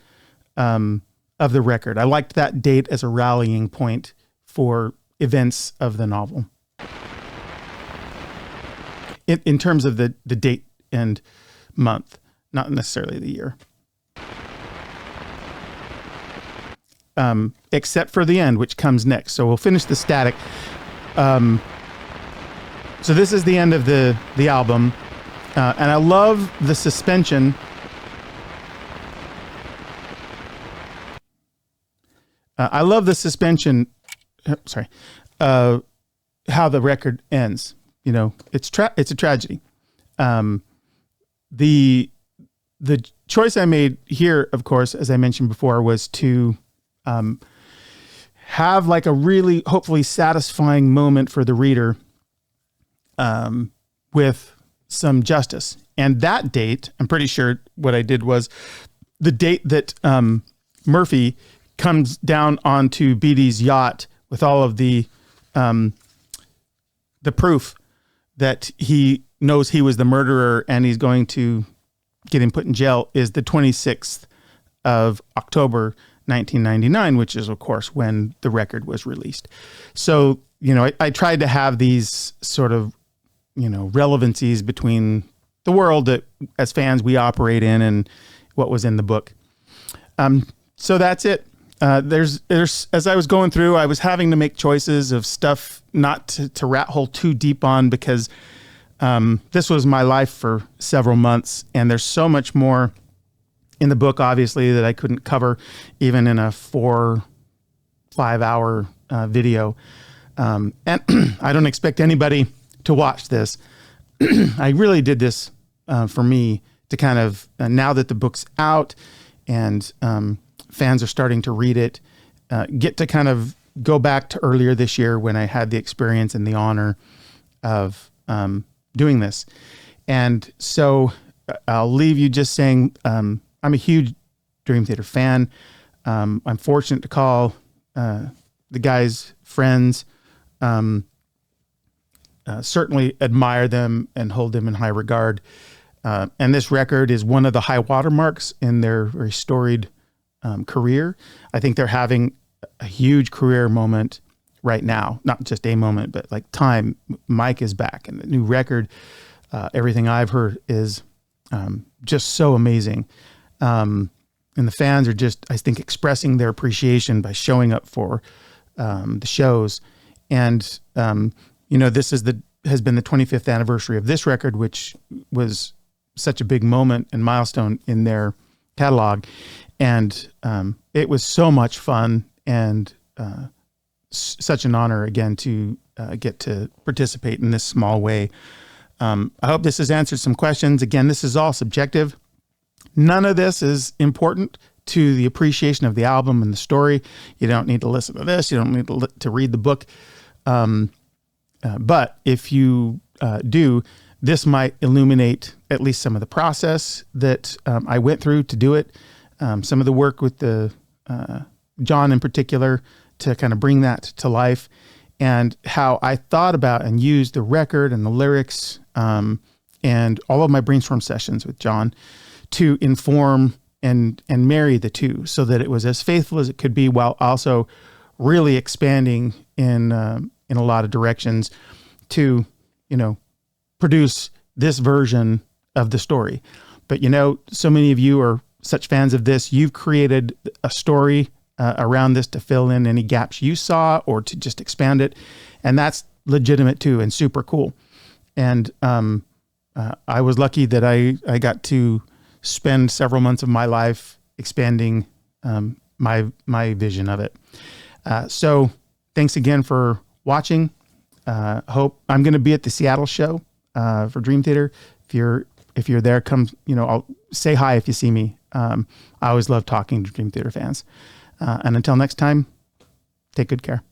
of the record. I liked that date as a rallying point for events of the novel. In terms of the date and month, not necessarily the year. Except for the end, which comes next. So we'll finish the static. So this is the end of the album. And I love the suspension. I love the suspension. How the record ends. You know, it's a tragedy. The choice I made here, of course, as I mentioned before, was to have like a really hopefully satisfying moment for the reader with some justice. And that date, I'm pretty sure what I did was the date that Murphy comes down onto Beatty's yacht with all of the proof that he knows he was the murderer and he's going to get him put in jail, is the 26th of October, 1999, which is, of course, when the record was released. So, you know, I tried to have these sort of, you know, relevancies between the world that as fans we operate in and what was in the book. So that's it. There's as I was going through, I was having to make choices of stuff not to rat hole too deep on, because this was my life for several months, and there's so much more in the book, obviously, that I couldn't cover even in a 4-5 hour video. And I don't expect anybody to watch this. I really did this for me to kind of, now that the book's out and fans are starting to read it, get to kind of go back to earlier this year when I had the experience and the honor of doing this. And so I'll leave you just saying, I'm a huge Dream Theater fan. I'm fortunate to call the guys friends. Certainly admire them and hold them in high regard. And this record is one of the high watermarks in their very storied career. I think they're having a huge career moment right now. Not just a moment, but like time. Mike is back, and the new record, everything I've heard is just so amazing. And the fans are just, I think, expressing their appreciation by showing up for the shows. And, you know, this has been the 25th anniversary of this record, which was such a big moment and milestone in their catalog. And it was so much fun and such an honor, again, to get to participate in this small way. I hope this has answered some questions. Again, this is all subjective. None of this is important to the appreciation of the album and the story. You don't need to listen to this. You don't need to read the book. But if you do, this might illuminate at least some of the process that I went through to do it. Some of the work with the John in particular to kind of bring that to life, and how I thought about and used the record and the lyrics and all of my brainstorm sessions with John to inform and marry the two, so that it was as faithful as it could be, while also really expanding in a lot of directions to, you know, produce this version of the story. But, you know, so many of you are such fans of this, you've created a story around this to fill in any gaps you saw or to just expand it. And that's legitimate too and super cool. And I was lucky that I got to spend several months of my life expanding my vision of it. So thanks again for watching. Hope I'm going to be at the Seattle show for Dream Theater. If you're there, come, I'll say hi if you see me. I always love talking to Dream Theater fans. And until next time, take good care.